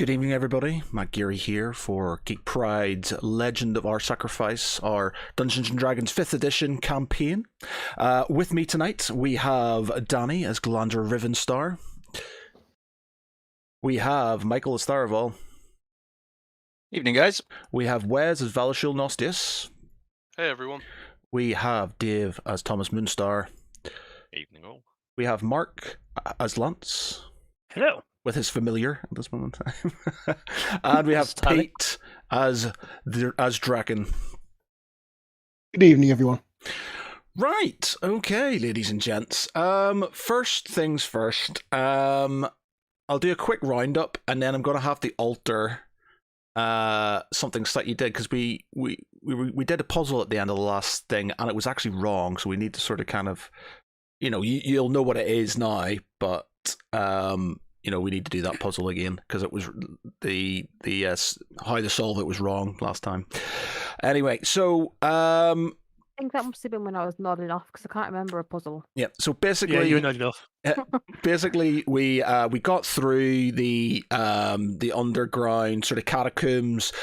Good evening, everybody. Matt Geary here for Geek Pride's Legend of Our Sacrifice, our Dungeons & Dragons 5th edition campaign. With me tonight, we have Danny as Glandra Rivenstar. We have Michael as Tharaval. Evening, guys. We have Wes as Valashil Nostius. Hey, everyone. We have Dave as Thomas Moonstar. Evening, all. We have Mark as Lance. Hello. With his familiar at this moment in time. And we have Pete as Draken. Good evening, everyone. Right, okay, ladies and gents. First things first. I'll do a quick roundup, and then I'm going to have to alter something slightly did, because we did a puzzle at the end of the last thing, and it was actually wrong, so we need to sort of kind of, you'll know what it is now, but we need to do that puzzle again because it was the how to solve it was wrong last time. Anyway, so I think that must have been when I was nodding off because I can't remember a puzzle. Yeah, so basically, you were nodding off. Basically, we got through the underground sort of catacombs.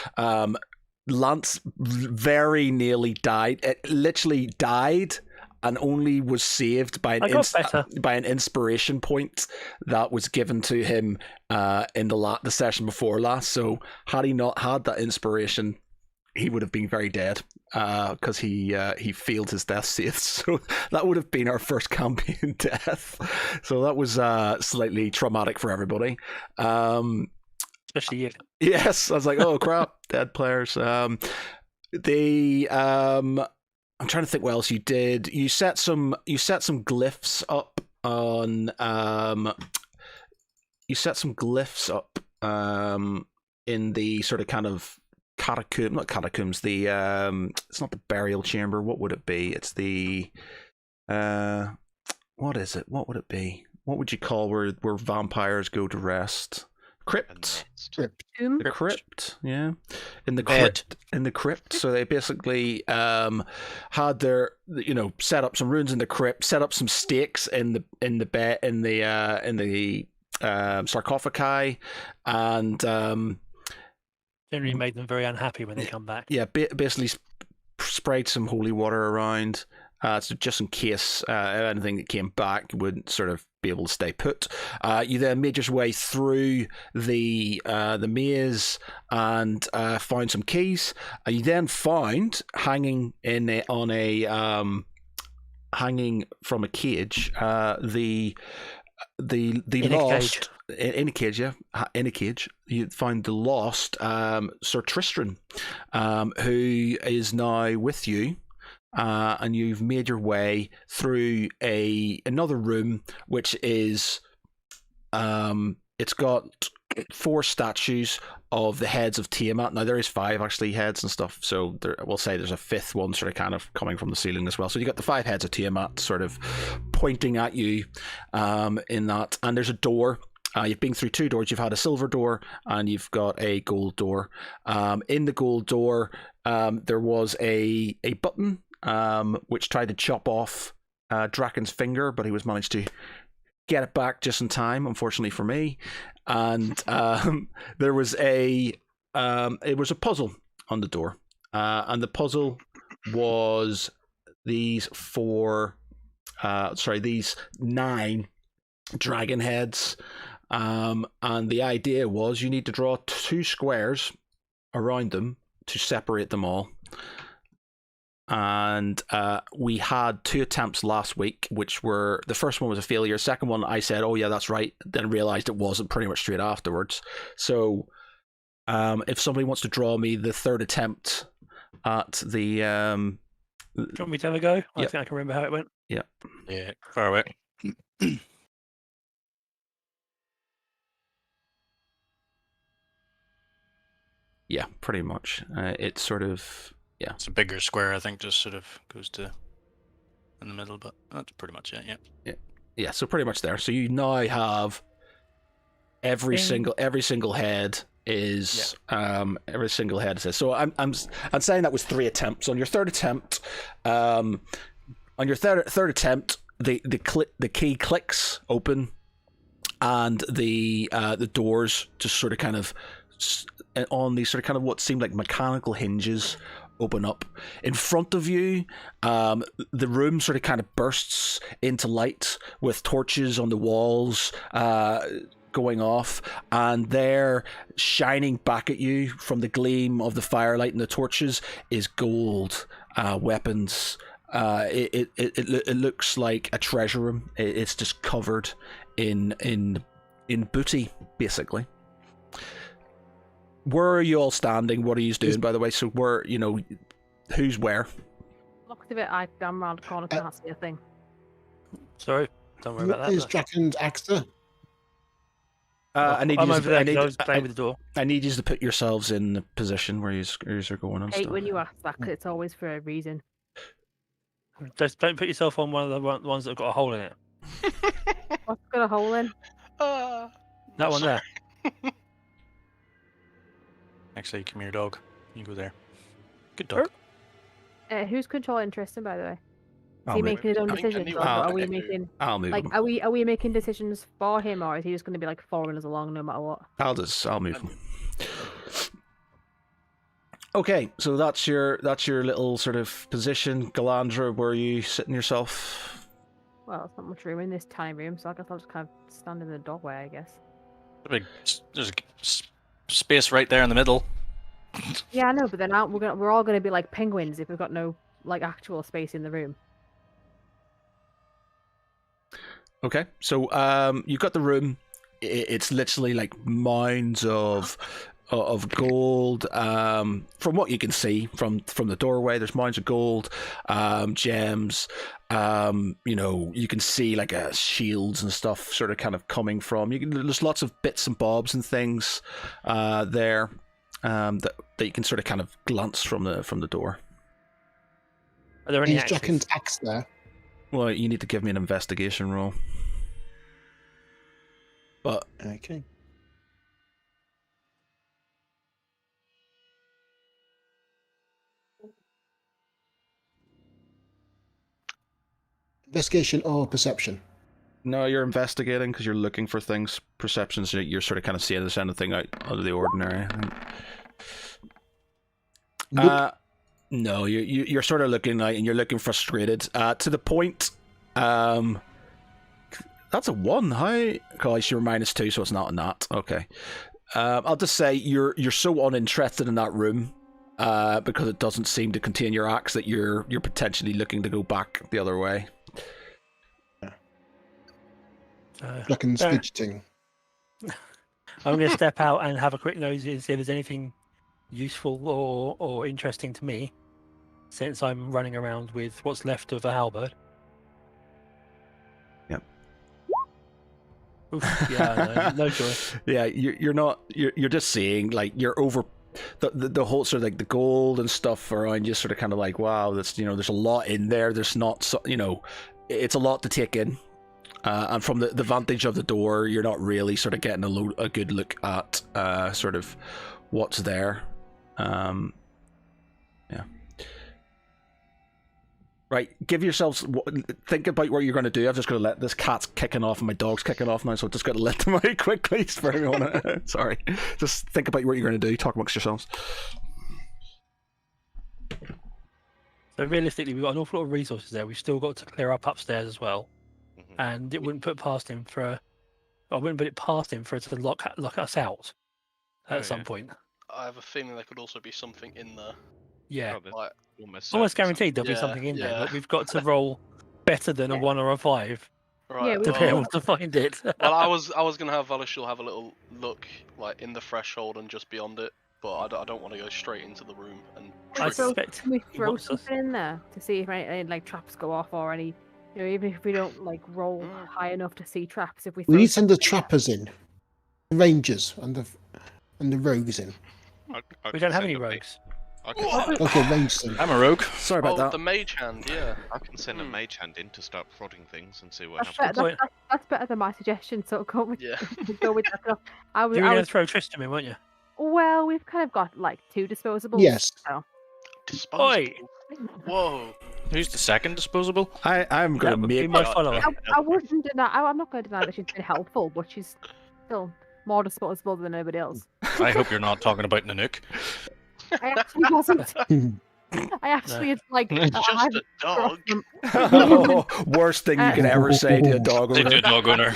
Lance very nearly died. It literally died. And only was saved by an inspiration point that was given to him in the session before last. So had he not had that inspiration, he would have been very dead because he failed his death saves. So that would have been our first campaign death. So that was slightly traumatic for everybody. Especially you. Yes, I was like, oh crap, dead players. I'm trying to think what else you did. You set some glyphs up on in the sort of kind of not catacombs, the it's not the burial chamber. What would it be? It's the what is it? What would it be? What would you call where vampires go to rest? Crypt. The crypt, yeah. In the crypt. So they basically had their, set up some runes in the crypt, set up some stakes in the sarcophagi, and generally made them very unhappy when they come back. Yeah, basically sprayed some holy water around. So just in case anything that came back wouldn't sort of be able to stay put. You then made your way through the maze and found some keys. You then found hanging hanging from a cage the lost in a cage, yeah, in a cage. You find the lost Sir Tristram, who is now with you. And you've made your way through another room, which is it's got 4 statues of the heads of Tiamat. Now there is 5 actually heads and stuff, so we'll say there's a 5th one sort of kind of coming from the ceiling as well. So you got the 5 heads of Tiamat sort of pointing at you in that, and there's a door. You've been through 2 doors. You've had a silver door and you've got a gold door. In the gold door, there was a button which tried to chop off Draken's finger, but he was managed to get it back just in time, unfortunately for me. And there was it was a puzzle on the door, and the puzzle was these 9 dragon heads, and the idea was you need to draw 2 squares around them to separate them all. And we had 2 attempts last week, which were, the first one was a failure. Second one, I said, oh yeah, that's right. Then realized it wasn't pretty much straight afterwards. So if somebody wants to draw me the 3rd attempt at the... Do you want me to have a go? Yep. I think I can remember how it went. Yeah. Yeah, far away. Yeah, pretty much. It's sort of... Yeah, it's a bigger square. I think just sort of goes to in the middle, but that's pretty much it. Yeah. So pretty much there. So you now have every single head is every single head is this. So I'm saying that was 3 attempts. On your 3rd attempt, the key clicks open, and the doors just sort of kind of on these sort of kind of what seemed like mechanical hinges open up in front of you. The room sort of kind of bursts into light with torches on the walls going off, and there, shining back at you from the gleam of the firelight and the torches, is gold, weapons. It looks like a treasure room. It's just covered in booty, basically. Where are you all standing? What are you doing, by the way? So where, who's where? Looks of it, I'm around the corner, can't see a thing. Sorry, don't worry about that. Is Jack and Axter? I'm over there. I was playing with the door. I need you to put yourselves in the position where you're going and Hate stuff. when you ask that, 'cause it's always for a reason. Just don't put yourself on one of the ones that have got a hole in it. What's got a hole in? That one there. Actually, come here, dog. You go there. Good dog. Who's controlling Tristan, by the way? Is I'll he move. making his own I think decisions, anyone or are can we move. making I'll move like him. are we making decisions for him, or is he just going to be like following us along no matter what? I'll move him. Okay, so that's your little sort of position. Galandra, where are you sitting yourself? Well, it's not much room in this tiny room, so I guess I'll just kind of stand in the doorway, I guess. There's space right there in the middle. Yeah, I know, but then we're all going to be like penguins if we've got no like actual space in the room. Okay, so you've got the room. It's literally like mounds of gold. From what you can see from the doorway, there's mounds of gold, gems. You can see like shields and stuff sort of kind of coming from. There's lots of bits and bobs and things there that you can sort of kind of glance from the door. Are there any Is Jack and axes? Axter? Well, you need to give me an investigation roll. But Okay. Investigation or perception? no, you're investigating because you're looking for things. Perceptions, you're sort of kind of seeing there's anything out of the ordinary. I think. Nope. No, you're sort of looking like, and you're looking frustrated. To the point, that's a 1. How? Gosh, you're -2, so it's not a nat. Okay. I'll just say you're so uninterested in that room because it doesn't seem to contain your axe that you're potentially looking to go back the other way. Jack and fair. fidgeting. I'm going to step out and have a quick nose and see if there's anything useful or interesting to me, since I'm running around with what's left of a halberd. Yep. Oof, yeah, no joy. Yeah, you're not. You're just seeing like you're over the whole sort of like the gold and stuff around you. Sort of kind of like, wow, that's there's a lot in there. There's not it's a lot to take in. And from the vantage of the door, you're not really sort of getting a good look at sort of what's there. Yeah. Right, give yourselves. Think about what you're going to do. I'm just going to let this cat's kicking off and my dog's kicking off now, so I'm just going to let them out quickly. For everyone. Sorry. Just think about what you're going to do. Talk amongst yourselves. So realistically, we've got an awful lot of resources there. We've still got to clear up upstairs as well, and it wouldn't put it past him to lock us out at some point. I have a feeling there could also be something in there. Yeah, Like, almost guaranteed there'll be something in there, but we've got to roll better than a 1 or a 5 right. to be able to find it. Well, I was gonna have Valishul have a little look like in the threshold and just beyond it, but I don't want to go straight into the room and. I trick- suspect Can we he throw wants us. something in there to see if any like traps go off or any? Even if we don't like roll high enough to see traps, if we We throw need to send the something in trappers in, the rangers and the rogues in. We don't have any rogues. Okay, rangers in. I'm a rogue. Sorry about that. The mage hand, yeah. I can send a mage hand in to start prodding things and see what That's happens. better, that's better than my suggestion. So go with Yeah. go with that. I You was, were I going to was throw Tristram in, weren't you? well, we've kind of got like 2 disposables. Yes. So. Disposable. Oi! Whoa. Who's the second disposable? I'm going That to would be make. my follower. I wouldn't deny. I'm not going to deny that she's been helpful, but she's still more disposable than anybody else. I hope you're not talking about Nanook. I actually wasn't. I actually, it's like It's just I'm a dog. Oh, worst thing you can ever say to a dog They do owner. dog owner.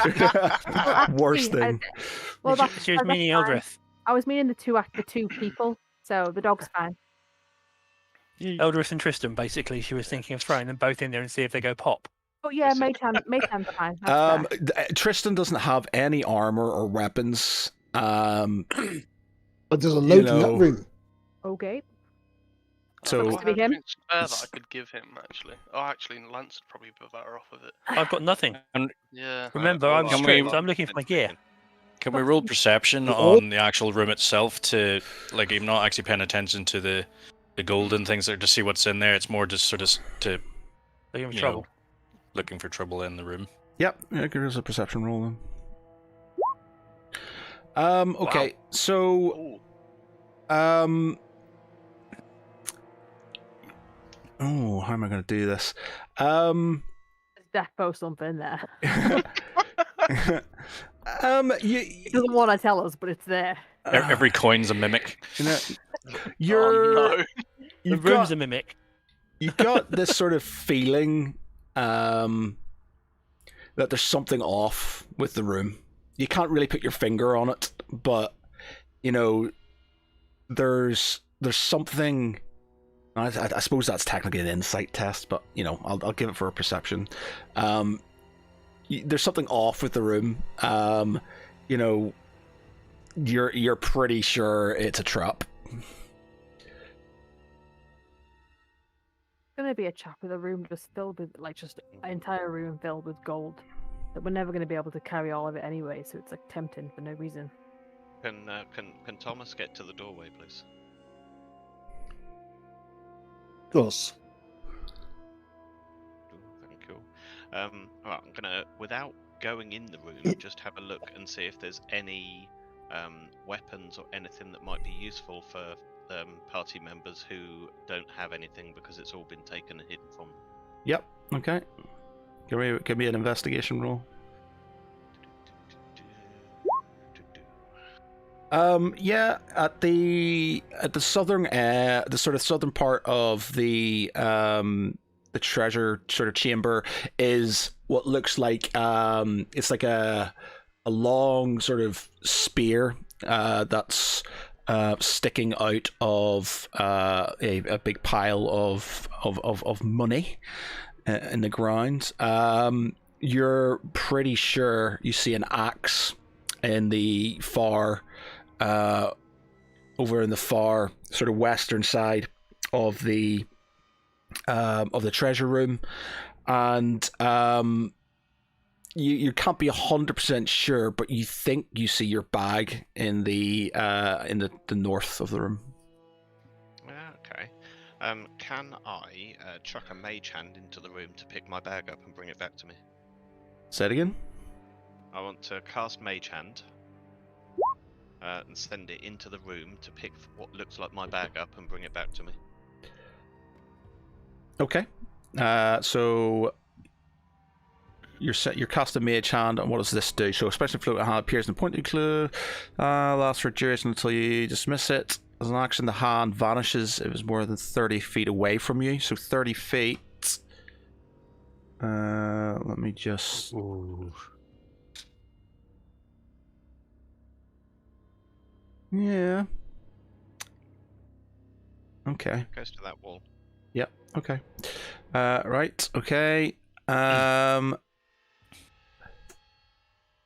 Worst thing. Well, She was that's meaning fine. Eldrith. I was meaning the two people, so the dog's fine. Eldrith and Tristan, basically. She was thinking of throwing them both in there and see if they go pop. But yeah, Maytan's fine. That's fair. Tristan doesn't have any armor or weapons. But there's a load in that know- room. Okay. So- I Happens to be him. spare that I could give him actually. Oh, actually, Lance would probably be better off with it. I've got nothing. Yeah. Remember, well, I'm can stripped. we- I'm looking for my gear. Can we roll perception Oh. on the actual room itself to, like, I'm not actually paying attention to the gold and things there to see what's in there. It's more just sort of to Looking for you trouble. know, looking for trouble in the room. Yep, yeah, give us a perception roll then. Okay, so Ooh. oh, how am I going to do this? There's defo something there. You, He doesn't want to tell us, but it's there. Every coin's a mimic. you know, Oh, you're no. The you've room's got a mimic. you got this sort of feeling that there's something off with the room. You can't really put your finger on it, but you know there's something. I suppose that's technically an insight test, but you know I'll give it for a perception. There's something off with the room. You know, you're pretty sure it's a trap. It's gonna be a chap with a room just filled with just an entire room filled with gold that we're never gonna be able to carry all of it anyway. So it's like tempting for no reason. Can Thomas get to the doorway, please? Of course. Very cool. Alright, I'm gonna, without going in the room, just have a look and see if there's any weapons or anything that might be useful for party members who don't have anything because it's all been taken and hidden from them. Yep. Okay. Give me an investigation roll. Yeah, at the southern the sort of southern part of the treasure sort of chamber is what looks like it's like a long sort of spear that's sticking out of a big pile of money in the ground. You're pretty sure you see an axe in the far over in the far sort of western side of the treasure room, and you can't be 100% sure, but you think you see your bag in the north of the room. Okay. Can I chuck a mage hand into the room to pick my bag up and bring it back to me? Say it again. I want to cast mage hand and send it into the room to pick what looks like my bag up and bring it back to me. Okay. So you're casting mage hand, and what does this do? So special floating hand appears in the pointing clue. Lasts for duration until you dismiss it. As an action, the hand vanishes if it's more than 30 feet away from you. So 30 feet. Let me just. Ooh. Yeah. Okay. Goes to that wall. Yep. Okay. Right. Okay.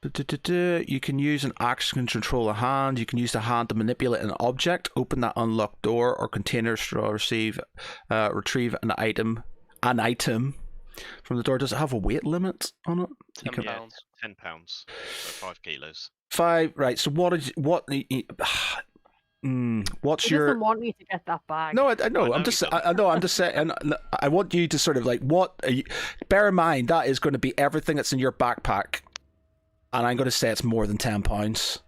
You can use an action to control a hand. You can use the hand to manipulate an object, open that unlocked door or container to retrieve an item from the door. Does it have a weight limit on it? You 10 can- pounds. 10 pounds, so 5 kilos. 5. Right. So what's He your? doesn't want you to get that bag. No, I know. I I'm know just. he doesn't. I know. I'm just saying. And I want you to sort of like what. Bear in mind that is going to be everything that's in your backpack, and I'm going to say it's more than £10.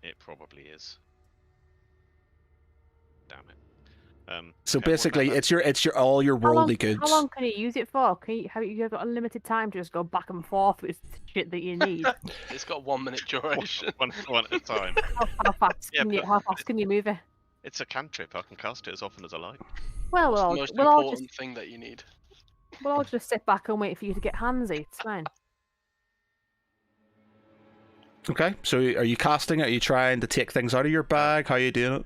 It probably is. Damn it. So okay, what basically, about it's your all your worldly goods. How long can you use it for? Have you got unlimited time to just go back and forth with shit that you need? It's got 1 minute duration. one at a time? How fast Yeah, can you? but How fast can you move it? It's a cantrip. I can cast it as often as I like. Well, What's the we'll most all important just thing that you need? sit back and wait for you to get handsy. It's fine. Okay, so are you casting it? Are you trying to take things out of your bag? How are you doing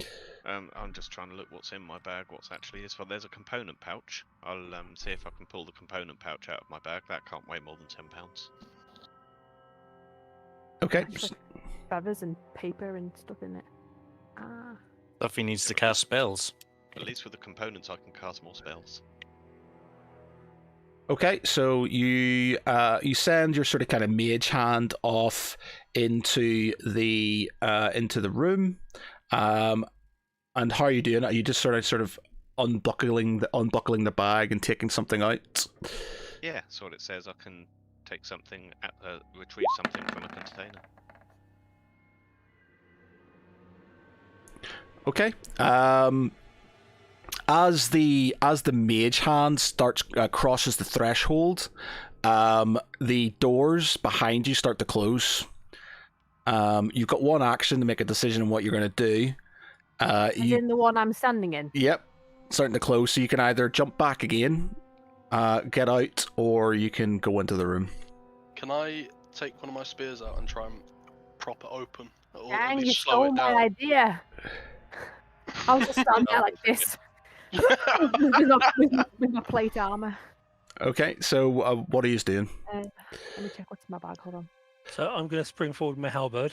it? I'm just trying to look what's in my bag, what's actually useful. There's a component pouch. I'll see if I can pull the component pouch out of my bag. That can't weigh more than 10 pounds. Okay. Just like feathers and paper and stuff in it. Ah. Stuff he needs to cast spells. At least with the components, I can cast more spells. Okay, so you send your sort of kind of mage hand off into the room, and how are you doing it? Are you just sort of unbuckling the bag and taking something out? Yeah, that's what it says. I can take something, retrieve something from a container. Okay. As the mage hand starts crosses the threshold, the doors behind you start to close. You've got one action to make a decision on what you're going to do. As in the one I'm standing in. Yep, starting to close. So you can either jump back again, get out, or you can go into the room. Can I take one of my spears out and try and prop it open? Or at Dang, you least slow stole it my down? idea. I was just standing there like this. with my plate armor. Okay, so what are you doing? Let me check what's in my bag. Hold on. So I'm going to spring forward with my halberd.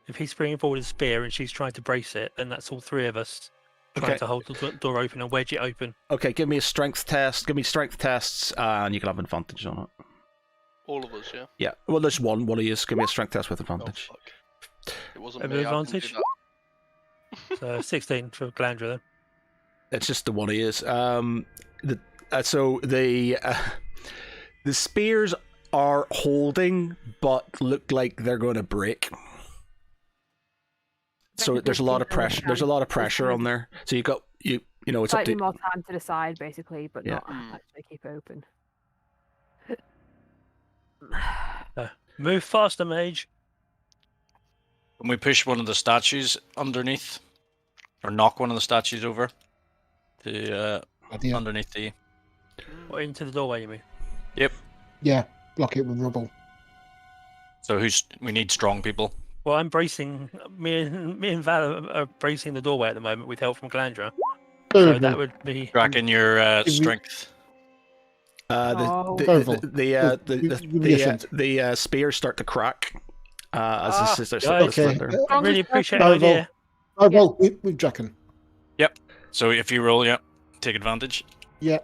If he's springing forward with a spear and she's trying to brace it, then that's all three of us trying Okay. to hold the door open and wedge it open. Okay, give me a strength test. Give me strength tests, and you can have advantage on it. All of us, yeah? Yeah, well, there's one. One of you. Give me a strength test with Oh, advantage. fuck. It wasn't A me. bit I didn't advantage? do that. So 16 for Glandra then. It's just the one he is. So the spears are holding, but look like they're going to break. So there's a lot of pressure. There's a lot of pressure on there. So you know it's up Slightly to. more time to decide, basically, but Yeah. not Mm. actually keep it open. Move faster, mage. Can we push one of the statues underneath? Or knock one of the statues over? To Idea. underneath the... Or into the doorway, you mean? Yeah, block it with rubble. So we need strong people. Well, I'm bracing. Me and Val are bracing the doorway at the moment with help from Glandra. So that would be. Drac in your we- strength. Oh. The spears start to crack as this is guys. Okay. I really appreciate the Bravo. idea. Oh, well, with Draken. So if you roll, yeah, take advantage. Yeah.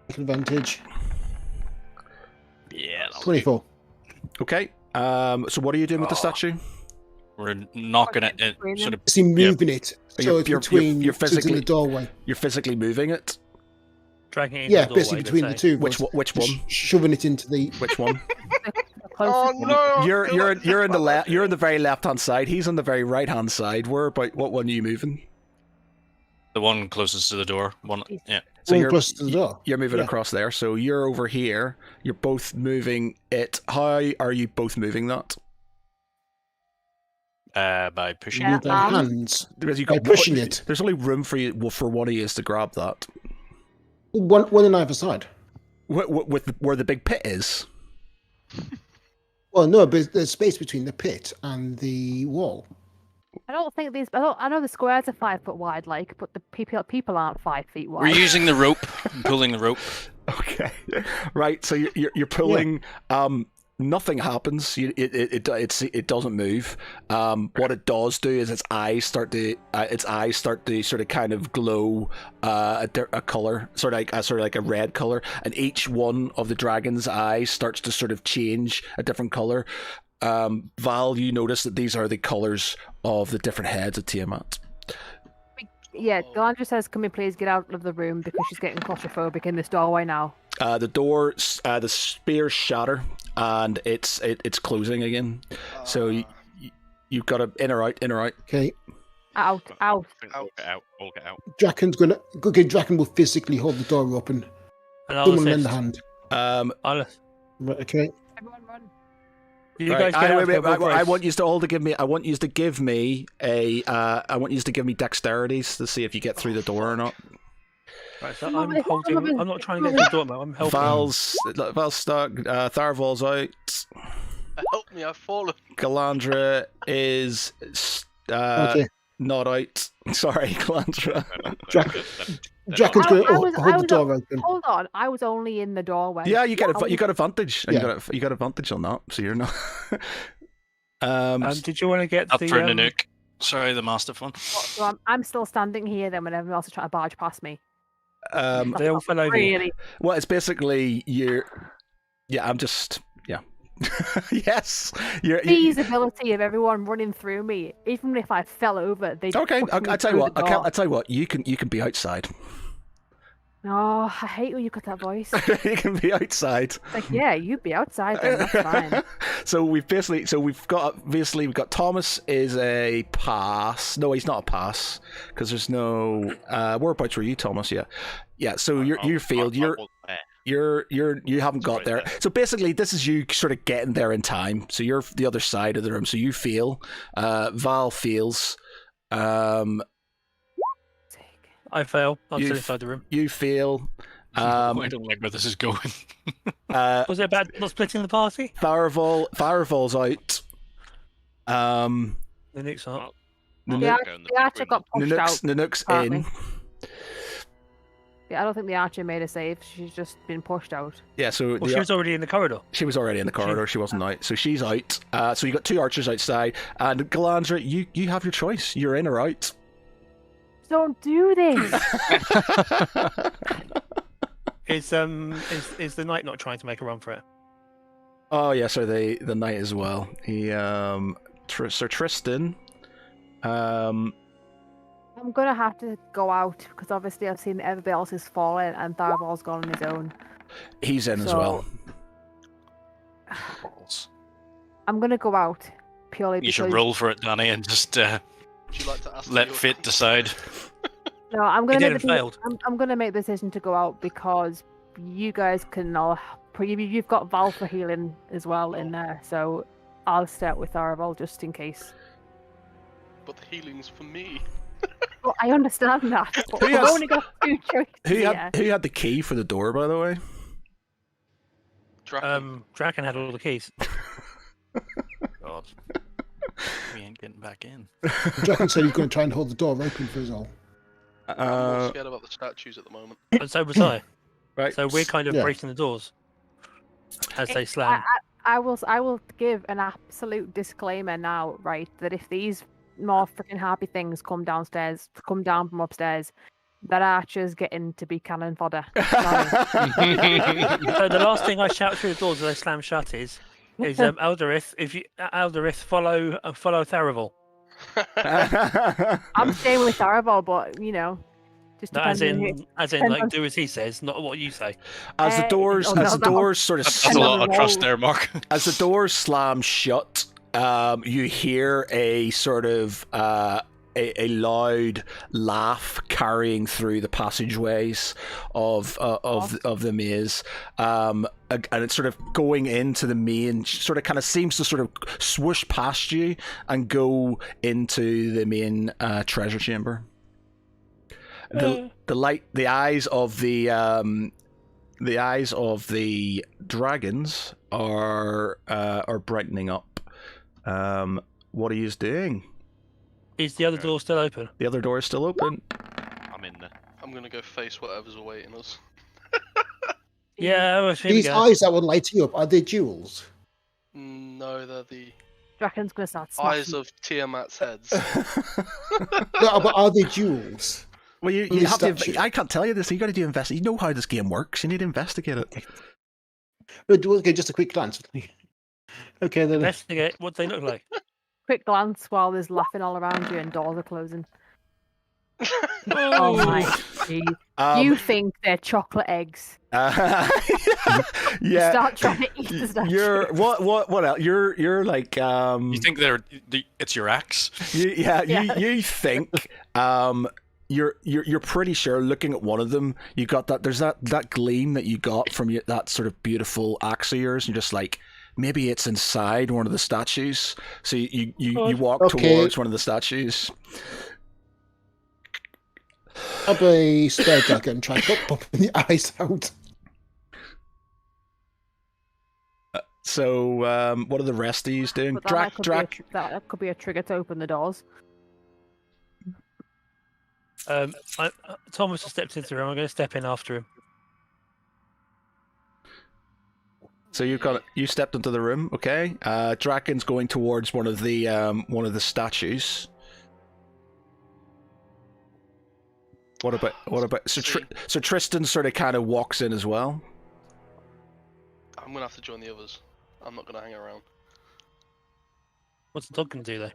Advantage. Yeah. 24. Okay. So what are you doing with the statue? We're knocking it, Between sort them. of... It's in moving it. So You're- it's you're between you're so it's in physically- the doorway. You're physically moving it. Dragging it into Yeah, the doorway. basically between the let's say. two. of us. Which one? Shoving it into the. Which one? The closest one. no! You're in the left. You're in the very left hand side. He's on the very right hand side. What one are you moving? The one closest to the door. One, yeah. So one you're close to the door. you're moving Yeah. across there. So you're over here. You're both moving it. How are you both moving that? By pushing Yeah. it. With our hands. Because you By got pushing it. There's only room for you for one of you to grab that. One on either side. With where the big pit is. Well, no, but there's space between the pit and the wall. I don't think these. I know the squares are 5 foot wide, like, but the people aren't 5 feet We're wide. using the rope, pulling the rope. Okay, right. So you're pulling. Nothing happens. It doesn't move. What it does do is its eyes start to sort of kind of glow a color, sort of like a red color, and each one of the dragon's eyes starts to sort of change a different color. Val, you notice that these are the colors of the different heads of Tiamat. Yeah, Galandra says, "Can we please get out of the room because she's getting claustrophobic in this doorway now." The doors, the spears shatter, and it's closing again. So you've got to in or out, in or out. Okay. Out. I think we'll get out. We'll get out. Draken's gonna. Okay, Draken will physically hold the door open. And I'll Don't want to lend a assist. hand. I'll, Right, okay. Everyone run. you Right, guys get out. wait, We'll I brace. want you to all to give me. I want you to give me a. I want you to give me dexterities to see if you get through the door or not. Right, so Some I'm of it- holding. some of it- I'm not trying to get to the door, mate. I'm helping. Val's stuck. Tharval's out. Help me! I've fallen. Galandra is Okay. not out. Sorry, Galandra. Draken's I- gonna I was- hold I the was door open. Hold on. I was only in the doorway. Yeah, you got I you got advantage. And Yeah. you got advantage on that, so you're not. Did you want to get Up the? for Nanook. Sorry, the Mastiff one. So I'm still standing here then when everyone else is trying to barge past me. They all fell over. you. Really? Well, it's basically you're. Yeah, I'm just. Yeah. Yes. You're. Feasibility of everyone running through me, even if I fell over, they Okay, push me I'll tell you through what. the door. I'll tell you what. You can be outside. Oh, I hate when you got that voice. You can be outside. Like, yeah, you'd be outside then. That's fine. So we've got Thomas is a pass. No, he's not a pass because there's no. Whereabouts were you, Thomas? Yeah. So you failed. You haven't got right there. there. So basically, this is you sort of getting there in time. So you're the other side of the room. So you fail. Val fails. I fail. I'm You still f- inside the room. You fail. I don't like where this is going. Was it about not splitting the party? Firevol's out. The Nukes aren't. Well, The I'll The, go in the archer got pushed out. Nanook's apparently. in. Yeah, I don't think the archer made a save. She's just been pushed out. Yeah, so Well, she was already in the corridor. she was already in the corridor. She wasn't out, so she's out. So you got two archers outside, and Galandra, you have your choice. You're in or out. Don't do this. Is the knight not trying to make a run for it? Oh yeah, so the knight as well. He Sir Tristan. I'm gonna have to go out because obviously I've seen everybody else is falling and Tharval's gone on his own. He's in as So- well. I'm gonna go out purely You because should roll for it, Danny, and just Would you like to ask let your fate decide. no, I'm gonna did make and the, failed. I'm gonna make the decision to go out because you guys can all. You've got Val for healing as well in there, so I'll start with Tharval just in case. But the healing's for me. Well, I understand that. But Who we've has- only got two choices. Who had the key for the door, by the way? Draken. Draken had all the keys. God. We ain't getting back in. Draken said he's going to try and hold the door open for us all. I'm more scared about the statues at the moment. And so was I. Right. So we're kind of Yeah. breaking the doors as they slam. I will give an absolute disclaimer now, right? That if these more freaking happy things come down from upstairs, that archer's getting to be cannon fodder. Sorry. So the last thing I shout through the doors as they slam shut is Eldarith, if you Eldarith follow Tharaval. I'm staying with Tharval, but you know, just No, as depending on in like depends on- do as he says, not what you say. As the doors, oh, no, as the that doors sort of That's a And lot on of the trust wall. there, Mark. as the doors slam shut, you hear a sort of a loud laugh carrying through the passageways of the maze, and it's sort of going into the main. Sort of, kind of seems to sort of swoosh past you and go into the main treasure chamber. The light, the eyes of the dragons are brightening up. What are you doing? Is the other door still open? The other door is still open. I'm in there. I'm gonna go face whatever's awaiting us. Yeah, well, here we These go. eyes that would light you up, are they jewels? No, they're the Draken's gonna start eyes smashing. of Tiamat's heads. No, but are they jewels? Well, you These have to. statue. I can't tell you this. You got to do invest. You know how this game works. You need to investigate it. No, okay, just a quick glance. Okay, then. Investigate what they look like. Quick glance while there's laughing all around you and doors are closing. Oh my jeez. You think they're chocolate eggs. You Yeah. start trying to eat the statue. You're what else? You're like You think it's your axe? yeah. Yeah. You think you're pretty sure looking at one of them, you got that there's that gleam that you got from that sort of beautiful axe of yours, and you're just like, maybe it's inside one of the statues. So you walk Okay. towards one of the statues. Have a spare dagger and try to pop the eyes out. So what are the rest of you doing? But that could be a trigger to open the doors. Thomas has stepped into the room. I'm going to step in after him. So you stepped into the room, okay? Draken's going towards one of the statues. What about so Tristan sort of kind of walks in as well. I'm gonna have to join the others. I'm not gonna hang around. What's the dog going to do though?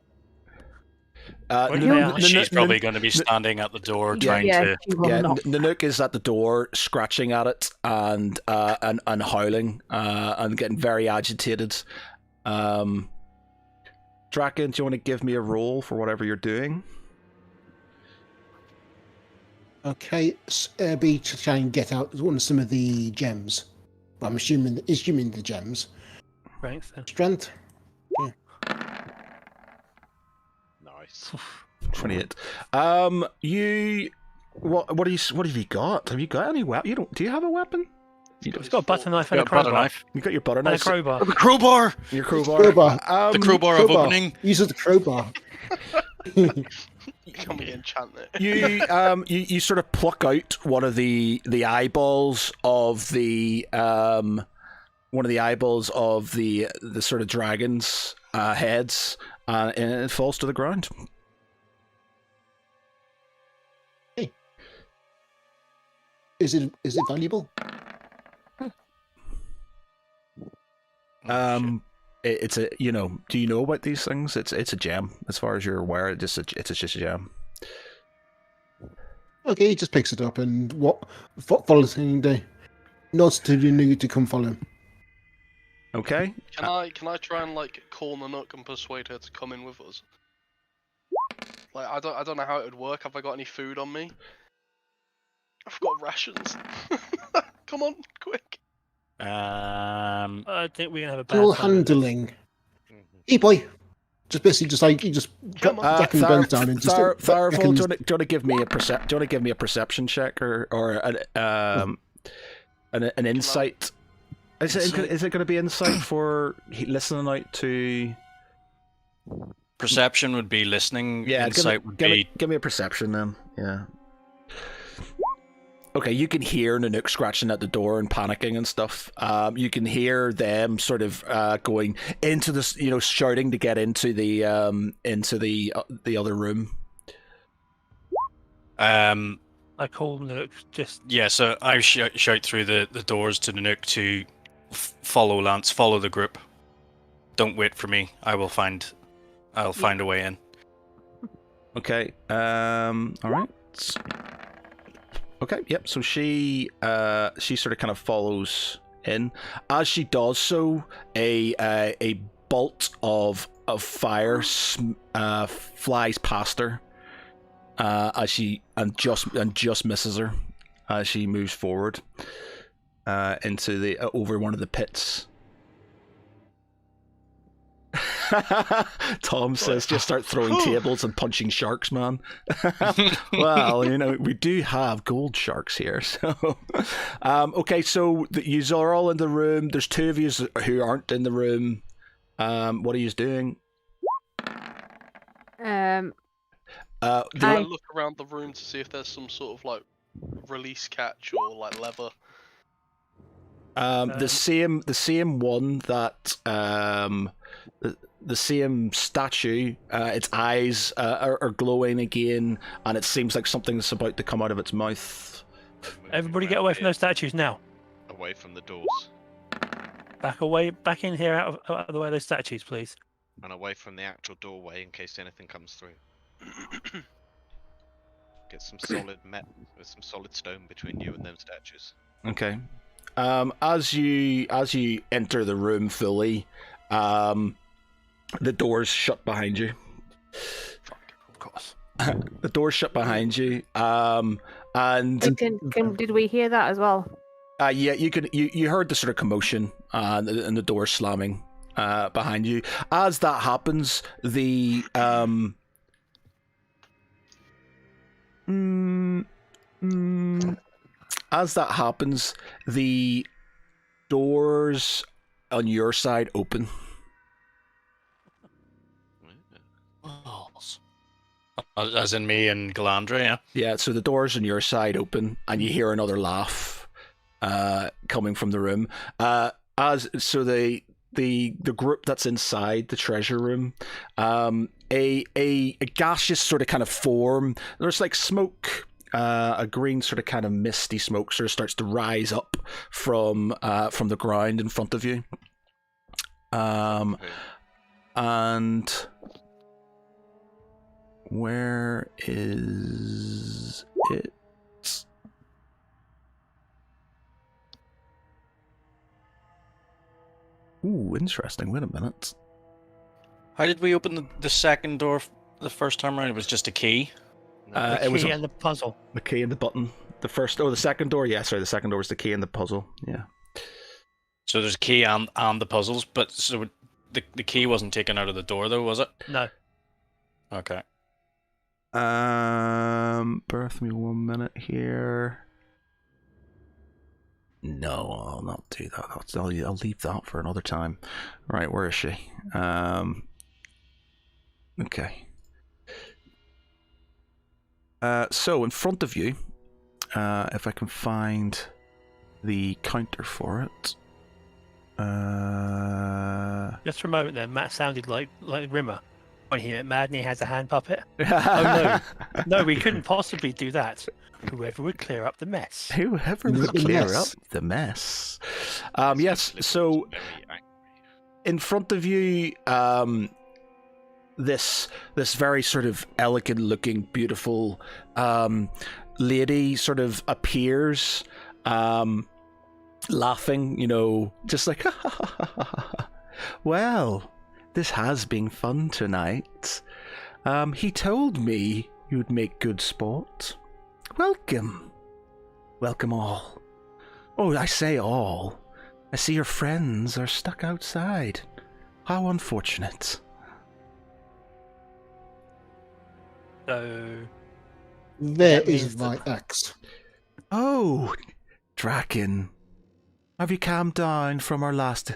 She's probably going to be standing at the door trying to. She will not. Nanook is at the door, scratching at it and howling and getting very agitated. Draken, do you want to give me a roll for whatever you're doing? Okay, be to try and get out some of the gems. I'm assuming the gems. Strength. Then. Strength. Nice. 28. What have you got? Have you got any weapon? Do you have a weapon? He's got a butter knife and a crowbar. You got your butter And a knife. crowbar. The crowbar. Your crowbar. The crowbar of opening. Uses the crowbar. Can we enchant it? You sort of pluck out one of the eyeballs of the the sort of dragon's heads, and it falls to the ground. Hey, is it valuable? It's a do you know about these things? It's a gem as far as you're aware. It's just a gem. Okay, he just picks it up and follows him. Nods to the new to come follow him. Okay. Can I try and like call Nanook and persuade her to come in with us? Like I don't know how it would work. Have I got any food on me? I've got rations. Come on, quick. I think we're gonna have a bad All time with this. handling. Hey boy, just basically just like you just ducking the guns down and just. Firefall, do you want to give me a perception check or an insight? Is it going to be insight for listening out to? Perception would be listening. Yeah, Insight would be. Give me a perception then. Yeah. Okay, you can hear Nanook scratching at the door and panicking and stuff. You can hear them sort of going into this, shouting to get into the other room. I call Nanook just. Yeah, so I shout through the doors to Nanook to follow Lance, follow the group. Don't wait for me. I'll find a way in. Okay. All right. Okay. Yep. So she sort of kind of follows in. As she does so, a bolt of fire flies past her. As she just misses her as she moves forward into the over one of the pits. Tom says, "Just start throwing tables and punching sharks, man." Well, we do have gold sharks here, so okay. So you are all in the room. There's two of you who aren't in the room. What are you doing? Can I look around the room to see if there's some sort of like release catch or like lever? The same one that the same statue. Its eyes are glowing again, and it seems like something's about to come out of its mouth. Everybody, get away from those statues now. Away from the doors. Back in here, out of the way of those statues, please. And away from the actual doorway in case anything comes through. Get some solid with some solid stone between you and them statues. Okay. As you enter the room fully, the doors shut behind you. Of course. The doors shut behind you. And Did we hear that as well? yeah, you heard the sort of commotion and the door slamming behind you. As that happens, the as that happens, the doors on your side open. As in me and Galandra, yeah. Yeah, so the doors on your side open, and you hear another laugh coming from the room. The group that's inside the treasure room, a gaseous sort of kind of form. There's like smoke, a green sort of kind of misty smoke sort of starts to rise up from the ground in front of you. And where is it? Ooh, interesting. Wait a minute. How did we open the second door the first time around? It was just a key. The It was key and the puzzle. the key and the button. The second door. Yeah, sorry, the second door was the key and the puzzle. Yeah. So there's a key and the puzzles, but so the key wasn't taken out of the door though, was it? No. Okay. Bear with me 1 minute here. No, I'll not do that. I'll leave that for another time. Right, where is she? Okay. So in front of you, if I can find the counter for it. Just for a moment there, Matt sounded like Rimmer when he met Mad and he has a hand puppet. Oh no, we couldn't possibly do that. Whoever would clear up the mess. Whoever would clear up the mess. Yes, so Very angry. in front of you, this very sort of elegant looking, beautiful lady sort of appears, laughing, just like, well, this has been fun tonight. He told me you'd make good sport. Welcome all. Oh, I say all. I see your friends are stuck outside. How unfortunate. So There That is means my that- axe. Oh, Draken. Have you calmed down from our last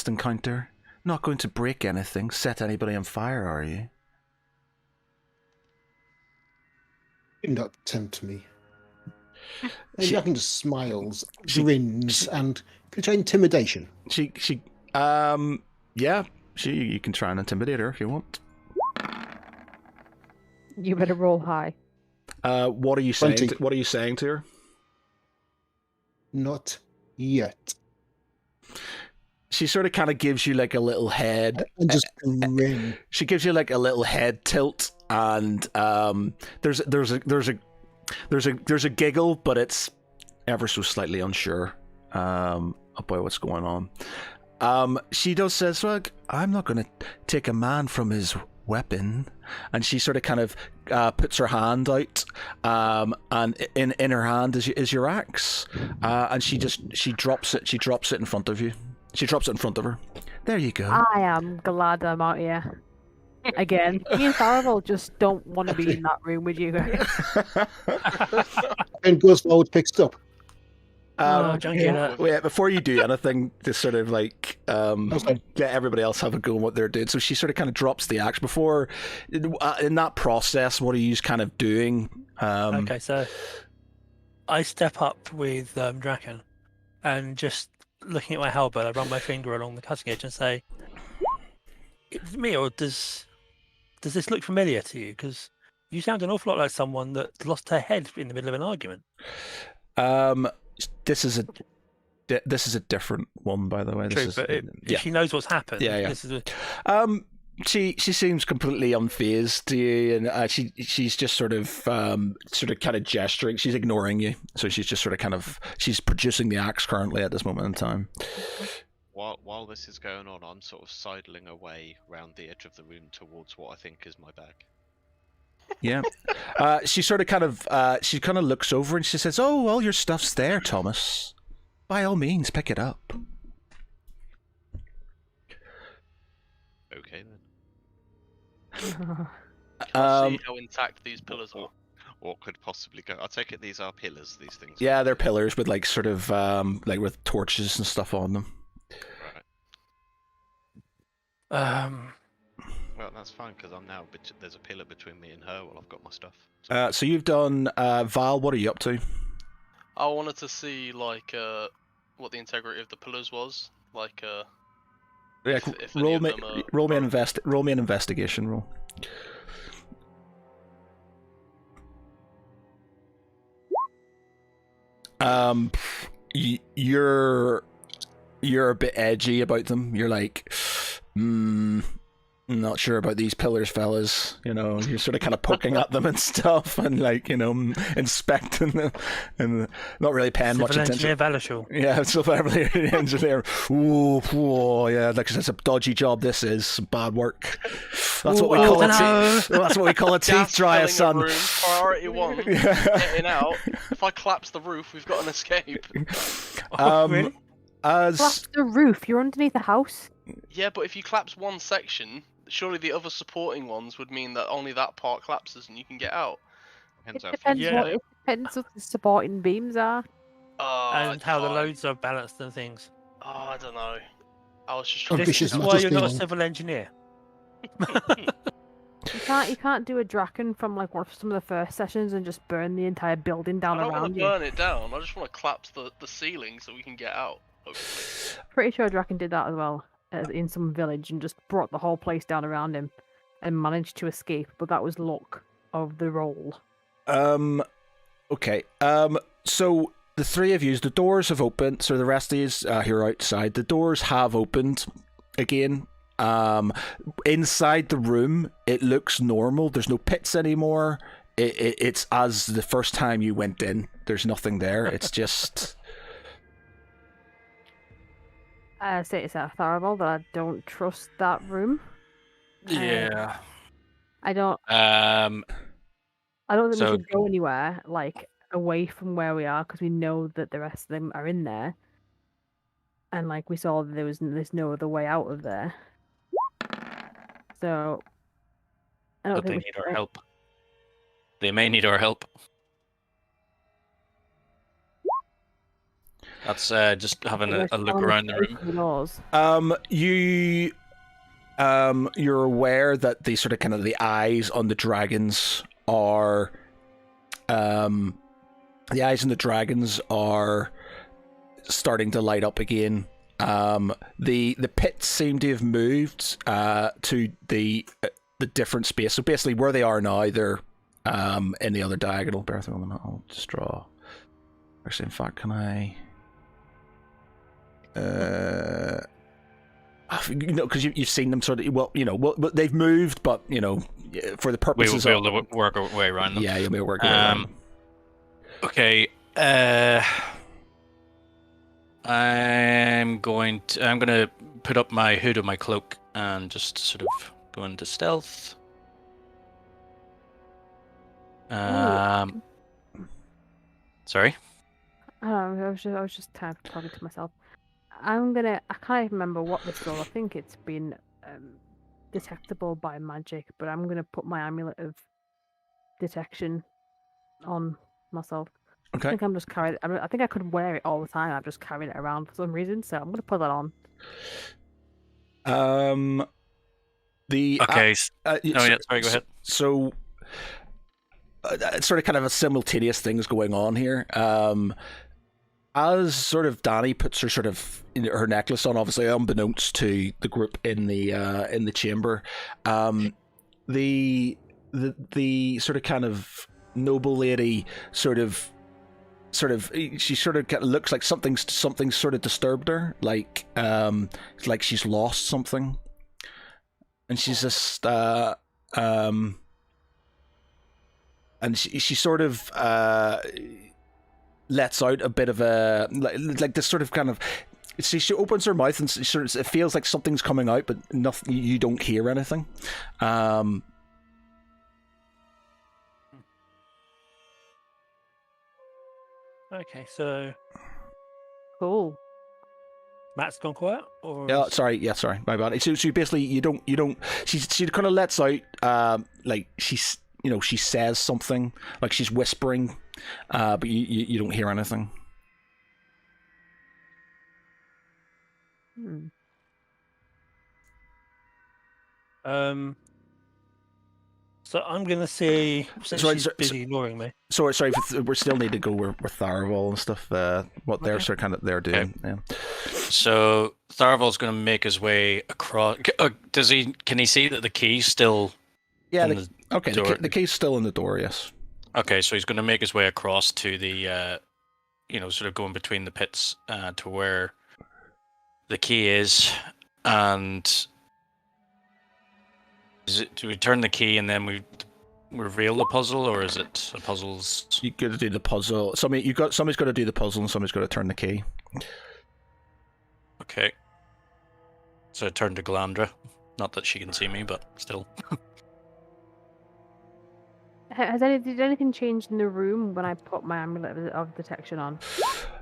encounter? Not going to break anything, set anybody on fire, are you? Do not tempt me. And She- Draken just smiles, she- grins, and can try intimidation. Yeah, you can try and intimidate her if you want. You better roll high. What are you saying? 20. What are you saying to her? Not yet. She sort of kind of gives you like a little head. And just grin. She gives you like a little head tilt, and there's a giggle, but it's ever so slightly unsure about what's going on. She does says, "Look, I'm not going to take a man from his weapon," and she sort of kind of puts her hand out, and in her hand is your axe, and she drops it. She drops it in front of you. She drops it in front of her. There you go. I am glad I'm out here. Again, me and Tharavel just don't want to be in that room with you guys. And goes forward, picks it up. Oh, junkie alert. Wait, before you do anything, to sort of like Okay. let everybody else have a go on what they're doing. So she sort of kind of drops the axe. Before, in that process, what are you kind of doing? Okay, so I step up with Draken and just looking at my halberd, I run my finger along the cutting edge and say, "It's me, or does this look familiar to you? Because you sound an awful lot like someone that lost her head in the middle of an argument." This is a different one, by the way. True, This but is, if she knows what's happened. Yeah, yeah. This is she seems completely unfazed to you, and she's just sort of kind of gesturing. She's ignoring you, so she's just sort of she's producing the axe currently at this moment in time. While this is going on, I'm sort of sidling away round the edge of the room towards what I think is my bag. Yeah. She sort of she kind of looks over and she says, "Oh, all your stuff's there, Thomas. By all means, pick it up." Okay then. Can I see how intact these pillars are? What could possibly go? I take it these are pillars. These things. Yeah, they're pillars with like sort of like with torches and stuff on them. Right. Well, that's fine because I'm now. There's a pillar between me and her while I've got my stuff. So you've done Val. What are you up to? I wanted to see like what the integrity of the pillars was. Like Yeah, if any of them are... roll me an investigation roll. You're a bit edgy about them. You're like, I'm not sure about these pillars, fellas. You know, you're sort of kind of poking at them and stuff, and like, you know, inspecting them, and not really paying much attention. Yeah, civil engineer. Ooh, yeah, like it's a dodgy job. This is some bad work. That's what we call it. That's what we call a teeth dryer, son. Room, priority one. Getting out. If I collapse the roof, we've got an escape. Really? Collapse the roof. You're underneath the house. Yeah, but if you collapse one section, surely the other supporting ones would mean that only that part collapses and you can get out. It depends what the supporting beams are. And how the loads are balanced and things. Oh, I don't know. I was just trying This is why you're not a civil engineer. You can't do a Draken from like some of the first sessions and just burn the entire building down I don't around want to you. burn it down. I just want to collapse the ceiling so we can get out. Hopefully. Pretty sure Draken did that as well in some village and just brought the whole place down around him and managed to escape. But that was luck of the roll. Okay. So the three of you, the doors have opened. So the rest of you who are outside, the doors have opened again. Inside the room, it looks normal. There's no pits anymore. It's as the first time you went in. There's nothing there. It's just. I say it's horrible that I don't trust that room. Yeah. I don't. I don't think we should go anywhere like away from where we are because we know that the rest of them are in there, and like we saw, there's no other way out of there. So I don't But think they need our help. They may need our help. That's just having a look around the room. You're aware that the sort of kind of the eyes on the dragons are, the eyes on the dragons are starting to light up again. The pits seem to have moved to the different space. So basically, where they are now, they're in the other diagonal. Bear with me a moment. I'll just draw. Actually, in fact, can I? You know, because you've seen them sort of, they've moved, but for the purposes we will be able to work our way around them. Yeah, you'll be able to work around them. Okay. I'm gonna put up my hood of my cloak and just sort of go into stealth. Sorry. I was just talking to myself. I can't even remember what this was. I think it's been detectable by magic, but I'm gonna put my amulet of detection on myself. Okay. I think I'm just carrying. I think I could wear it all the time. I'm just carrying it around for some reason, so I'm gonna put that on. Okay. Sorry, go ahead. So, it's sort of kind of a simultaneous things going on here. As sort of Danny puts her necklace on, obviously unbeknownst to the group in the chamber, the sort of kind of noble lady she sort of looks like something's sort of disturbed her, like she's lost something, and she's just and she sort of lets out a bit of a like this sort of kind of. She opens her mouth and it feels like something's coming out, but nothing. You don't hear anything. Okay, so Cool. Matt's gone quiet, or Yeah, sorry, my bad. So basically, you don't. She kind of lets out, like she says something, like she's whispering, but you don't hear anything. So I'm gonna say since Sorry, she's busy ignoring me. Sorry, we still need to go with Tharaval and stuff. What they're sort of kind of they're doing. Yeah. So Tharaval's going to make his way across. Can he see that the key's still? Yeah. on The key's still in the door. Yes. Okay, so he's going to make his way across to the, sort of going between the pits to where the key is, and do we turn the key and then we reveal the puzzle, or is it a puzzle's? You got to do the puzzle. Somebody's got to do the puzzle, and somebody's got to turn the key. Okay. So I turn to Glandra. Not that she can see me, but still. Did anything change in the room when I put my amulet of detection on?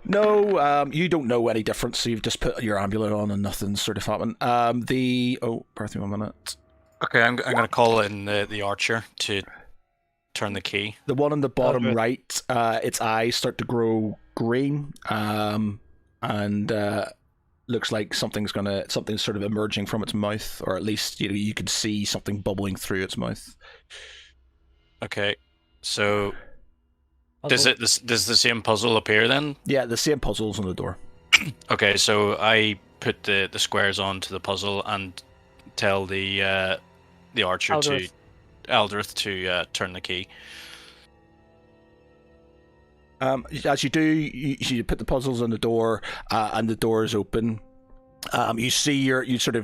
No, you don't know any difference. So you've just put your amulet on, and nothing's sort of happened. Birth me 1 minute. Okay, I'm going to call in the archer to turn the key. The one on the bottom right, its eyes start to grow green, and looks like something's sort of emerging from its mouth, or at least you could see something bubbling through its mouth. Okay, so does the same puzzle appear then? Yeah, the same puzzle's on the door. Okay, so I put the squares onto the puzzle and tell the archer Aldrith to turn the key. As you do, you put the puzzles on the door, and the door is open. You see sort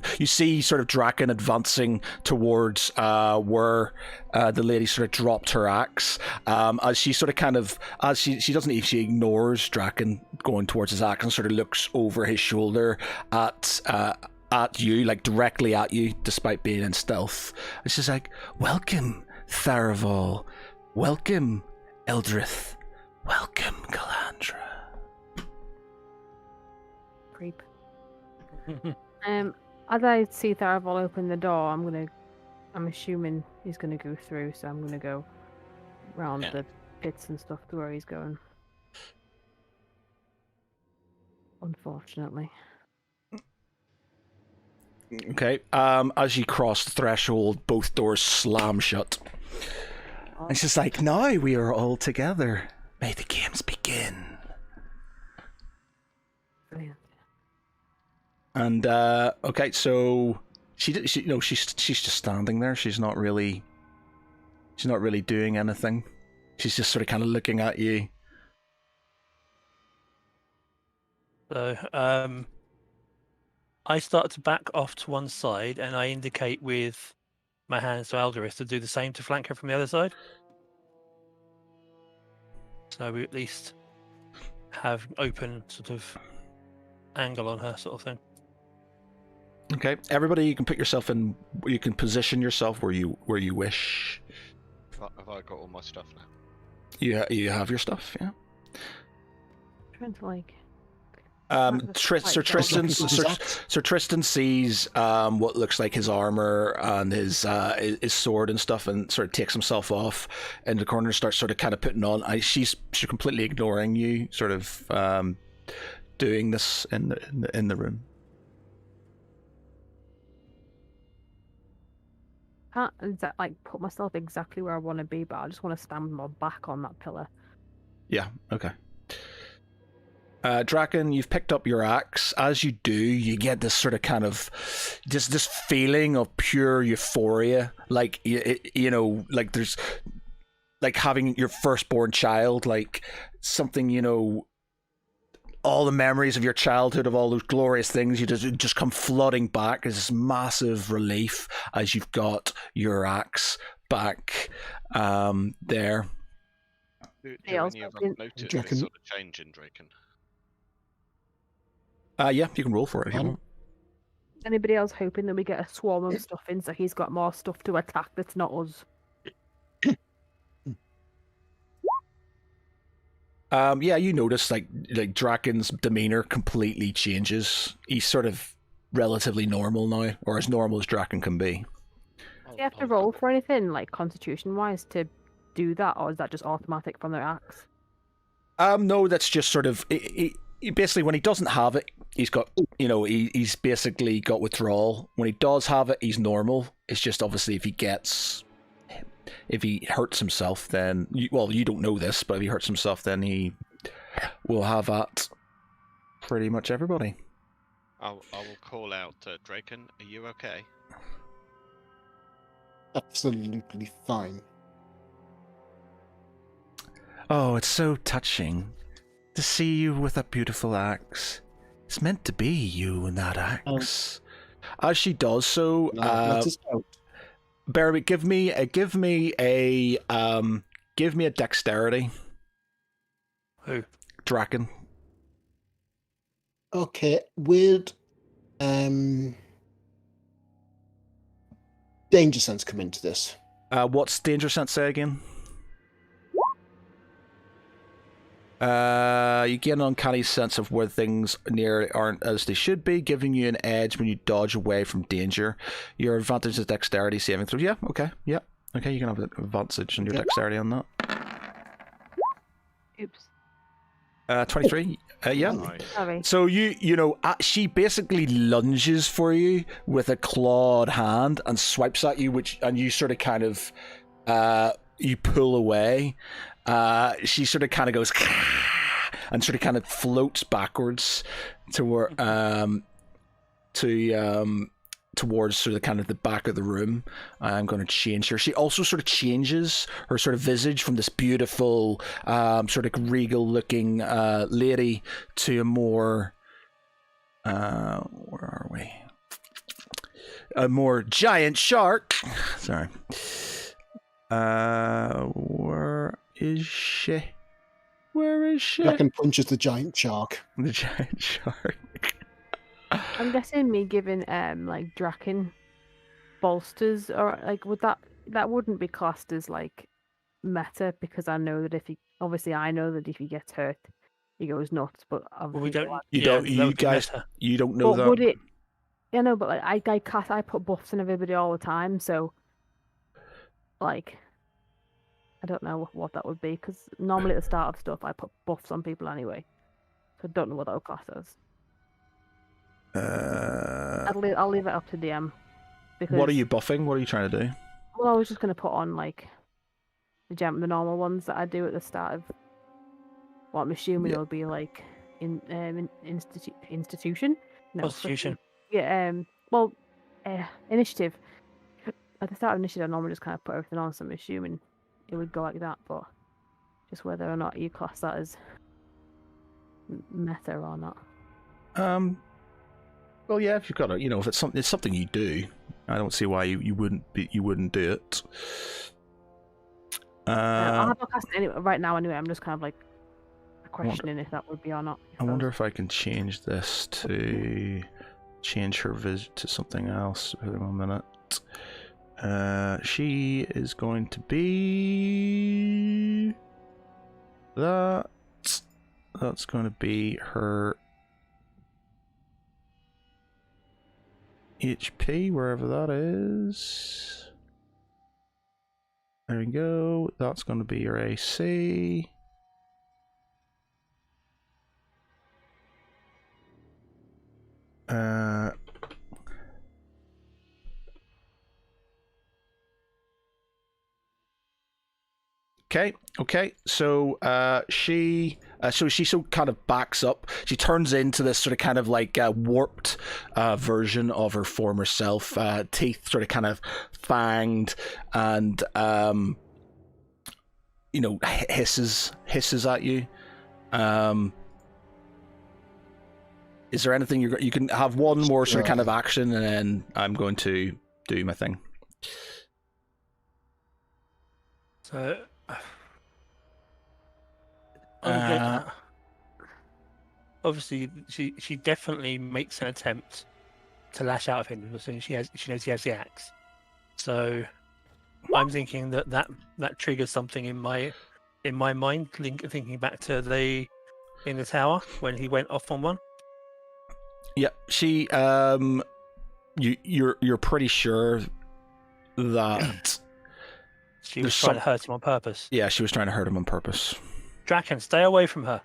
of Draken advancing towards where the lady sort of dropped her axe. As she sort of she ignores Draken going towards his axe and sort of looks over his shoulder at you, like directly at you, despite being in stealth. And she's like, "Welcome, Tharaval. Welcome, Eldrith. Welcome, Calandra." Creep. As I see Tharaval open the door, I'm assuming he's gonna go through, so I'm gonna go round the pits and stuff to where he's going. Unfortunately. Okay. As you cross the threshold, both doors slam shut. And it's just like, now we are all together. May the games begin. Brilliant. And okay, so she's just standing there. She's not really doing anything. She's just sort of kind of looking at you. So I start to back off to one side, and I indicate with my hands to Aldrith to do the same to flank her from the other side. So we at least have open sort of angle on her, sort of thing. Okay, everybody, you can put yourself in. You can position yourself where you wish. Have I got all my stuff now? You have your stuff, yeah. Trying to like. Sir Tristan sees what looks like his armor and his sword and stuff, and sort of takes himself off in the corner, starts sort of kind of putting on. She's completely ignoring you, sort of doing this in the room. Can't like put myself exactly where I want to be, but I just want to stand my back on that pillar. Yeah. Okay. Draken, you've picked up your axe. As you do, you get this sort of kind of this feeling of pure euphoria, like like there's like having your firstborn child, like something all the memories of your childhood, of all those glorious things, you just come flooding back. There's this massive relief as you've got your axe back there. Do Yeah, any of us also- notice Do you this reckon- sort of change in Draken? Yeah, you can roll for it if you Pardon? want. Anybody else hoping that we get a swarm of stuff in so he's got more stuff to attack that's not us? Yeah, you notice like Draken's demeanor completely changes. He's sort of relatively normal now, or as normal as Draken can be. Do you have to roll for anything, like constitution wise, to do that, or is that just automatic from their axe? No, that's just sort of he basically when he doesn't have it, he's got he's basically got withdrawal. When he does have it, he's normal. It's just obviously if he hurts himself, then you don't know this, but if he hurts himself, then he will have at pretty much everybody. I will call out Draken. Are you okay? Absolutely fine. Oh, it's so touching to see you with that beautiful axe. It's meant to be you and that axe. As she does so, Let us out. Barry, give me a dexterity. Who? Draken. Okay, would danger sense come into this? What's danger sense say again? You get an uncanny sense of where things near aren't as they should be, giving you an edge when you dodge away from danger. Your advantage is dexterity saving throws. Yeah, okay, you can have an advantage on your dexterity on that. Oops. 23. Yeah. Nice. Sorry. So she basically lunges for you with a clawed hand and swipes at you, and you sort of kind of you pull away. She sort of kind of goes and sort of kind of floats backwards towards sort of kind of the back of the room. I'm going to change her. She also sort of changes her sort of visage from this beautiful sort of regal looking lady to a more where are we? A more giant shark. Sorry. Where is she? Where is she? Draken punches the giant shark. The giant shark. I'm guessing me giving like Draken bolsters, or like that wouldn't be classed as like meta, because I know that if he gets hurt, he goes nuts. But Well, we don't. You yeah, don't. that You would be guys. meta. You don't know But that. would it? Yeah, no, but like I put buffs on everybody all the time, so like I don't know what that would be, because normally at the start of stuff I put buffs on people anyway, so I don't know what that would class as. I'll leave it up to DM. Because, What are you buffing? What are you trying to do? Well, I was just gonna put on like the normal ones that I do at the start of what I'm assuming Yeah. it'll be like institution. No, Constitution. yeah. Initiative. At the start of initiative, I normally just kind of put everything on, so I'm assuming it would go like that. But just whether or not you class that as meta or not. Well, yeah. If you've got if it's something you do, I don't see why you wouldn't do it. I'll have a cast it anyway. Right now, anyway, I'm just kind of like questioning if that would be or not. I wonder if I can change this to change her visit to something else. Wait a minute. She is going to be that. That's going to be her HP, wherever that is. There we go. That's going to be your AC. Okay. So she kind of backs up. She turns into this sort of kind of like warped version of her former self. Teeth sort of kind of fanged, and hisses at you. Is there anything you can have one more sort of kind of Right. action, and then I'm going to do my thing. So, Uh, obviously, she definitely makes an attempt to lash out at him as soon as she knows he has the axe. So, I'm thinking that triggers something in my mind, thinking back to in the tower when he went off on one. Yeah, she. You're pretty sure that She There's was trying some- to hurt him on purpose. yeah, she was trying to hurt him on purpose. Draken, stay away from her.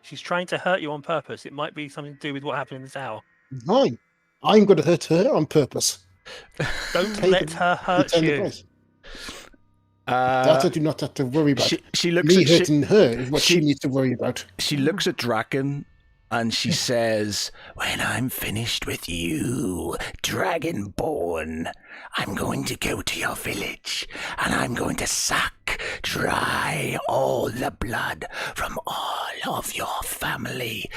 She's trying to hurt you on purpose. It might be something to do with what happened in the tower. Fine. I'm going to hurt her on purpose. Don't Take let it- her hurt return the you. price. That I do not have to worry about. She looks Me at hurting her is what she- she needs to worry about. she looks at Draken and she says, "When I'm finished with you, Dragonborn, I'm going to go to your village and I'm going to suck dry all the blood from all of your family.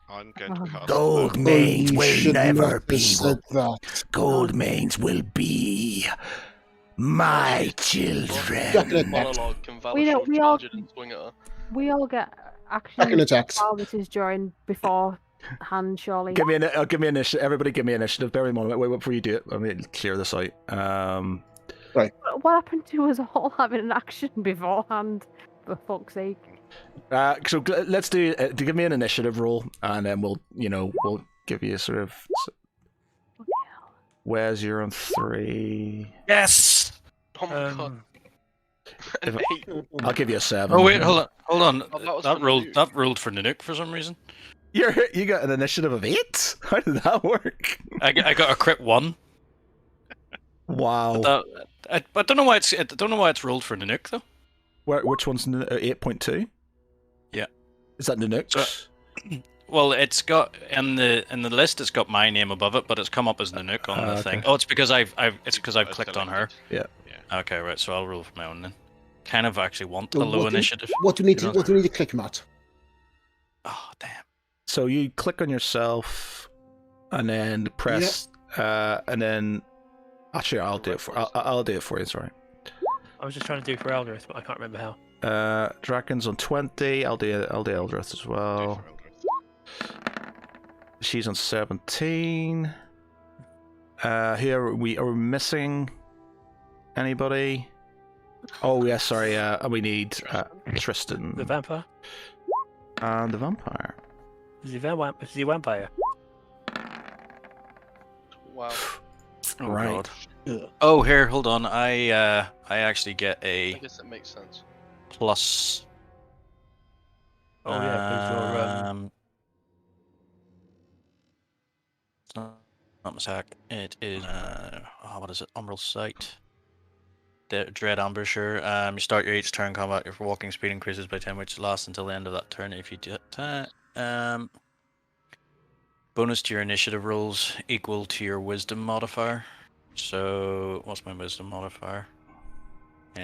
I'm going to cast. Gold Oh, mains you will should never not have be. said that. Gold mains will be my children." Definite Monologue. Can We Valashov we all- charge it and swing at her? We all get Second action attacks. while this is beforehand, surely. Give me initiative. Everybody, give me initiative. Bear in mind, wait before you do it. Let me clear this out. What happened to us all having an action beforehand? For fuck's sake. So let's do. Give me an initiative roll, and then we'll give you a sort of. Where's you're on 3? Yes. Oh my god. Um, An if- 8. I'll give you a 7. Oh wait, hold on. Oh, that was that for rolled. Nanook. That rolled for Nanook for some reason. You got an initiative of 8. How did that work? I got a crit 1. Wow. I don't know why it's rolled for Nanook though. Which one's 8.2? Yeah. Is that Nanook's? Well, it's got in the list. It's got my name above it, but it's come up as Nanook on the Okay. thing. Oh, it's because I've clicked on her. Yeah. Okay, right. So I'll roll for my own then. Kind of actually want a Well, low what do- initiative. What do we need You to? know? What do we need to click him at? Oh damn. So you click on yourself, and then press, and then. Actually, I'll do it for. I'll do it for you. Sorry. I was just trying to do for Eldrith, but I can't remember how. Draken's on 20. I'll do Eldrith as well. She's on 17. Here are we missing anybody? Oh yes, sorry. We need Tristan The vampire? and the vampire. Is he a vampire? Wow. Oh, Right. God. Oh, here, hold on. I actually get I a guess that makes sense. plus. Oh yeah, because you're It's not attack. It is what is it? Umbral Sight. Dread Ambusher. You start your each turn combat. Your walking speed increases by 10, which lasts until the end of that turn. If you do that, bonus to your initiative rolls equal to your wisdom modifier. So what's my wisdom modifier? 2,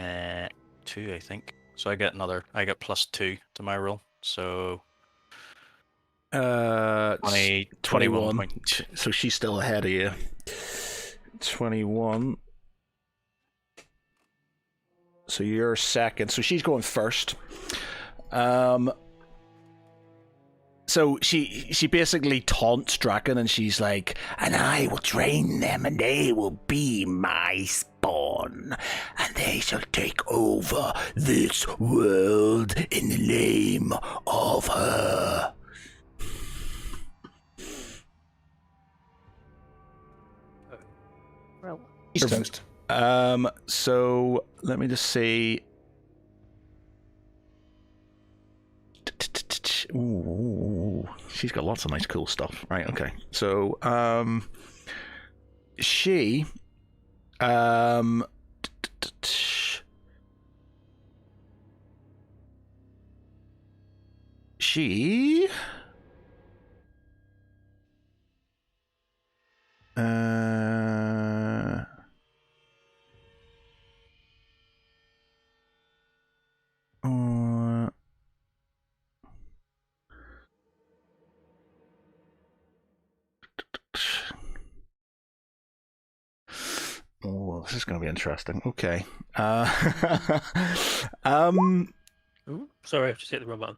I think. So I get +2 to my roll. So 20, 21 points. So she's still ahead of you. 21. So you're second. So she's going first. So she basically taunts Draken, and she's like, "And I will train them, and they will be my spawn, and they shall take over this world in the name of her." Well, He's toast. So let me just see. Ooh, she's got lots of nice, cool stuff. Right. Okay. So, she, she, This is going to be interesting. Okay. Ooh, sorry, I've just hit the wrong button.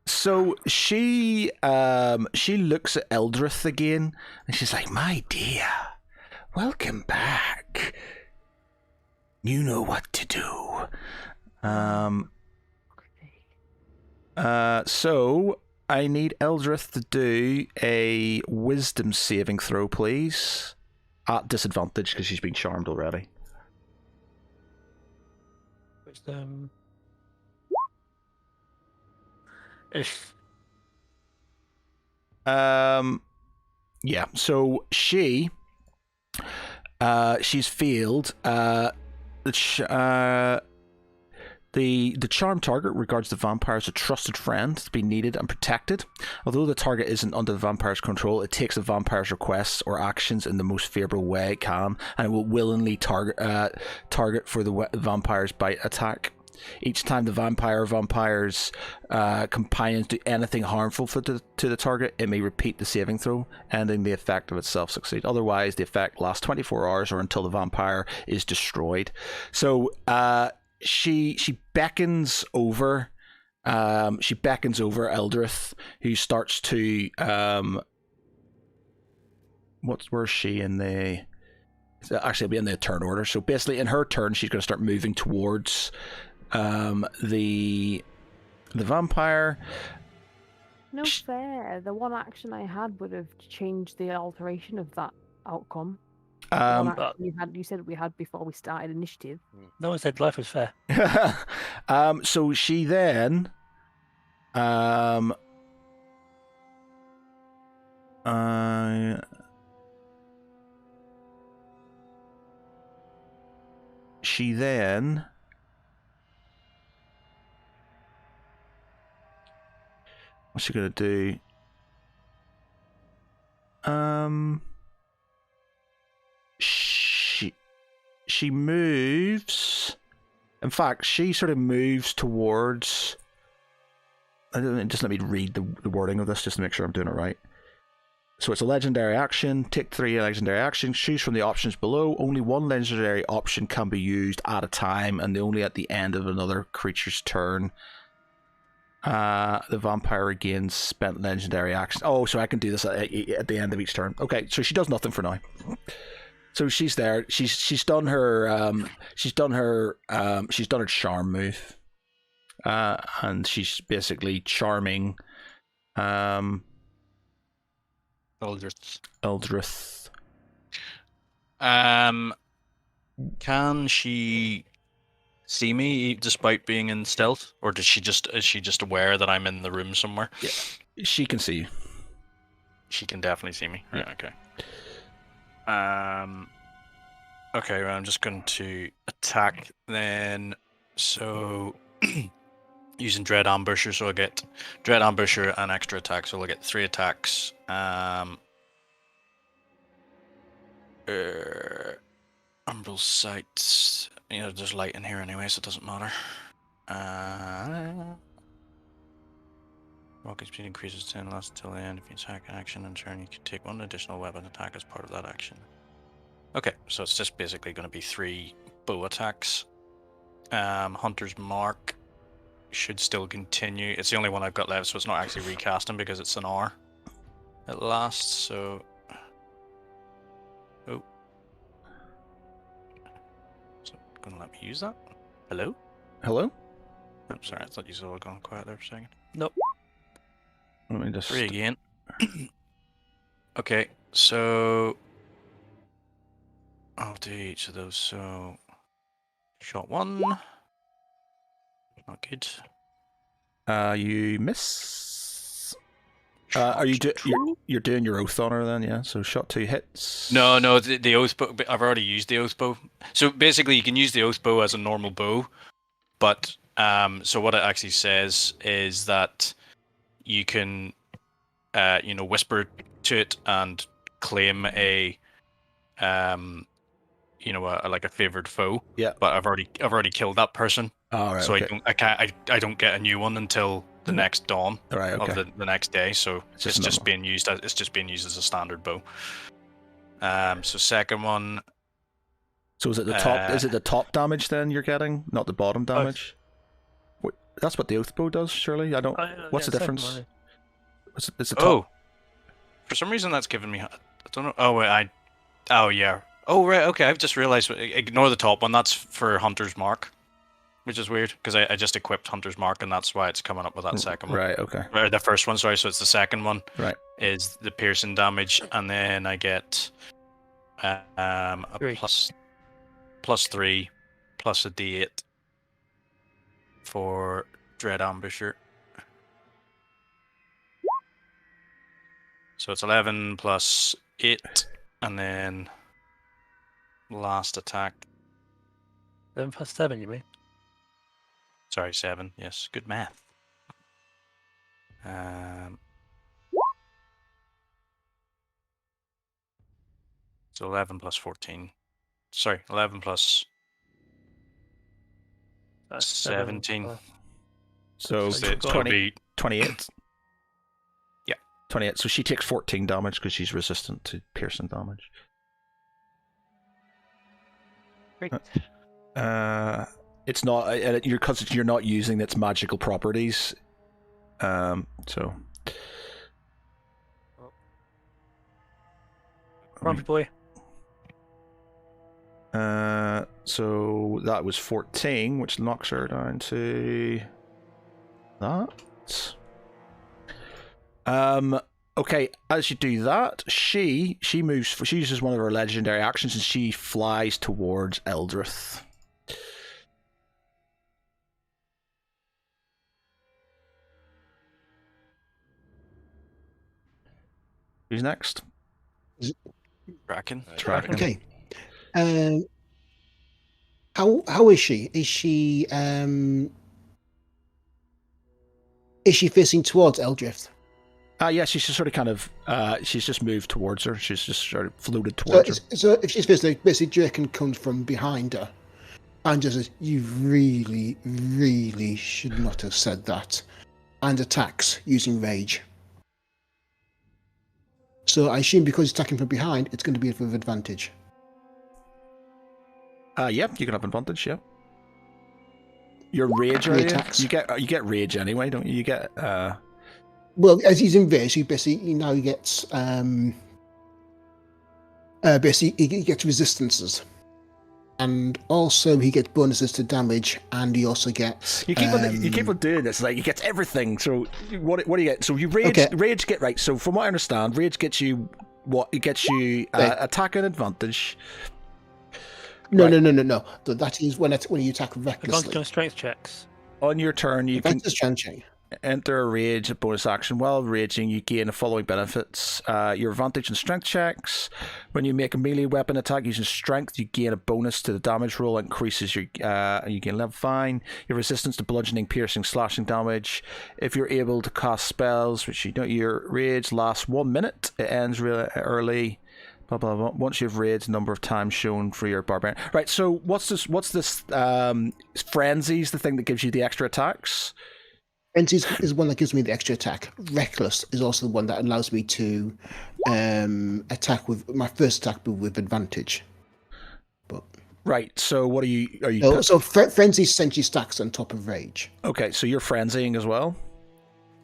So she looks at Eldrith again, and she's like, "My dear, welcome back. You know what to do." So I need Eldrith to do a wisdom saving throw, please. At disadvantage because she's been charmed already. Wisdom. If Yeah. So she's failed. The charm target regards the vampire as a trusted friend to be needed and protected. Although the target isn't under the vampire's control, it takes the vampire's requests or actions in the most favourable way it can, and it will willingly target for the vampire's bite attack. Each time the vampire's companions do anything harmful to the target, it may repeat the saving throw, ending the effect of itself succeed. Otherwise, the effect lasts 24 hours or until the vampire is destroyed. So, she beckons over Eldrith, who starts to where's she in the actually it'll be in the turn order. So basically in her turn she's going to start moving towards the vampire. No fair. The one action I had would have changed the alteration of that outcome. You said we had before we started initiative. no one said life was fair. So she then what's she gonna do? She moves. In fact, she sort of moves towards. Just let me read the wording of this just to make sure I'm doing it right. So it's a legendary action. Take 3 legendary actions. Choose from the options below. Only one legendary option can be used at a time, and only at the end of another creature's turn. The vampire regains spent legendary action. Oh, so I can do this at the end of each turn. Okay, so she does nothing for now. So she's there. She's done her charm move, and she's basically charming Eldrith. Can she see me despite being in stealth, or is she just aware that I'm in the room somewhere? Yeah, she can see you. She can definitely see me. Yeah. Right, okay. Okay, well, I'm just going to attack then. So, using Dread Ambusher, so I get Dread Ambusher and extra attack, so I'll get 3 attacks. Umbral Sight. You know, there's light in here anyway, so it doesn't matter. Walking speed increases 10, lasts until the end. If you attack an action in turn, you can take 1 additional weapon attack as part of that action. Okay, so it's just basically going to be 3 bow attacks. Hunter's Mark should still continue. It's the only one I've got left, so it's not actually recasting because it's an R at last, so... Oh. Is it going to let me use that? Hello? Hello? I'm sorry, I thought you saw it gone quiet there for a second. Nope. Let me just 3 again. Okay, so... I'll do each of those, so... Shot 1. Not good. You miss. Are you you're doing your oath on her then? Yeah. So shot 2 hits. No, the oath bow. I've already used the oath bow. So basically, you can use the oath bow as a normal bow, but so what it actually says is that you can, whisper to it and claim a, like a favored foe. Yeah. But I've already killed that person. Oh, right, so okay. I don't get a new one until the next dawn okay. of the next day. So it's just being used as a standard bow. So second one, So is it the top? Is it the top damage then you're getting, not the bottom damage? Wait, that's what the oath bow does, surely. I don't. What's the difference? It's the top. Oh, for some reason that's giving me. I don't know. Oh wait, Oh yeah. Oh right. Okay, I've just realized. Ignore the top one. That's for Hunter's Mark, which is weird because I just equipped Hunter's Mark and that's why it's coming up with that second one. Right. Okay. Or the first one. Sorry. So it's the second one. Right. Is the piercing damage, and then I get a +3 plus a D8 for Dread Ambusher. So it's 11 plus 8, and then last attack. 11 plus 7, you mean? Sorry, 7. Yes, good math. So 11 plus 14. Sorry, 11 plus That's 17. So It's going to be 28. Yeah. 28. So she takes 14 damage because she's resistant to piercing damage. Great. It's not because you're not using its magical properties. So. Grumpy boy. So that was 14, which knocks her down to that. Okay, as you do that, she moves. She uses one of her legendary actions, and she flies towards Eldrith. Who's next? Kraken. Kraken. Okay. How is she? Is she facing towards Eldrift? Yeah, she's just sort of kind of she's just moved towards her. She's just sort of floated towards her. So if she's facing, basically Draken comes from behind her and just says, "You really, really should not have said that," and attacks using rage. So I assume because he's attacking from behind, it's going to be with advantage. Yeah, you can have advantage. Yeah. Your rage area, attacks. you get rage anyway, don't you? You get Well, as he's in rage, he now gets basically he gets resistances, and also he gets bonuses to damage, and he also gets. You keep on doing this. Like, he gets everything. So what do you get? So you rage. Okay. Rage get right. So from what I understand, rage gets you what? It gets you attack and advantage. No. So that is when you attack Advantage recklessly. on strength checks. On your turn, you can Advantage changing. enter a rage, a bonus action. While raging, you gain the following benefits. Your advantage in strength checks. When you make a melee weapon attack using strength, you gain a bonus to the damage roll. It increases your you gain level 5. Your resistance to bludgeoning, piercing, slashing damage. If you're able to cast spells, which you don't, your rage lasts 1 minute. It ends really early. Blah blah blah. Once you've raged, number of times shown for your barbarian. Right. So what's this? Frenzy's the thing that gives you the extra attacks. Frenzy is one that gives me the extra attack. Reckless is also the one that allows me to attack with my first attack with advantage. But right. So what are you? So frenzy essentially stacks on top of rage. Okay. So you're frenzying as well.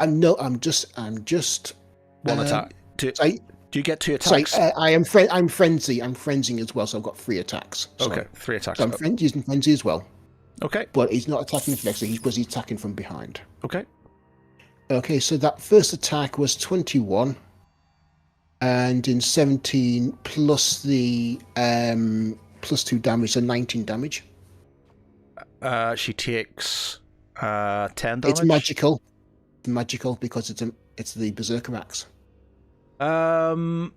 I'm just One attack. Do you get 2 Sorry, attacks? I'm frenzy. I'm frenzying as well, so I've got 3 attacks. So, Okay, 3 attacks. So I'm using frenzy as well. Okay. But he's not attacking directly, because he's attacking from behind. Okay. Okay, so that first attack was 21. And in 17 plus the plus 2 damage, so 19 damage. She takes 10 damage. It's magical. Magical because it's the Berserker Axe. It's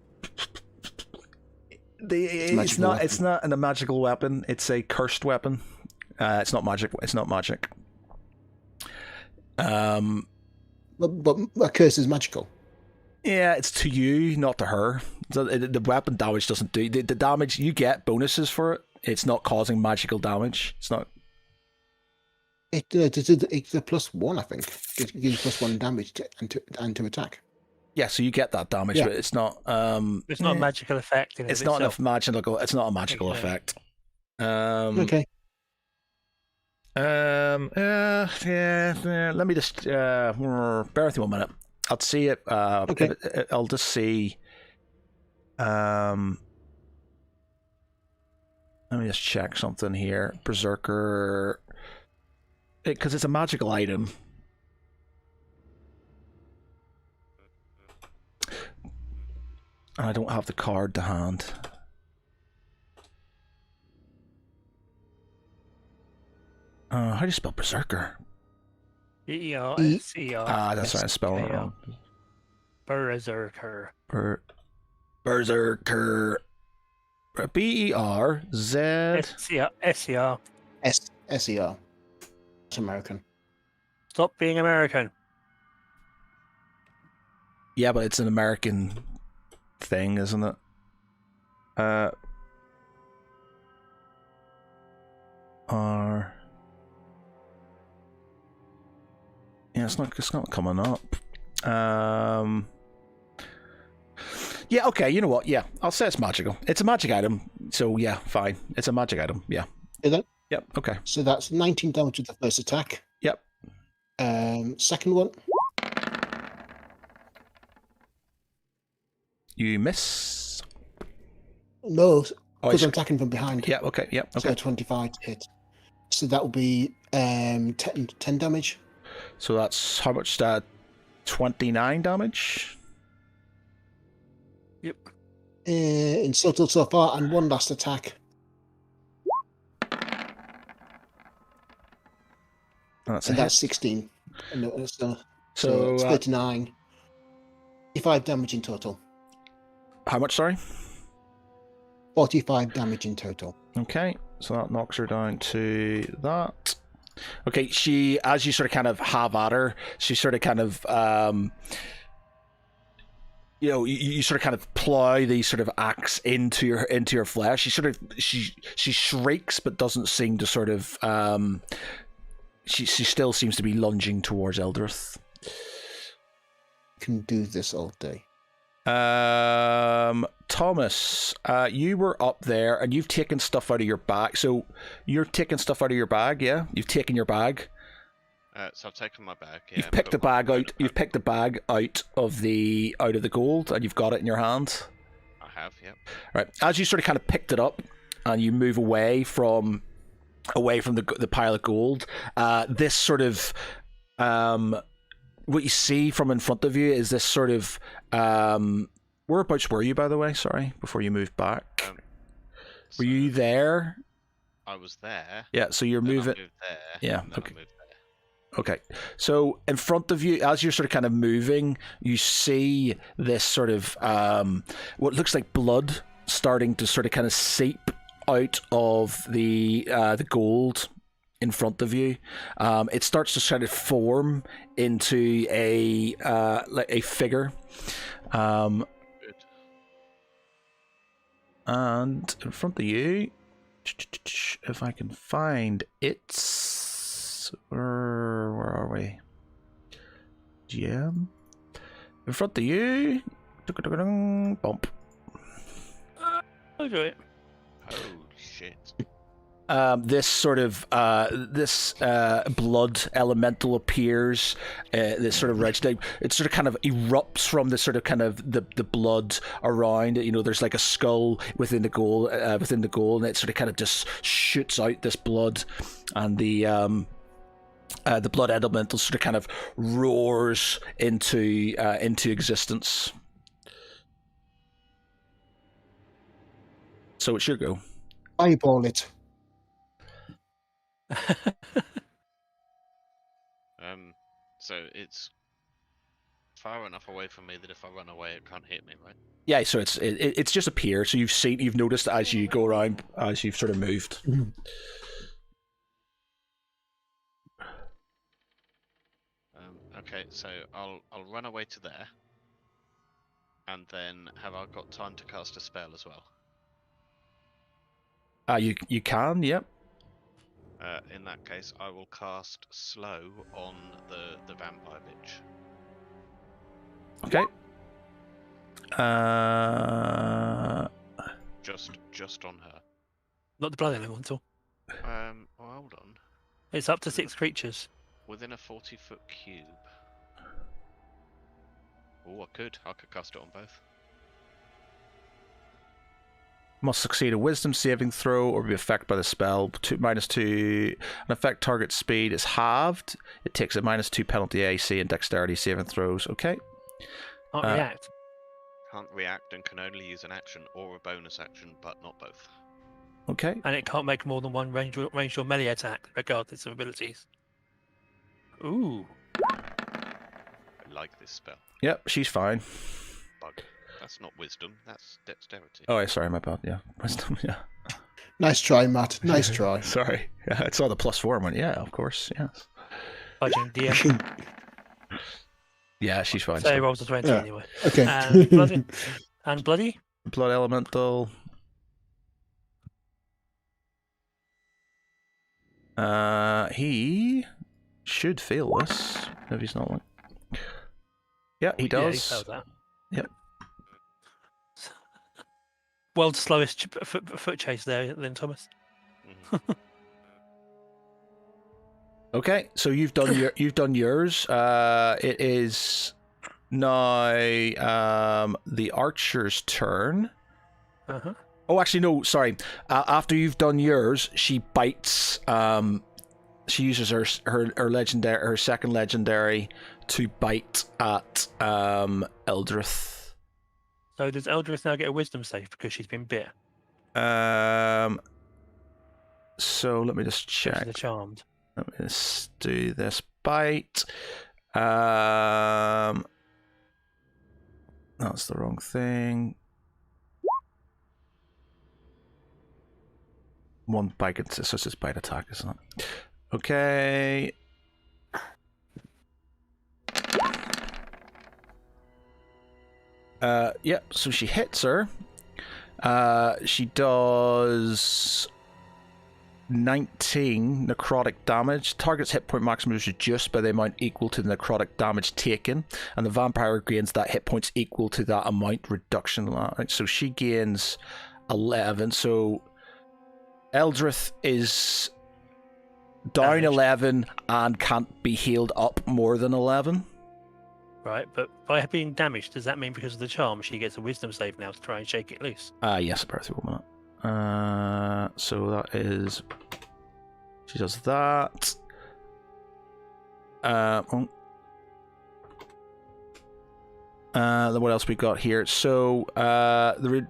not a magical weapon. It's a cursed weapon. It's not magic. It's not magic. But a curse is magical. Yeah, it's to you, not to her. So the weapon damage doesn't do the damage. You get bonuses for it. It's not causing magical damage. It's not. It's a +1, I think. It gives you +1 damage to attack. Yeah, so you get that damage, but it's not. It's not a magical effect. It's not enough magical. It's not a magical effect. Okay. Yeah. Let me just bear with me 1 minute. I'll see it. Okay. I'll just see. Let me just check something here. Berserker, because it's a magical item. And I don't have the card to hand. How do you spell berserker? BERSER. That's right. I'm spelling it wrong. Berserker. Berserker. BERZ. SER. SER. It's American. Stop being American. Yeah, but it's an American thing, isn't it? R. Yeah, it's not coming up. Yeah, okay, you know what? Yeah, I'll say it's magical. It's a magic item, so yeah, fine. It's a magic item, yeah. Is it? Yep, okay. So that's 19 damage with the first attack. Yep. Second one. You miss. No, Oh, because I'm attacking from behind. Yeah, okay, yep, okay. So 25 to hit. So that will be 10 damage. So that's how much? 29 damage? Yep. In total so far, and one last attack. That's And a that's hit. 16. So So, it's 39. 45 damage in total. how much, sorry? 45 damage in total. Okay, so that knocks her down to that. Okay, she, as you sort of kind of have at her, she sort of kind of, you sort of kind of plow the sort of axe into your flesh. She shrieks, but doesn't seem to sort of, she still seems to be lunging towards Eldrith. Can do this all day. Thomas, you were up there and you've taken stuff out of your bag. So you're taking stuff out of your bag, yeah? You've taken your bag. So I've taken my bag. Yeah, You've picked the bag out. You've picked the bag out of the gold, and you've got it in your hand. I have, yep. Right. As you sort of kind of picked it up, and you move away from the pile of gold, this sort of what you see from in front of you is this sort of whereabouts were you, by the way? Sorry, before you moved back. Were you there? I was there. Yeah. So you're moving. I moved there. Yeah. And then Okay. I moved there. Okay, so in front of you, as you're sort of kind of moving, you see this sort of what looks like blood starting to sort of kind of seep out of the gold in front of you. It starts to sort of form into a figure, Good. and in front of you, if I can find it. Where are we? GM. In front of you. Bump. I'll do it. Holy shit. This sort of blood elemental appears. This sort of red. It sort of kind of erupts from the sort of kind of the blood around. You know, there's like a skull within the goal, and it sort of kind of just shoots out this blood, and the blood elemental sort of kind of roars into existence. So it's your go. Eyeball it. So it's far enough away from me that if I run away, it can't hit me, right? Yeah, so it's just appeared. So you've noticed as you go around, as you've sort of moved. Mhm. Okay, so I'll run away to there, and then have I got time to cast a spell as well? You can, yep. In that case, I will cast Slow on the vampire bitch. Okay. Just on her. Not the blood elemental. Well, hold on. It's up to 6 creatures. Within a 40-foot cube. Oh, I could cast it on both. Must succeed a wisdom saving throw or be affected by the spell. -2. An effect target speed is halved. It takes a -2 penalty AC and dexterity saving throws. Okay. Can't react. Can't react and can only use an action or a bonus action, but not both. Okay. And it can't make more than one ranged or melee attack, regardless of abilities. Ooh. I like this spell. Yep, she's fine. Bug. That's not wisdom, that's dexterity. Oh, sorry, my bad. Yeah, wisdom. Yeah. Nice try, Matt. Nice try. Sorry. Yeah, I saw the +4 and went, yeah, of course, yes. Fudging DM. Yeah, she's fine. So he rolls a 20 Yeah. anyway. Okay. And bloody. And bloody? Blood elemental. He should fail this if he's not like. Yeah, he Yeah, he does. failed that. Yep. World's slowest foot chase there, then, Thomas. Mhm. Okay, so you've done yours. It is now the archer's turn. Uh-huh. Oh, actually, no. Sorry. After you've done yours, she bites. She uses her second legendary to bite at Eldrith. So does Eldrith now get a wisdom save because she's been bit? So let me just She's check. the charmed. Let me just do this bite. That's the wrong thing. One bite, so it's just bite attack, isn't it? Okay. Yep, so she hits her. She does 19 necrotic damage. Target's hit point maximum is reduced by the amount equal to the necrotic damage taken, and the vampire gains that hit points equal to that amount reduction. Right? So she gains 11. So Eldrith is down Damaged. 11 and can't be healed up more than 11. Right, but by being damaged, does that mean because of the charm she gets a wisdom save now to try and shake it loose? Yes, birth woman. So that is. She does that. Then what else we got here? So the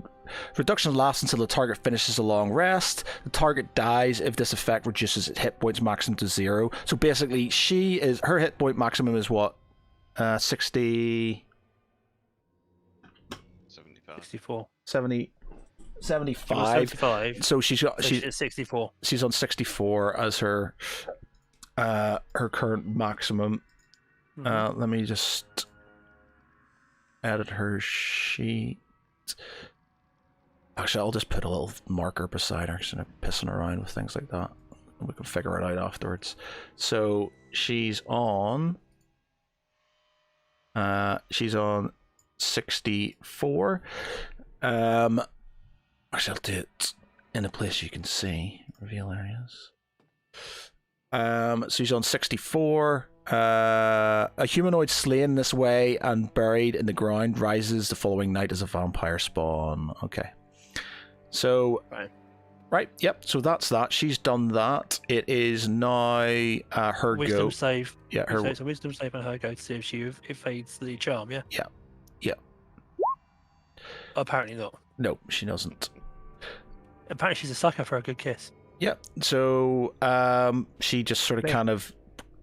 reduction lasts until the target finishes a long rest. The target dies if this effect reduces its hit points maximum to 0. So basically, her hit point maximum is what? 60. 75. 64. 70. She was 75. 75. So she's She's 64. she's on 64 as her current maximum. Mhm. Let me just edit her sheet. Actually, I'll just put a little marker beside her, so I'm pissing around with things like that. We can figure it out afterwards. So she's on 64. Actually, I'll do it in a place you can see. Reveal areas. So he's on 64. A humanoid slain this way and buried in the ground rises the following night as a vampire spawn. Okay. So, right, yep. So that's that. She's done that. It is now her Wisdom go. save. Yeah, So her. it's a wisdom save on her go to see if she evades the charm, yeah? Yeah. Yeah. Apparently not. No, she doesn't. Apparently she's a sucker for a good kiss. Yeah. So she just sort of Yeah. kind of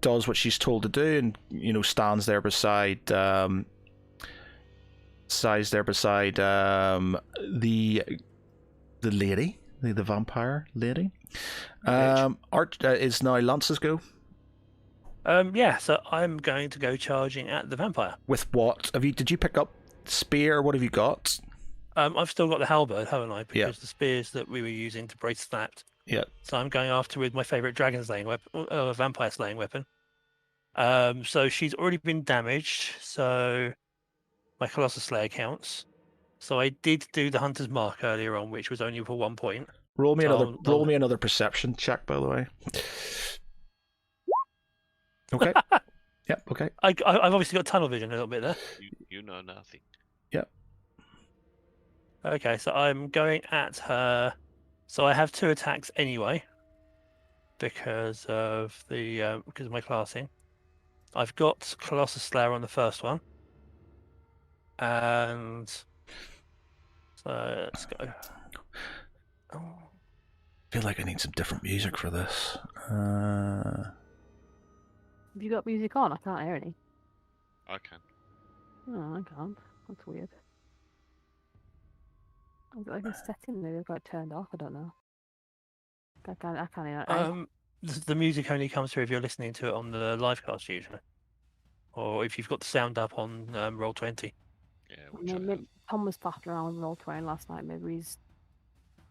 does what she's told to do, and stands there beside the lady, the vampire lady. Art is now Lance's go. Yeah, so I'm going to go charging at the vampire. With what did you pick up? Spear? What have you got? I've still got the halberd, haven't I? Because Yeah. the spears that we were using to brace snapped. Yeah. So I'm going after with my favourite dragon slaying weapon, vampire slaying weapon. So she's already been damaged, so my Colossus Slayer counts. So I did do the Hunter's Mark earlier on, which was only for 1 point. Roll me So another. I'll- Roll me another perception check, by the way. Okay. Yep. Okay. I've obviously got tunnel vision a little bit there. You know nothing. Okay, so I'm going at her. So I have 2 attacks anyway because of my classing. I've got Colossus Slayer on the first one, and so let's go. Oh. I feel like I need some different music for this. Have you got music on? I can't hear any. I can. Oh, I can't. That's weird. Is it like a setting maybe I've got it turned off? I don't know. I can't hear it. The music only comes through if you're listening to it on the live cast usually, or if you've got the sound up on Roll20. Yeah, which I have. Maybe Tom was faffing around with Roll20 last night. Maybe he's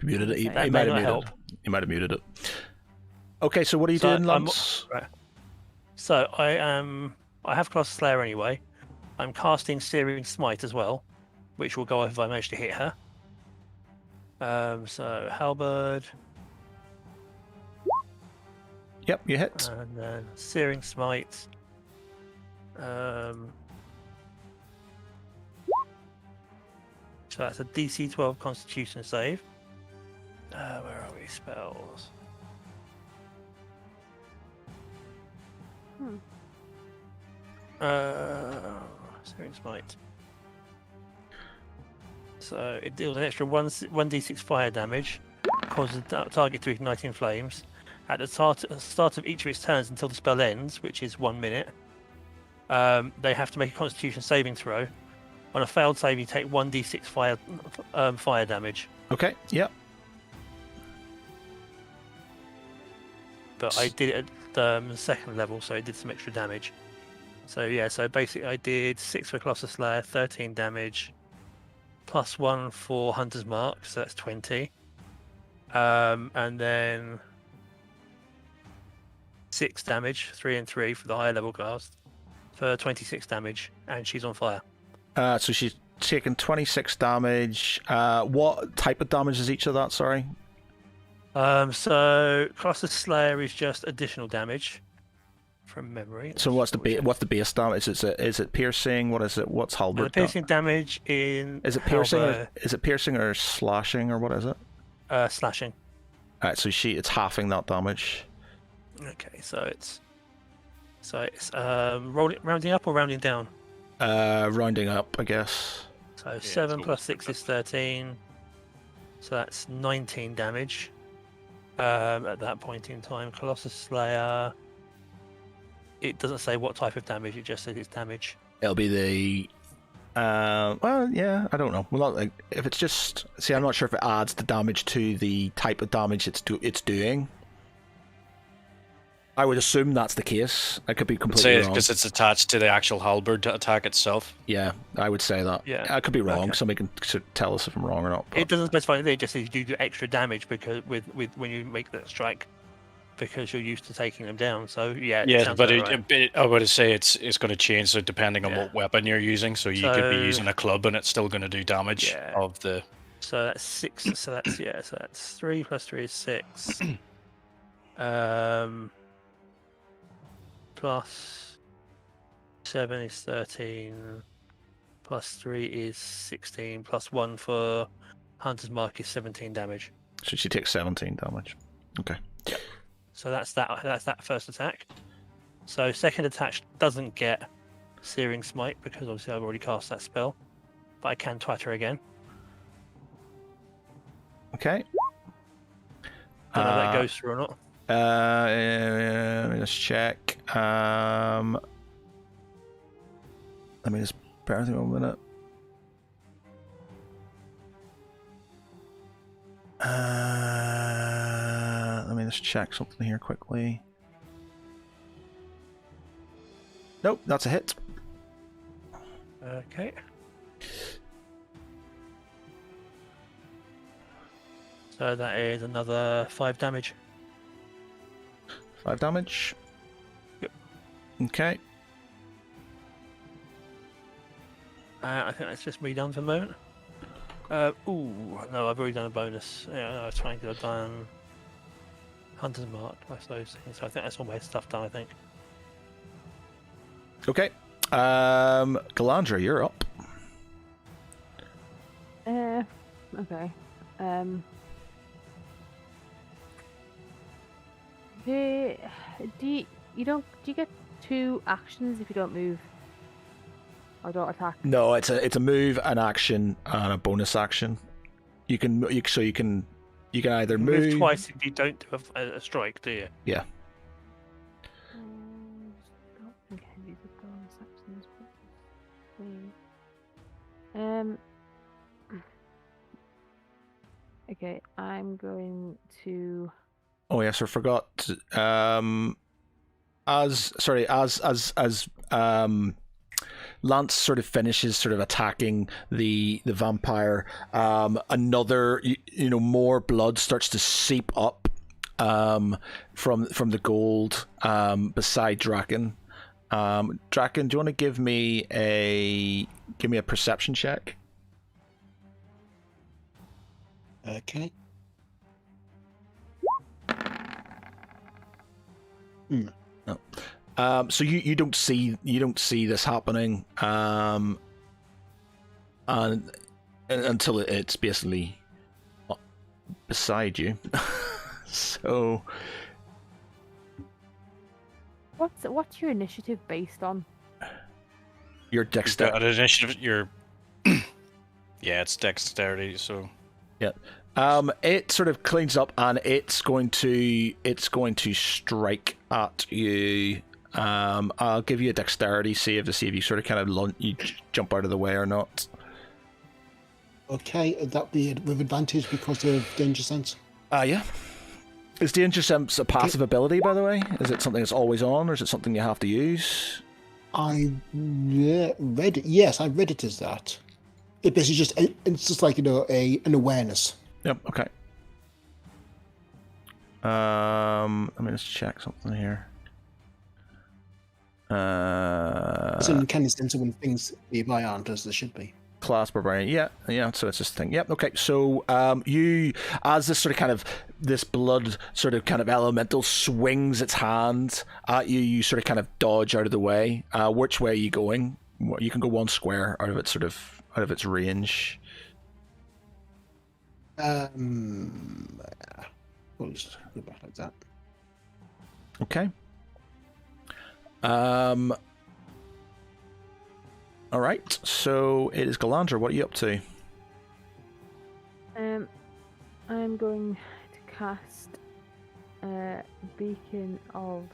Muted it. He That might may have not muted. He might have muted it. Okay, so what are you So doing, I'm- Lance? So I have Colossus Slayer anyway. I'm casting Searing Smite as well, which will go off if I manage to hit her. So Halberd Yep, you hit. and then Searing Smite. So that's a DC 12 Constitution save. Where are we? Spells. Searing Smite. So it deals an extra 1d6 fire damage, causes the target to ignite in flames. At the start of each of its turns until the spell ends, which is 1 minute, they have to make a Constitution saving throw. On a failed save, you take 1d6 fire damage. Okay, yep. But I did it at the second level, so it did some extra damage. So yeah, so basically I did 6 for Colossus Slayer, 13 damage, +1 for Hunter's Mark, so that's 20. And then 6 damage, 3 and 3 for the higher level cast, for 26 damage, and she's on fire. So she's taken 26 damage. What type of damage is each of that? Sorry. So Colossus Slayer is just additional damage from memory. So what's the base damage? Is it piercing? What is it? What's The halberd? piercing damage in Is it piercing? Halberd, Is it piercing or slashing or what is it? slashing. Alright, so it's halving that damage. Okay, so it's rounding up or rounding down. Rounding up, I guess. So it's 7 always plus 6 is 13. So that's 19 damage. At that point in time, Colossus Slayer. It doesn't say what type of damage. It just says it's damage. It'll be the. Well, yeah, I don't know. Well, not like if it's just. See, I'm not sure if it adds the damage to the type of damage it's doing. I would assume that's the case. I could be completely Say wrong. because it's attached to the actual halberd attack itself. Yeah, I would say that. Yeah. I could be wrong. Okay. Somebody can tell us if I'm wrong or not. It doesn't specify anything. It just says you do extra damage because with when you make that strike, because you're used to taking them down. So yeah. it Yeah, sounds but about right. I would say it's going to change so depending on Yeah. what weapon you're using. So you could be So- using a club and it's still going to do damage Yeah. of the. So that's 6. So that's So that's 3 plus 3 is 6. Plus 7 is 13. Plus 3 is 16. Plus 1 for Hunter's Mark is 17 damage. So she takes 17 damage. Okay. So that's that. That's that first attack. So second attack doesn't get Searing Smite because obviously I've already cast that spell, but I can twat her again. Okay. Don't know if that goes through or not. Let me just check. Let me just bear with me 1 minute. Let me just check something here quickly. Nope, that's a hit. Okay. So that is another 5 damage. 5 damage. Yep. Okay. I think that's just me done for the moment. No, I've already done a bonus. Yeah, I was trying to have done Hunter's Mark, I suppose. So I think that's all my stuff done, I think. Okay. Galandra, you're up. Okay. Do you get 2 actions if you don't move? Or don't attack? No, it's a move, an action, and a bonus action. You can either You move twice if you don't do a strike, do you? Yeah. Don't think I use the bonus actions. Okay, I'm going to. Oh yes, I forgot. As Lance sort of finishes sort of attacking the vampire, another more blood starts to seep up from the gold beside Draken. Draken, do you want to give me a perception check? Okay. No. So you don't see this happening, and until it's basically beside you. So what's your initiative based on? Your dexterity. Initiative. Yeah, it's dexterity. So yeah. It sort of cleans up and it's going to strike at you. I'll give you a dexterity save to see if you sort of kind of you jump out of the way or not. Okay, that be with advantage because of danger sense. Yeah. Is danger sense a passive ability, by the way? Is it something that's always on, or is it something you have to use? I read it. Yes, I read it as that. It basically it's just like an awareness. Yep. Okay. Let me just check something here. It's in kind of sense of when things nearby aren't as they should be. Class barbarian, yeah. So it's this thing. Yep. Okay. So you, as this sort of kind of this blood sort of kind of elemental swings its hand at you, you sort of kind of dodge out of the way. Which way are you going? You can go 1 square out of its range. We'll just go back like that. Okay. All right. So it is Galandra. What are you up to? I'm going to cast Beacon of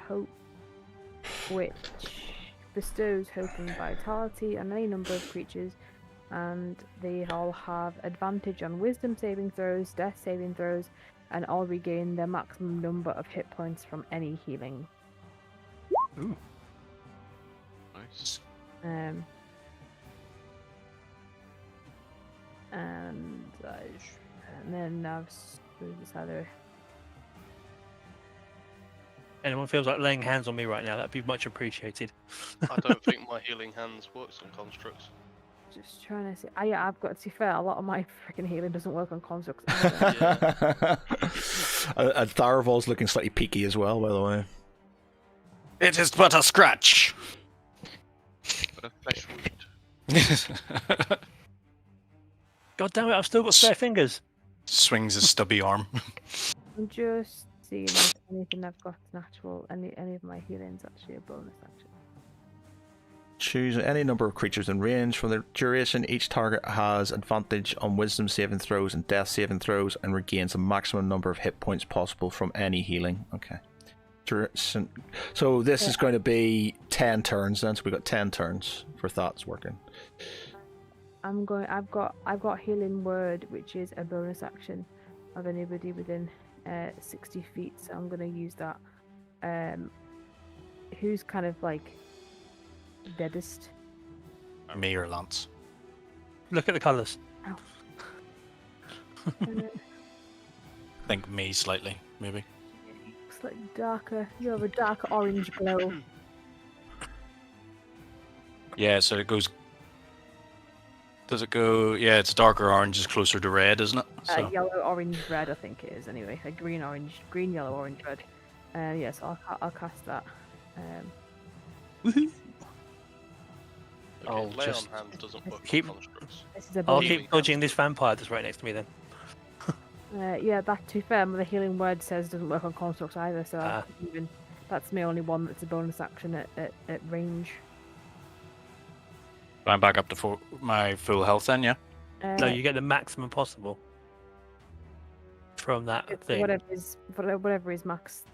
Hope, which bestows hope and vitality on any number of creatures, and they all have advantage on Wisdom saving throws, Death saving throws, and all regain their maximum number of hit points from any healing. Ooh. Nice. And then I've this other. Anyone feels like laying hands on me right now, that'd be much appreciated. I don't think my healing hands works on constructs. Just trying to see. I've got to be fair. A lot of my freaking healing doesn't work on constructs. And Tharavol's looking slightly peaky as well, by the way. it is but a scratch. But a flesh wound. God damn it! I've still got spare fingers. Swings his stubby arm. I'm just seeing if anything I've got natural. Any of my healing's actually a bonus action. Choose any number of creatures in range. For the duration, each target has advantage on Wisdom saving throws and Death saving throws and regains the maximum number of hit points possible from any healing. Okay. So this is going to be 10 turns then. So we've got 10 turns for thoughts working. I've got Healing Word, which is a bonus action of anybody within 60 feet. So I'm going to use that. Who's kind of like deadest? Me or Lance? Look at the colours. Think me slightly, maybe. Looks like darker. You have a dark orange glow. Does it go? Yeah, it's darker orange is closer to red, isn't it? So Yellow, orange, red. I think it is anyway. Like green, orange, green, yellow, orange, red. Yeah, so I'll cast that. woohoo! Okay, I'll lay just on hands doesn't work keep- on constructs. This is a I'll bonus. keep dodging this vampire that's right next to me then. Yeah, that to be fair, the healing word says doesn't work on constructs either. So Ah. even that's my only one that's a bonus action at range. I'm back up to my full health then, yeah. No, you get the maximum possible from that It's thing. whatever is max.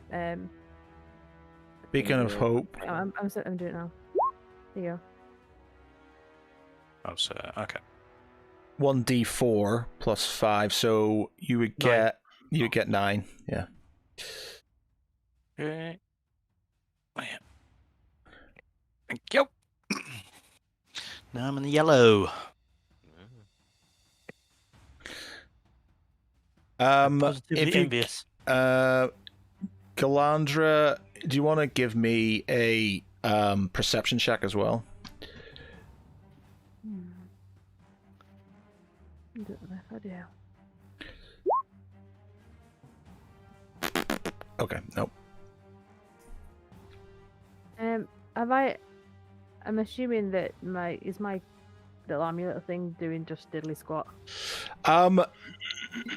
Beacon of Hope. I'm doing it now. There you go. Oh, so okay. 1d4 plus 5, so you would get 9. Yeah. Okay. Oh, yeah. Thank you. Now I'm in the yellow. Positively If you, envious. Galandra, do you want to give me a perception check as well? I don't know if I do. Okay, nope. I'm assuming that my little amulet thing doing just diddly squat.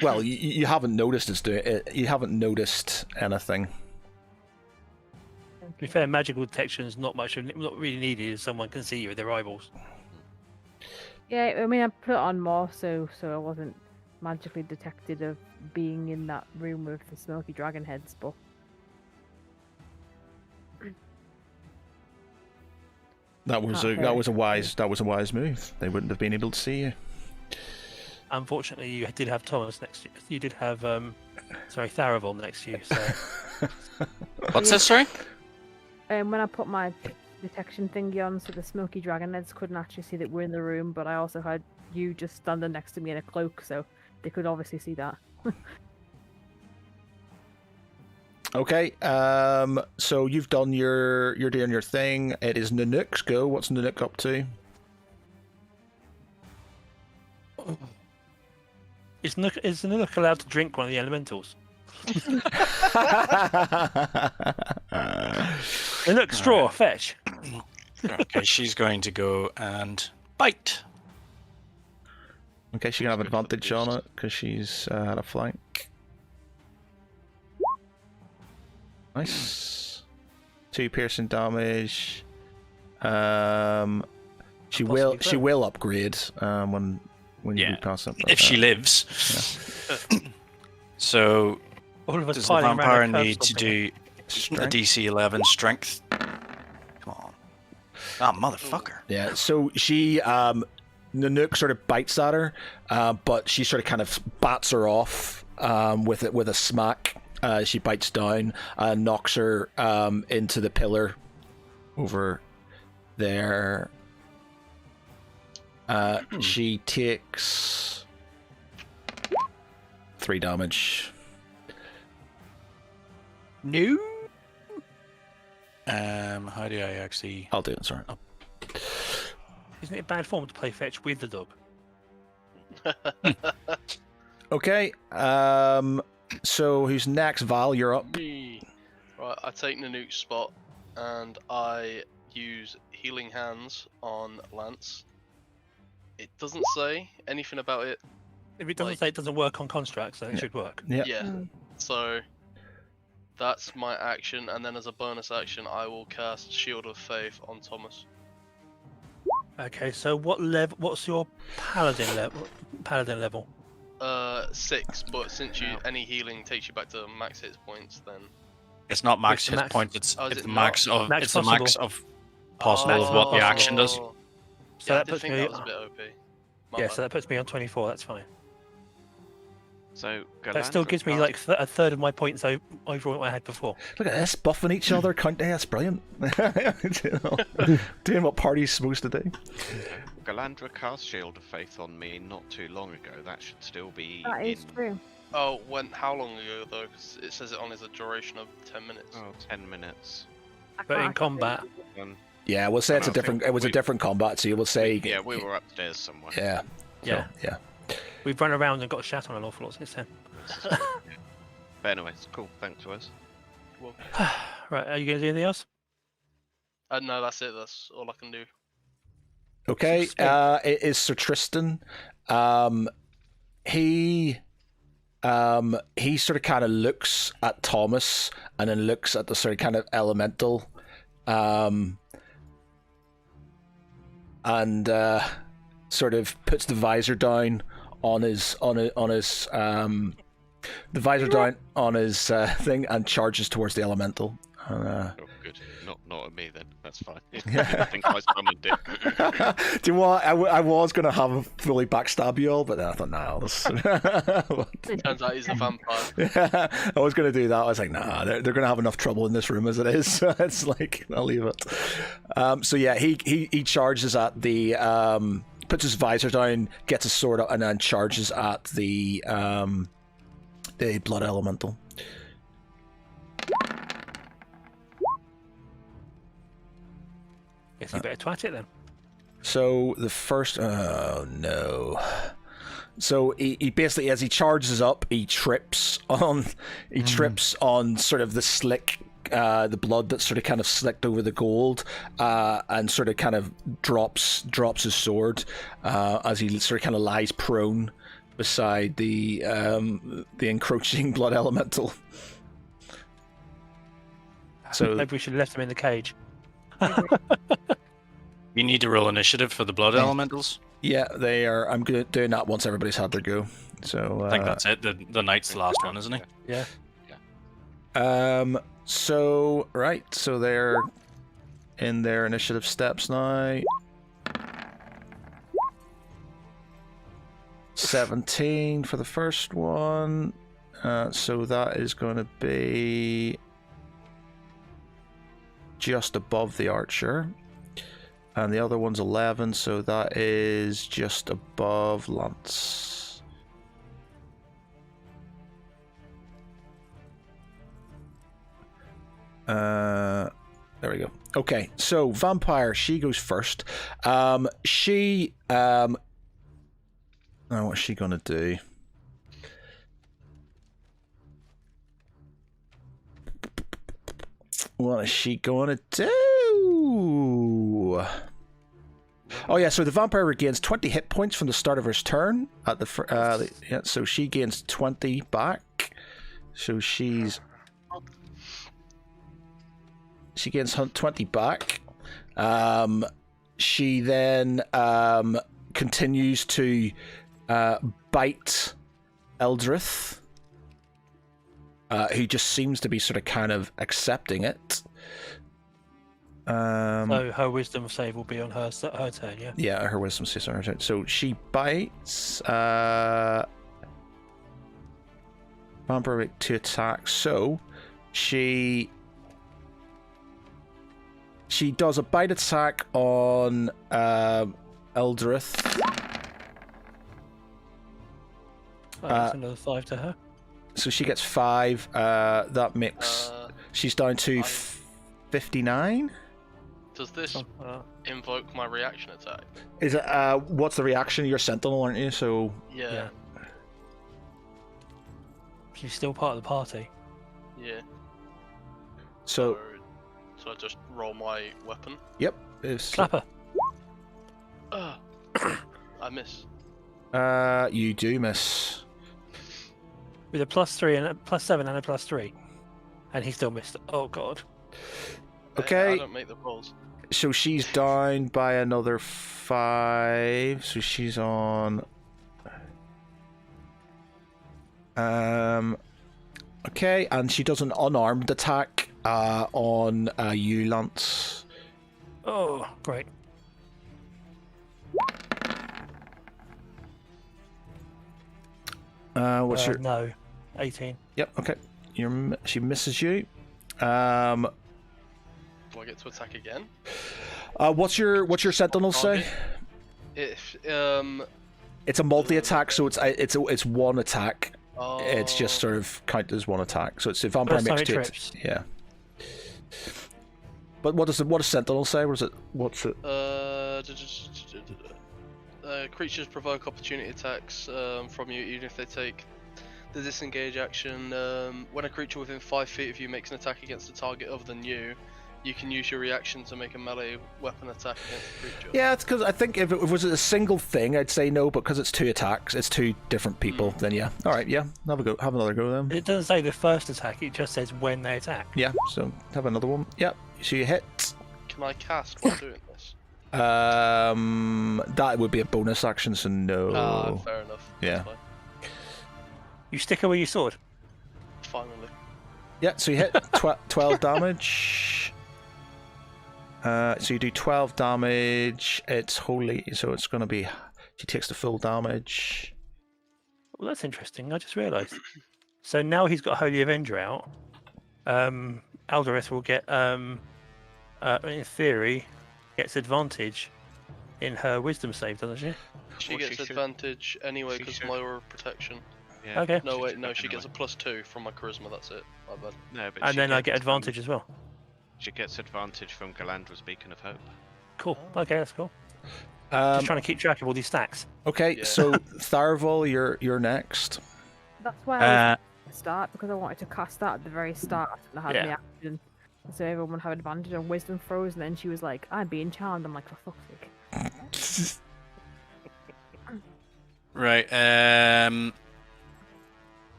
Well, you haven't noticed it's doing it. You haven't noticed anything. To be fair, magical detection is not really needed if someone can see you with their eyeballs. Yeah, I mean I put it on more so I wasn't magically detected of being in that room with the smoky dragon heads, but That was a wise move. They wouldn't have been able to see you. Unfortunately, you did have Thomas next to you. You did have Tharavel next to you. So What's this, sorry? when I put my detection thingy on, so the smoky dragon heads couldn't actually see that we're in the room, but I also had you just standing next to me in a cloak, so they could obviously see that. Okay, so you've done you're doing your thing. It is Nanook's go. What's Nanook up to? is Nanook allowed to drink one of the elementals? Nanook, straw, fetch. Okay, she's going to go and bite. Okay, she can have advantage on it because she's had a flank. Nice. 2 piercing damage. She will upgrade when you Yeah, move past something. If she lives. So All of us does the piling around vampire a curve need to something. do a Strength. DC 11 strength? Come on. Ah, motherfucker. Yeah, so she Nanook sort of bites at her, but she sort of kind of bats her off with a smack. She bites down and knocks her into the pillar over there. She takes 3 damage. No. How do I actually? I'll do it. Sorry. Isn't it bad form to play fetch with the dog? Okay. So who's next? Val, you're up. Me. Right, I take Nanook's spot and I use Healing Hands on Lance. It doesn't say anything about it. If it doesn't say it doesn't work on constructs, then it should work. Yeah. Yeah. Mm. So that's my action, and then as a bonus action, I will cast Shield of Faith on Thomas. Okay, so what level? What's your paladin level? 6, but since any healing takes you back to max hit points, then It's not max It's hit max- point. It's Oh, is it's it the not? max of Max it's the max possible. of possible of what the action does. Oh. So Yeah, I that did puts think me. that was a bit OP. My Yeah, bad. so that puts me on 24. That's fine. So That still gives me like a third of my points over what I had before. Look at this, buffing each other. Count. That's brilliant. Doing what party's supposed to do. Galandra cast Shield of Faith on me not too long ago. That should still be That is in true. Oh, how long ago though? Because it says it on as a duration of 10 minutes. 10 minutes. I But in can't combat, actually- Yeah, we'll say it's a I think different. It was a different combat, so you will say. Yeah, we were upstairs somewhere. Yeah. Yeah. So, yeah. We've run around and got shat on an awful lot since then. But anyway, it's cool. Thanks, Wes. Right, are you going to do anything else? No, that's it. That's all I can do. Okay. It is Sir Tristan. He sort of kind of looks at Thomas and then looks at the sort of kind of elemental, and sort of puts the visor down on his the visor down on his thing and charges towards the elemental. Oh, good. Not at me then. That's fine. I think I summoned it. Do you know what? I was going to have fully backstab you all, but then I thought, nah. Turns out he's a vampire. I was going to do that. I was like, nah, they're going to have enough trouble in this room as it is. So it's like, I'll leave it. So yeah, he charges at the, puts his visor down, gets his sword up, and then charges at the blood elemental. Guess you better twat it then. So the first, oh no. So he basically, as he charges up, he trips on sort of the slick, the blood that's sort of kind of slicked over the gold, and sort of kind of drops his sword as he sort of kind of lies prone beside the encroaching blood elemental. So maybe we should have left him in the cage. You need to roll initiative for the blood elementals. Yeah, they are. I'm doing that once everybody's had their go. So I think that's it. The knight's the last one, isn't he? Yeah. So right. So they're in their initiative steps now. 17 for the first one. So that is going to be just above the archer. And the other one's 11, so that is just above Lance. There we go. Okay, so Vampire, she goes first. Now what's she gonna do? What is she gonna do? Oh yeah, so the vampire regains 20 hit points from the start of her turn at the yeah. So she gains 20 back. So she gains 20 back. She then continues to bite Eldrith, who just seems to be sort of kind of accepting it. So her wisdom save will be on her turn, yeah? Yeah, her wisdom save on her turn. So she bites. Vampire make 2 attacks. So she does a bite attack on Eldrith. That's another 5 to her. So she gets 5. That makes she's down to 59. Does this invoke my reaction attack? Is it? What's the reaction? You're Sentinel, aren't you? So Yeah. She's still part of the party. Yeah. So I just roll my weapon. Yep. Slap her. I miss. You do miss. With a +3 and a +7 and a +3. And he still missed. Oh god. Okay. I don't make the rolls. So she's down by another 5. So she's on. Okay, and she does an unarmed attack on you, Lance. Oh, great. What's your? No, 18. Yep. Okay. She misses you. Do I get to attack again? What's your Sentinel say? If It's a multi-attack, so it's one attack. Oh. It's just sort of counted as one attack. So it's a vampire First time makes it 2. trips. Yeah. But what does Sentinel say? What's it? Creatures provoke opportunity attacks from you, even if they take the disengage action. When a creature within 5 feet of you makes an attack against a target other than you, you can use your reaction to make a melee weapon attack against the creature. Yeah, it's because I think if it was a single thing, I'd say no, but because it's 2 attacks, it's 2 different people, then yeah. All right, yeah, have another go then. It doesn't say the first attack; it just says when they attack. Yeah, so have another one. Yep, so you hit. Can I cast while doing this? That would be a bonus action, so no. Fair enough. Yeah. Fine. You stick her with your sword. Finally. Yeah, so you hit 12 damage. So you do 12 damage. It's holy, so it's going to be. She takes the full damage. Well, that's interesting. I just realised. So now he's got Holy Avenger out. Aldereth will get, in theory, gets advantage in her Wisdom save, doesn't she? She Well, gets she should- advantage anyway she because should. my aura of protection. Yeah, Okay. No, wait, should no, have she gets a anyway. +2 from my charisma. That's it. My bad. No, but And she then I get gets, advantage as well. She gets advantage from Galandra's Beacon of Hope. Cool. Okay, that's cool. Just Um, trying to keep track of all these stacks. okay, Yeah. so Tharval, you're next. That's why I was Uh, at the start, because I wanted to cast that at the very start and I had Yeah. my action. So everyone would have advantage on wisdom throws, and then she was like, I'm being charmed. I'm like, for fuck's sake. Right.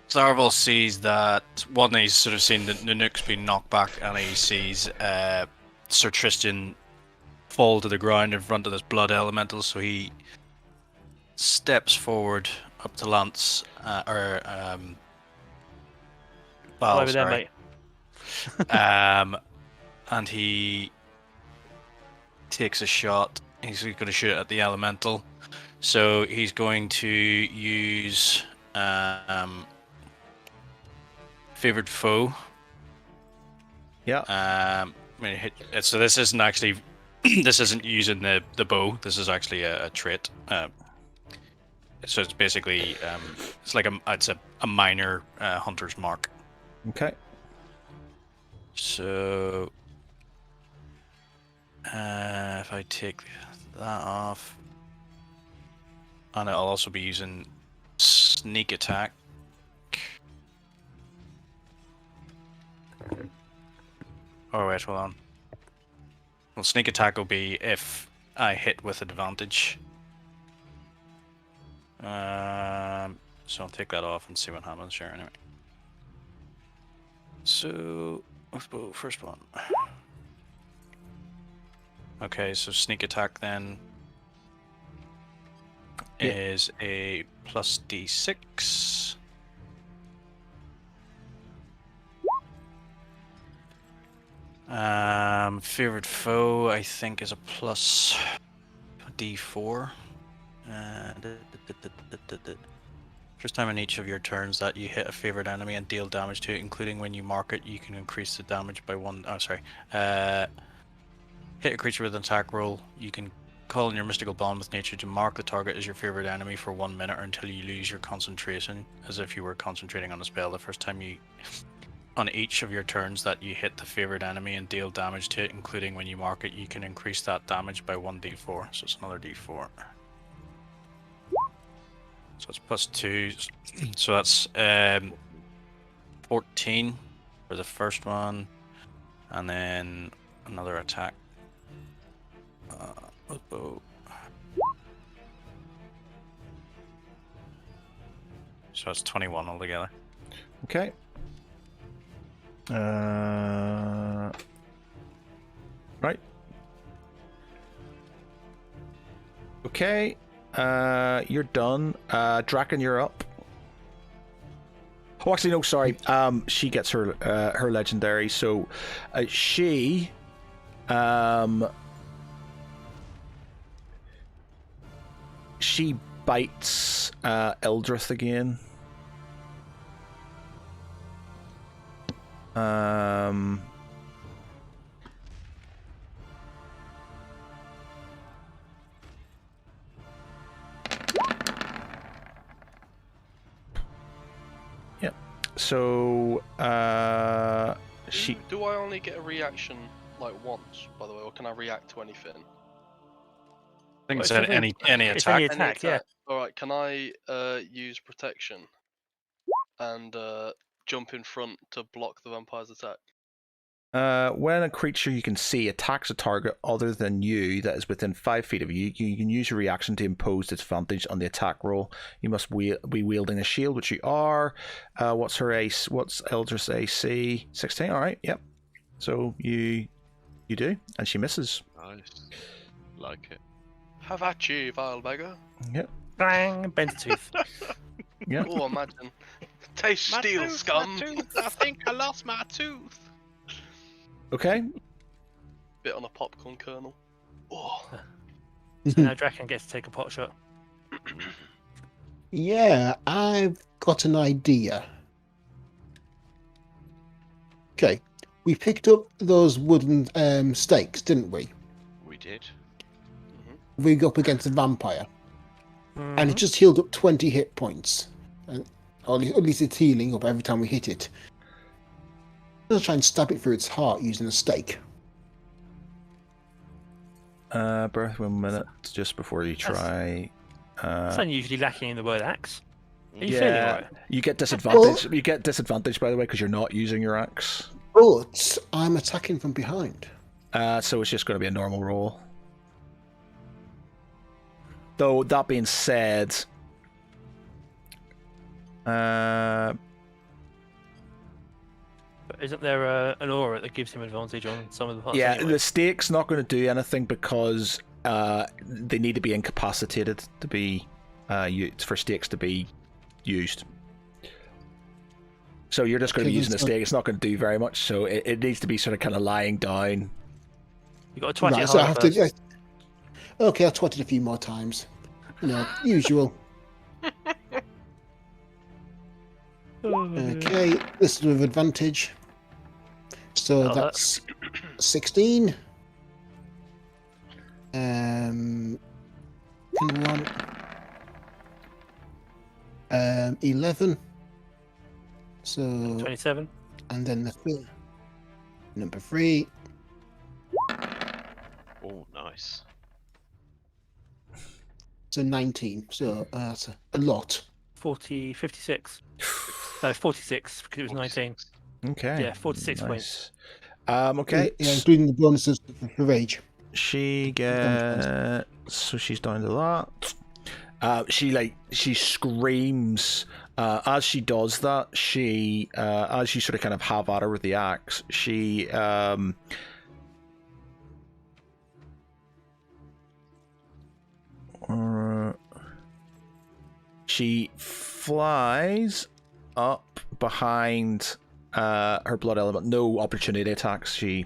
Zarval sees that one. He's sort of seen the Nanook's being knocked back, and he sees Sir Tristan fall to the ground in front of this blood elemental. So he steps forward up to Lance, Val, over there, sorry. mate. And he takes a shot. He's going to shoot at the elemental. So he's going to use favored foe. Yeah. I mean, so this isn't actually this isn't using the bow. This is actually a trait. So it's basically it's like a minor hunter's mark. Okay. So if I take that off, and I'll also be using sneak attack. Oh wait, hold on. Well, sneak attack will be if I hit with advantage. So I'll take that off and see what happens. Sure, anyway. So let's go first one. Okay, so sneak attack then is a plus d6. Favorite foe I think is a plus d4. First time in each of your turns that you hit a favorite enemy and deal damage to it, including when you mark it, you can increase the damage by 1. Oh, sorry. Hit a creature with an attack roll. You can call on your mystical bond with nature to mark the target as your favorite enemy for 1 minute or until you lose your concentration, as if you were concentrating on a spell. The first time you, on each of your turns that you hit the favorite enemy and deal damage to it, including when you mark it, you can increase that damage by 1d4. So it's another d4. So it's plus 2. So that's 14 for the first one, and then another attack. So it's 21 altogether. Okay. Right. Okay. You're done. Draken, you're up. Oh, actually, no. Sorry. She gets her her legendary. So, she bites Eldrith again. Yeah. So She. Do I only get a reaction like once, by the way, or can I react to anything? I think Well, it's it's any It's attack. any attack, yeah. Alright, can I use protection and jump in front to block the vampire's attack? When a creature you can see attacks a target other than you that is within 5 feet of you, you can use your reaction to impose disadvantage on the attack roll. You must be wielding a shield, which you are. What's her ace? What's Eldris AC? 16. All right. Yep. So you do, and she misses. Nice. Like it. Have at you, vile beggar. Yep. Bang! Bent a tooth. Yep. Oh, imagine. Taste My steel, tooth, scum. my tooth. I think I lost my tooth. Okay. Bit on a popcorn kernel. Oh. So now Draken gets to take a pot shot. Yeah, I've got an idea. Okay, we picked up those wooden stakes, didn't we? We did. We go up against a vampire, and Mhm. it just healed up 20 hit points. Or at least it's healing up every time we hit it. Let's try and stab it through its heart using a stake. Birth 1 minute just before you try. It's unusually lacking in the word axe. Are you feeling Yeah, alright? you get disadvantage. You get disadvantage, by the way, because you're not using your axe. But I'm attacking from behind. So it's just going to be a normal roll. Though that being said, But isn't there an aura that gives him advantage on some of the parts? yeah, anyway? the stake's not going to do anything because they need to be incapacitated to be for stakes to be used. So you're just going to be using the stake. It's not going to do very much. So it needs to be sort of kind of lying down. You got to twat Right, it so I harder have first. to. Okay, I'll twat it a few more times. You know, usual. Okay, this is with advantage. So That'll hurt. that's 16. Come on. 11. So 27. and then the number 3. Oh, nice. So 19. So that's a lot. 40, 56. No, 46 because it was 19. 46. Okay. Yeah, 46 points. Okay. Yeah, including the bonuses for rage. She gets. So she's down to that. She screams as she does that. She as you sort of kind of have at her with the axe. She flies up behind her blood element. No opportunity attacks. It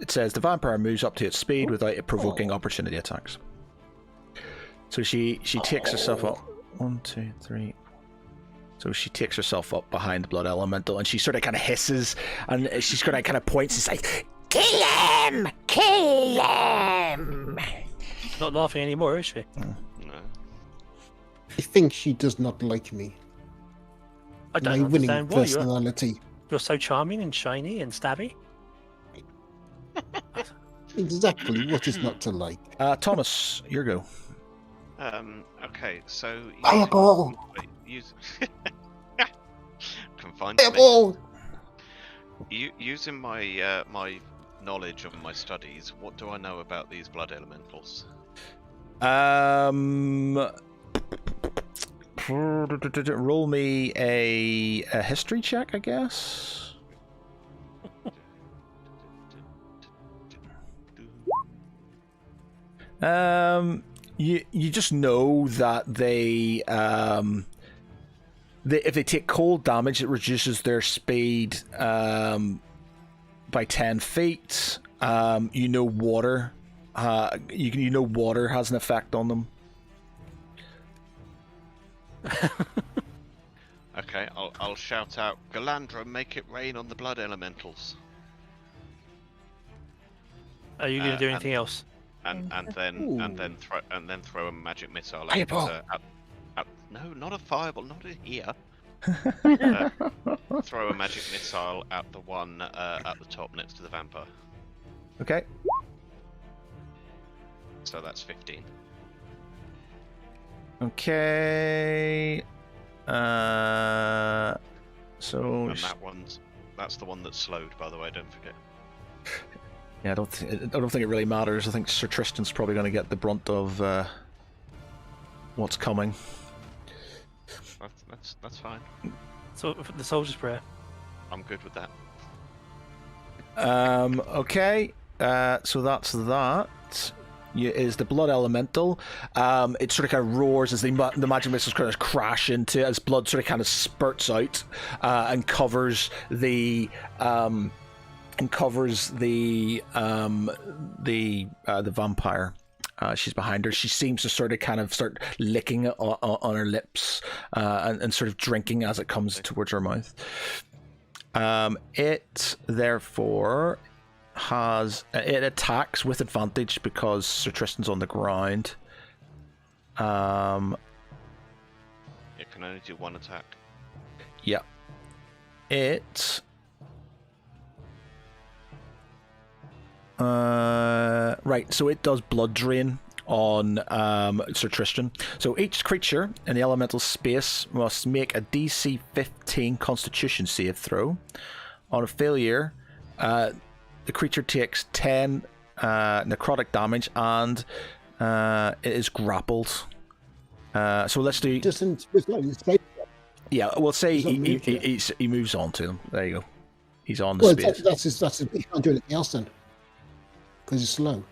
says the vampire moves up to its speed without it provoking opportunity attacks. So she takes herself up. 1, 2, 3. So she takes herself up behind the blood elemental, and she sort of kind of hisses, and she's going to kind of points and say, "Kill him! Kill him!" Not laughing anymore, is she? No. I think she does not like me. I don't My winning understand why. personality. You're so charming and shiny and stabby. Exactly what is not to like. Thomas, your go. Okay, so Fireball! confined to me. Fireball! Using my my knowledge of my studies, what do I know about these blood elementals? Roll me a history check, I guess. You just know that they if they take cold damage, it reduces their speed by 10 feet. You know water. You know water has an effect on them. Okay, I'll shout out, Galandra, make it rain on the blood elementals, Are you going to do anything else? and then throw a magic missile Fireball. at no, not a fireball, not in here. Throw a magic missile at the one at the top next to the vampire. Okay. So that's 15. Okay. So And that's the one that's slowed, by the way. Don't forget. yeah, I don't think it really matters. I think Sir Tristan's probably going to get the brunt of what's coming. That's fine. So the soldier's prayer. I'm good with that. Okay. So that's that. Is the blood elemental. It sort of kind of roars as the magic missiles kind of crash into it, as blood sort of kind of spurts out and covers the vampire. She's behind her. She seems to sort of kind of start licking it on her lips and sort of drinking as it comes towards her mouth. It therefore it attacks with advantage because Sir Tristan's on the ground. It can only do one attack. Yeah. It right, so it does blood drain on Sir Tristan. So each creature in the elemental space must make a DC 15 Constitution save throw. On a failure, the creature takes 10 necrotic damage and it is grappled. So let's do. Yeah, we'll say he moves on to them. There you go. He's on the space. He can't do anything else then, because he's slow.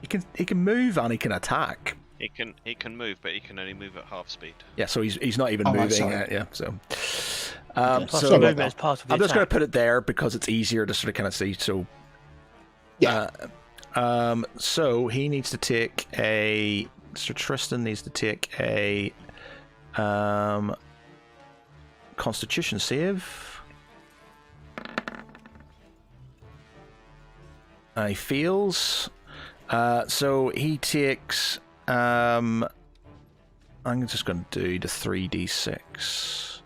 He can move and he can attack. He can move, but he can only move at half speed. Yeah, so he's not even moving. Yeah, so. Plus So the movement is part of the I'm just going to attack. put it there because it's easier to sort of kind of see. So. Yeah. So he needs to take a. Sir Tristan needs to take a. Constitution save. He fails. So he takes. I'm just going to do the 3d6.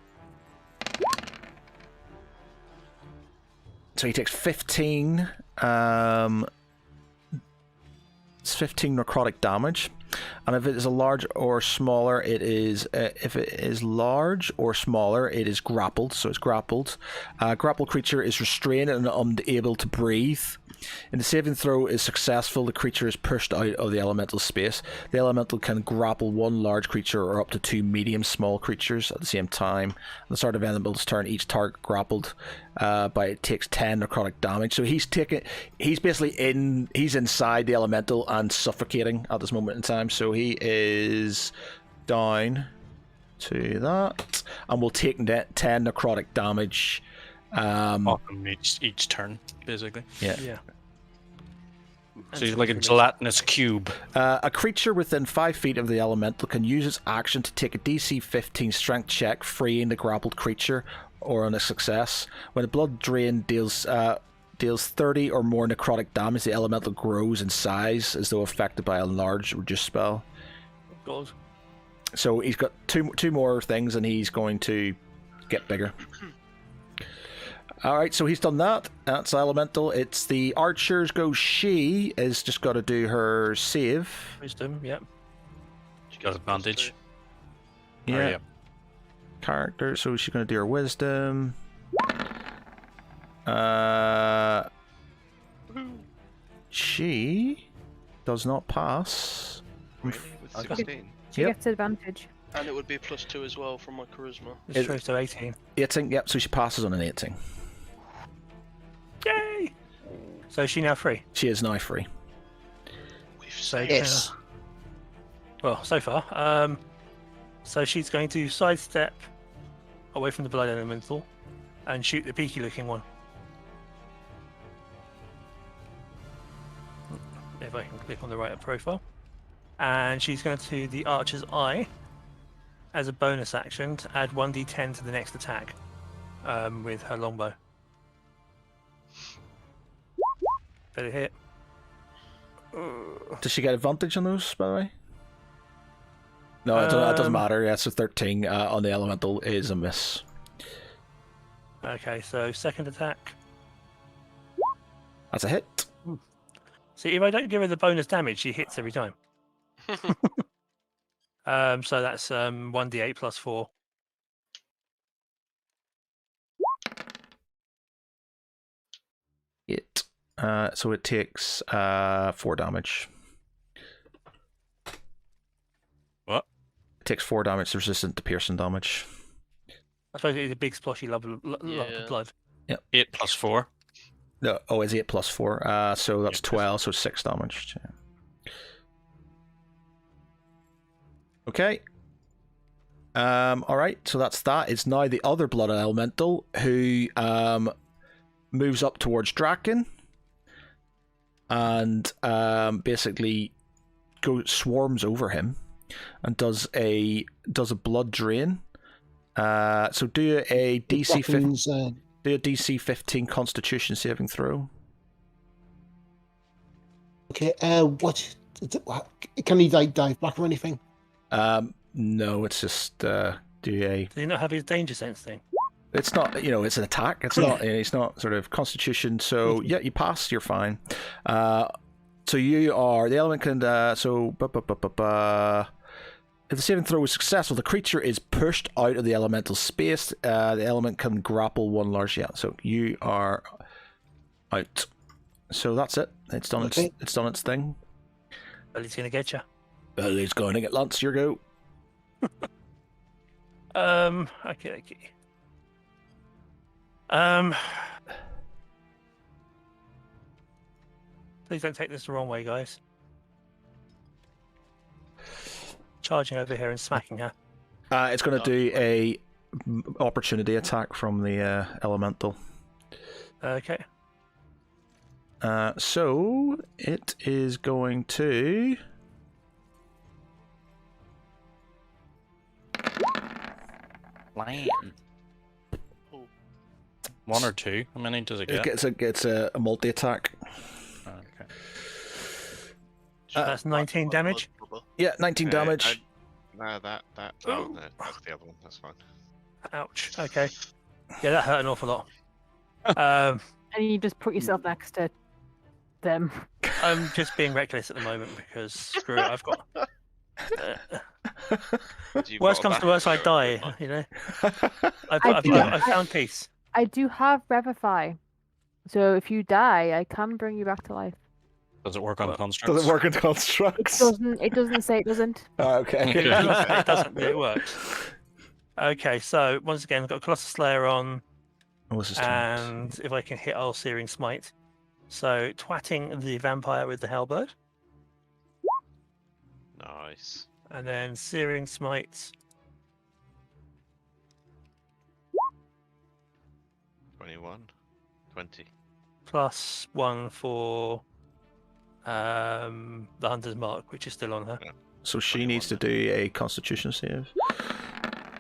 So he takes 15. It's 15 necrotic damage, and if it is a large or smaller, it is if it is large or smaller, it is grappled. So it's grappled. Grappled creature is restrained and unable to breathe. If the saving throw is successful, the creature is pushed out of the elemental space. The elemental can grapple one large creature or up to two medium-small creatures at the same time. At the start of elemental's turn, each target grappled by it takes 10 necrotic damage. So he's basically he's inside the elemental and suffocating at this moment in time. So he is down to that, and we'll take 10 necrotic damage. Each turn, basically. Yeah. So he's like a gelatinous cube. A creature within 5 feet of the elemental can use its action to take a DC 15 strength check, freeing the grappled creature, or on a success. When the blood drain deals 30 or more necrotic damage, the elemental grows in size as though affected by a large reduced spell. God. So he's got two more things, and he's going to get bigger. Alright, so he's done that. That's elemental. It's the archer's go. She has just got to do her save. Wisdom, yep. She got advantage. Yeah. Oh, yeah. Character, so she's going to do her wisdom. She does not pass. Really? With 16? She Yep. gets advantage. And it would be +2 as well from my charisma. It's true, so 18. 18, yep, so she passes on an 18. Yay! So is she now free? She is now free. We've So saved Yes. Well, so far. So she's going to sidestep away from the blood elemental and shoot the peaky looking one. If I can click on the right profile. And she's going to the archer's eye as a bonus action to add 1d10 to the next attack with her longbow. Better hit. Does she get advantage on those, by the way? No, it doesn't matter. Yeah, so 13 on the elemental is a miss. Okay, so second attack. That's a hit. See, if I don't give her the bonus damage, she hits every time. So that's 1d8 plus 4. So it takes 4 damage. What? It takes 4 damage. It's resistant to piercing damage. I suppose it's a big sploshy lump of Yeah. blood. 8 plus 4. No, it's 8 plus 4. So that's 12, so 6 damage. Okay. Alright, so that's that. It's now the other blood elemental who moves up towards Draken and basically swarms over him and does a blood drain. So do a DC 15. Do a DC 15 Constitution saving throw. Okay. What? Can he dive back or anything? No, it's just do a. Does he not have his danger sense thing? It's not, it's an attack. It's not. It's not sort of Constitution. So yeah, you pass. You're fine. So you are the element can. If the saving throw is successful, the creature is pushed out of the elemental space. The element can grapple one large. Yeah. So you are out. So that's it. It's done. Okay. It's done its thing. Well, he's going to get you. Well, he's going to get Lance. Your go. Okay. Please don't take this the wrong way, guys. Charging over here and smacking her. It's going to do a opportunity attack from the elemental. Okay. So it is going to. Land. 1 or 2? How many does it get? It's a multi attack. Okay. That's 19 damage. Yeah, 19 damage. No, that's the other one. That's fine. Ouch. Okay. Yeah, that hurt an awful lot. And you just put yourself next to them. I'm just being reckless at the moment because screw it. I've got. Worst comes to worst, I die. You know. I've found peace. I do have Revivify, so if you die, I can bring you back to life. Does it work on constructs? Does it work in constructs? It doesn't say it doesn't. Okay. It doesn't. It works. Okay, so once again, I've got Colossal Slayer on, and if I can hit, I'll Searing Smite. So twatting the vampire with the halberd. Nice. And then Searing Smite. 21. 20. Plus 1 for the Hunter's Mark, which is still on her. Yeah. So she needs to do a Constitution save.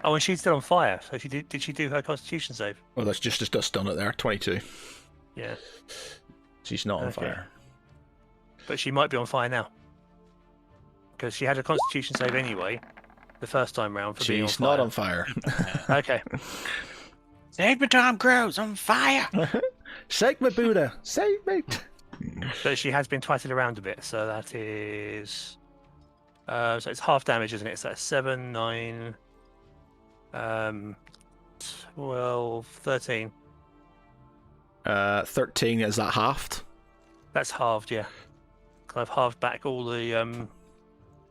Oh, and she's still on fire. So did she do her Constitution save? Oh, that's just done it there. 22. Yeah. She's not on Okay. fire. But she might be on fire now. Because she had a Constitution save anyway, the first time round for being on She's fire. not on fire. Okay. Save me, Tom Cruise! On fire! Save me, Buddha! Save me! So she has been twatted around a bit, so that is... so it's half damage, isn't it? So that's 7, 9... 12, 13. 13, is that halved? That's halved, yeah. I've halved back all the...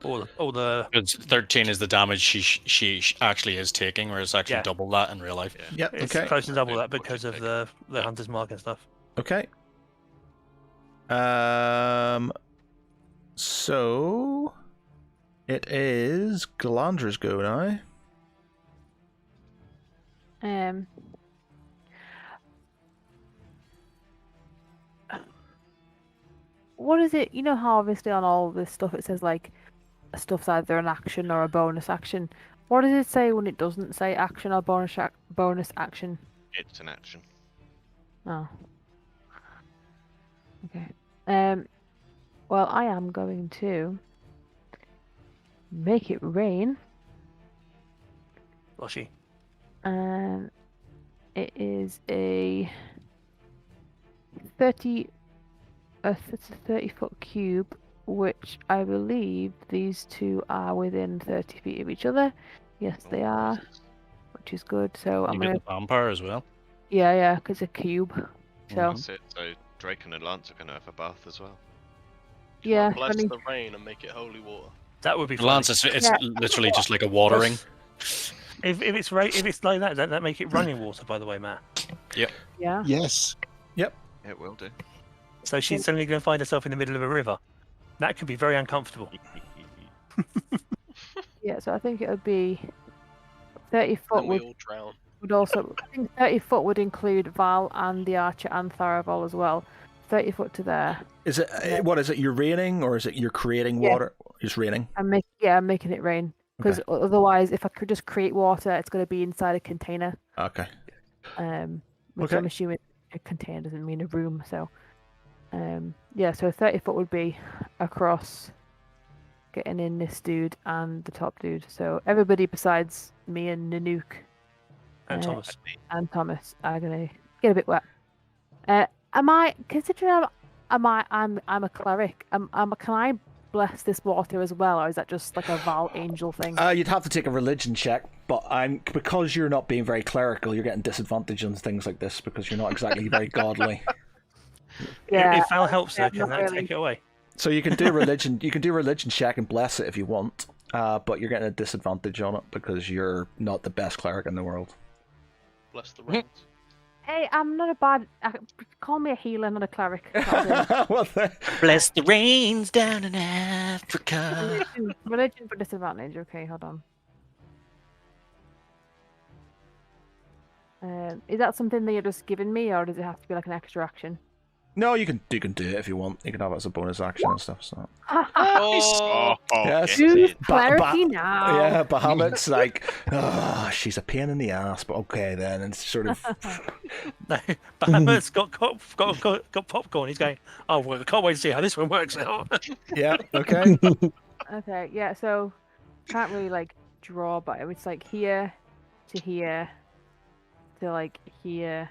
all the... It's 13 is the damage she actually is taking, whereas it's actually Yeah. double that in real life. Yep, It's okay. close to double Yeah, that because of okay. the Hunter's Mark and stuff. Okay. So it is Galandra's go now. What is it? You know how obviously on all this stuff it says like stuff's either an action or a bonus action. What does it say when it doesn't say action or bonus action? It's an action. Oh. Okay. Well, I am going to make it rain. Flushy. And It is a 30 it's a 30-foot cube, which I believe these two are within 30 feet of each other. Yes, they are, Jesus. which is good. So I'm You gonna get the vampire as well. yeah, because a cube. So That's it. So Draken and Lance are going to have a bath as well. Can I yeah, bless funny. the rain and make it holy water? That would be The funny. lance is it's Yeah. literally just like a watering. If it's if it's like that, doesn't that make it running water? By the way, Matt. Yeah. Yes. It will do. So she's suddenly going to find herself in the middle of a river. That could be very uncomfortable. Yeah, so I think it would be 30 foot Then we would all drown. also. I think 30 foot would include Val and the Archer and Tharaval as well. 30 foot to there. Is it Yeah. what is it? You're raining, or is it you're creating Yeah. water? It's raining. I'm making it rain because otherwise, if I could just create water, it's going to be inside a container. Okay. Which Okay. I'm assuming a container doesn't mean a room. So, yeah. So 30 foot would be across, getting in this dude and the top dude. So everybody besides me and Nanook And Thomas. and Thomas are gonna get a bit wet. Am I considering I'm a cleric? Can I bless this water as well, or is that just like a Val angel thing? You'd have to take a religion check, but because you're not being very clerical, you're getting disadvantage on things like this because you're not exactly very godly. Yeah, If Val helps her, yeah, can not that really. take it away? So you can do religion. You can do religion check and bless it if you want, but you're getting a disadvantage on it because you're not the best cleric in the world. Bless the rains. Hey, I'm not a bad. Call me a healer, not a cleric. That's Well, then- Bless the rains down in Africa. it. Religion for disadvantage. Okay, hold on. Is that something that you're just giving me, or does it have to be like an extra action? no, you can do it if you want. You can have it as a bonus action and stuff. So Oh, Yes. get Choose in. clarity now. yeah, Bahamut's like, she's a pain in the ass, but okay then. And it's sort of No, Bahamut's got popcorn. He's going, oh, well, I can't wait to see how this one works out. yeah, okay. Okay, yeah. So can't really like draw, but it's like here to here to like here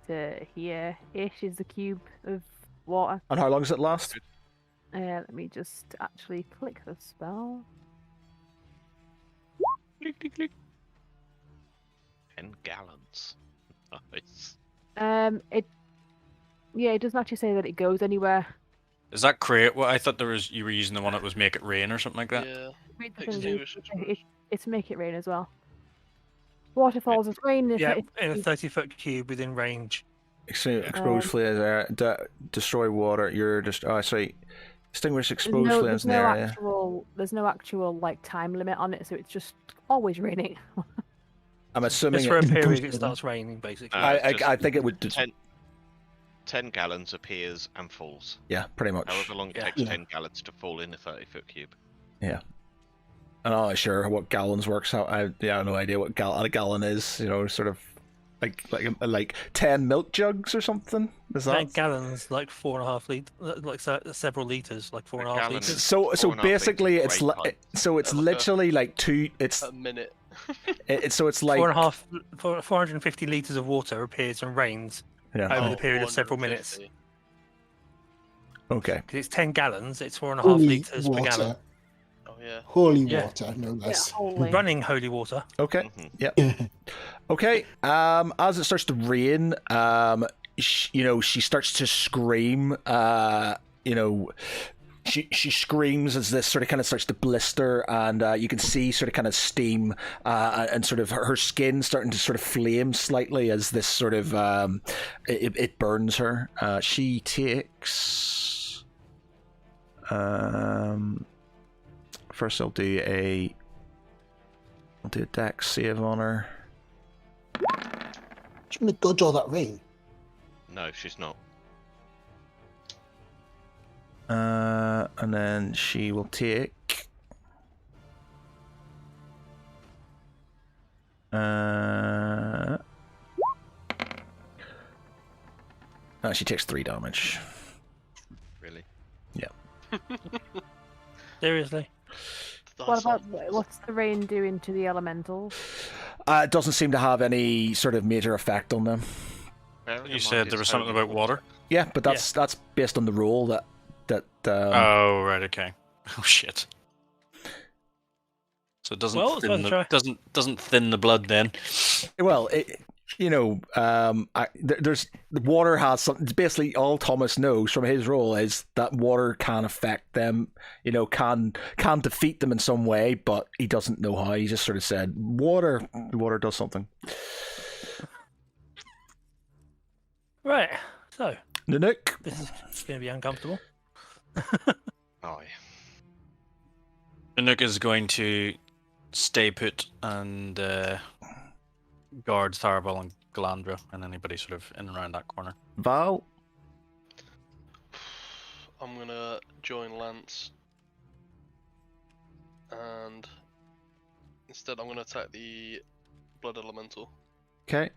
to here ish is the cube of water. And how long does it last? Let me just actually click the spell. Click, click, click. 10 gallons. Nice. It doesn't actually say that it goes anywhere. Is that create? Well, I thought you were using the one that was make it rain or something like that. Yeah. Read the thing, Extinguish it. it's make it rain as well. Waterfalls is rain. Yeah, in a 30-foot cube within range. Exposed flares there. Destroy water. You're just. Oh, sorry. Extinguish exposed flares in the area. There's no actual like time limit on it, so it's just always raining. I'm assuming Just for a it, period, it starts raining, basically. I think it would. 10 gallons appears and falls. Yeah, pretty much. However long it Yeah. takes 10 gallons to fall in a 30-foot cube. I'm not sure what gallons works out. I have no idea what a gallon is. You know, sort of like 10 milk jugs or something. Is that? 10 gallons, like 4.5 liters, like several liters, like 4.5 gallon liters. is- So 4.5 basically, litres it's is great so it's Like a- literally like two. It's A minute. so it's like 450 liters of water appears and rains yeah. over the period of several minutes. 450. Okay. Because it's 10 gallons, it's 4.5 Holy liters per water. gallon. Oh yeah. Holy Yeah. water, no Yeah, less. holy. Running holy water. Okay. Mhm. Yep. Okay. As it starts to rain, she starts to scream. She screams as this sort of kind of starts to blister, and you can see sort of kind of steam and sort of her skin starting to sort of flame slightly as this sort of it burns her. She takes first I'll do a dex save on her. She's gonna dodge all that rain. No, she's not. And then she will take she takes 3 damage. Really. Seriously. What about what's the rain doing to the elementals? It doesn't seem to have any sort of major effect on them. Bearing in You mind said it's there was something holy about water. Yeah, but that's based on the rule that Oh right, okay. Oh shit. So it doesn't Well, it's thin worth a try. doesn't thin the blood then. well, there's the water has something. Basically, all Thomas knows from his role is that water can affect them. Can defeat them in some way, but he doesn't know how. He just sort of said water does something. Right. So Nanook. this is going to be uncomfortable. Aye. Nanook is going to stay put and guard Tharbal and Galandra and anybody sort of in and around that corner. Val. I'm gonna join Lance, and instead I'm gonna attack the blood elemental. Okay.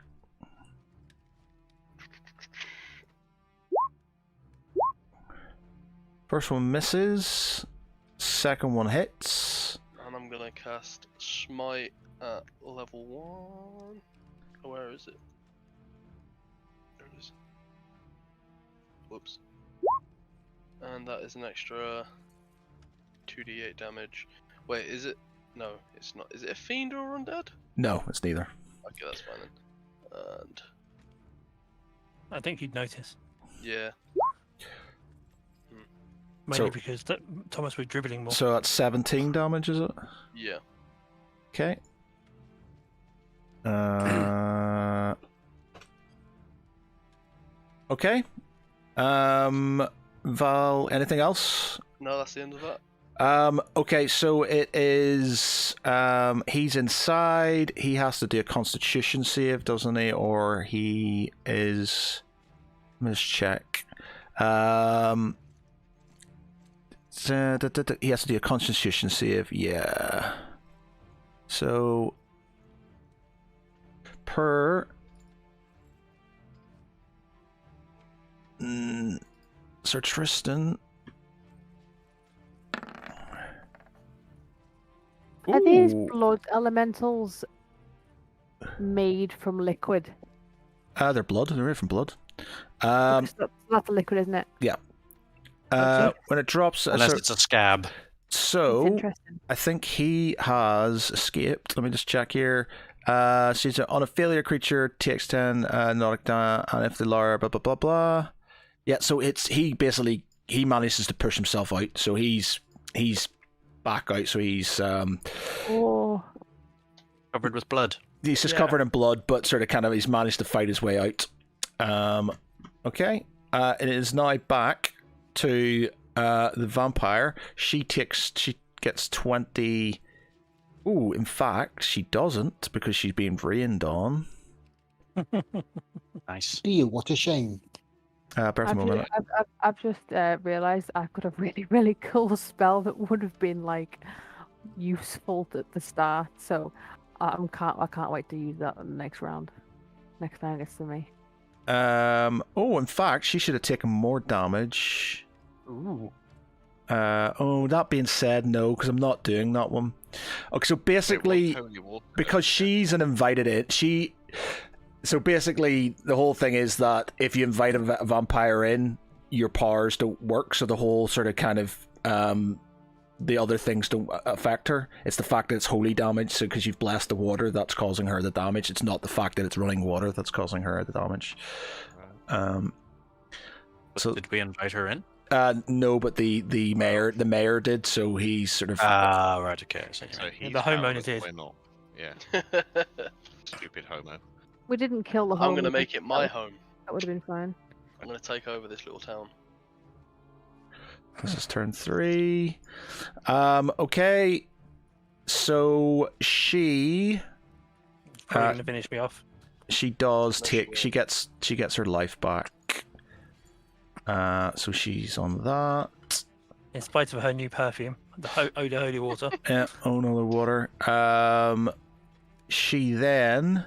First one misses. Second one hits. And I'm gonna cast Smite at level 1. Oh, where is it? There it is. Whoops. And that is an extra 2d8 damage. Wait, is it? No, it's not. Is it a fiend or undead? No, it's neither. Okay, that's fine then. And I think you'd notice. yeah, Mainly So- because Thomas was dribbling more. So that's 17 damage, is it? yeah. Okay. Okay. Val, anything else? No, that's the end of that. Okay, so it is he's inside. He has to do a constitution save, doesn't he? Or he is, let me just check. He has to do a constitution save, yeah. So per Sir Tristan. Are these Ooh. blood elementals made from liquid? They're blood. They're made from blood. Because that's a liquid, isn't it? When it drops, Unless so, it's a scab. It's so interesting. I think he has escaped. Let me just check here. She's on a failure creature takes 10 nautic damage, and if the Lara blah blah blah blah. Yeah, so he manages to push himself out. So he's back out. So he's Oh, Covered with blood. just Yeah. covered in blood, but sort of kind of he's managed to fight his way out. Okay, it is now back to the vampire. She gets 20. Ooh, in fact, she doesn't because she's being rained on. Nice. Dear, what a shame. Bear with me a minute. I've just realised I've got a really, really cool spell that would have been like useful at the start. So I can't wait to use that next round. Next time it gets to me. In fact, she should have taken more damage. Ooh. That being said, no, because I'm not doing that one. Okay, so basically, Holy water. because she's an invited it, so basically the whole thing is that if you invite a vampire in, your powers don't work, so the whole sort of kind of the other things don't affect her. It's the fact that it's holy damage, so because you've blessed the water, that's causing her the damage. It's not the fact that it's running water that's causing her the damage. So Did we invite her in? no, but the mayor did, so he's sort of Ah, right, okay. So, So he's the homeowner powerless, did. We're not. Yeah, stupid homo. We didn't kill the whole. I'm gonna make it my home. That would have been fine. I'm gonna take over this little town. this is turn 3. Okay, so she Probably going to finish me off. does take she gets her life back. So she's on that. In spite of her new perfume, the Odor Holy Water. Yeah, oh no, the water. She then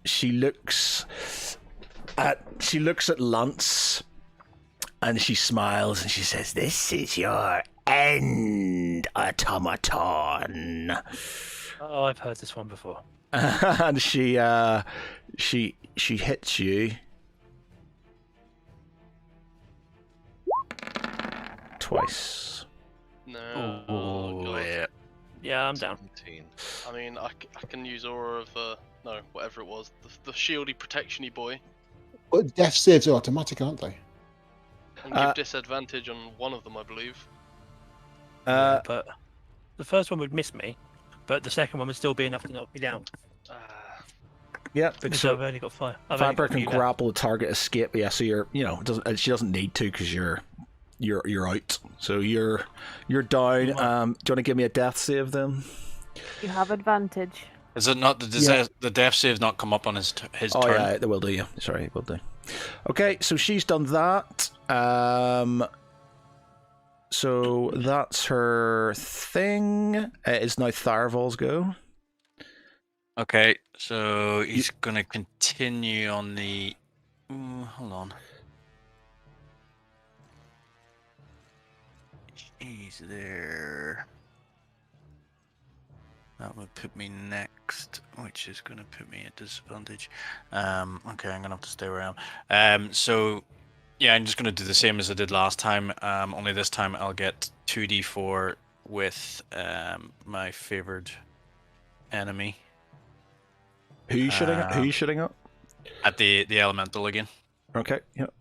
she looks at Lance and she smiles and she says, "This is your end, automaton." Oh, I've heard this one before. and she hits you twice. No. Oh, God. yeah. Yeah, I'm down. 17. I mean, I can use aura of no, whatever it was, the shieldy protection-y boy, But death saves are automatic, aren't they? and give disadvantage on one of them, I believe. Yeah, but the first one would miss me, but the second one would still be enough to knock me down. Yeah, Because so I've only got 5. I've only Viper got a can few left. grapple a target, escape. Yeah, so you're, she doesn't need to because you're out. So you're down. Do you want to give me a death save then? You have advantage. Is it not the death save not come up on his Oh turn? yeah, they will do. Yeah, sorry, it will do. Okay, so she's done that. So that's her thing. It is now Tharval's go. Okay, so he's gonna continue on the. Hold on. He's there. That would put me next, which is gonna put me at disadvantage. Okay, I'm gonna have to stay where I am. So yeah, I'm just gonna do the same as I did last time. Only this time I'll get 2d4 with my favored enemy. Who you shooting at? Who you shooting at? At the elemental again. Okay. Yep.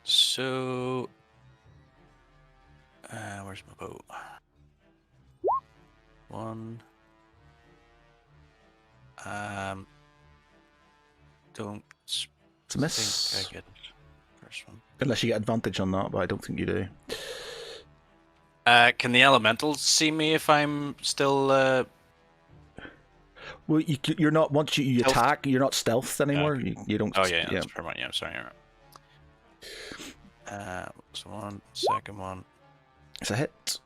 So where's my bow? 1. Don't It's a miss. think I get first one. Unless you get advantage on that, but I don't think you do. Can the elementals see me if I'm still? Well, you're not. Once you Stealth? attack, you're not stealthed anymore. You don't. Oh yeah, that's permanent. Yeah, sorry. So one, second one. It's a hit.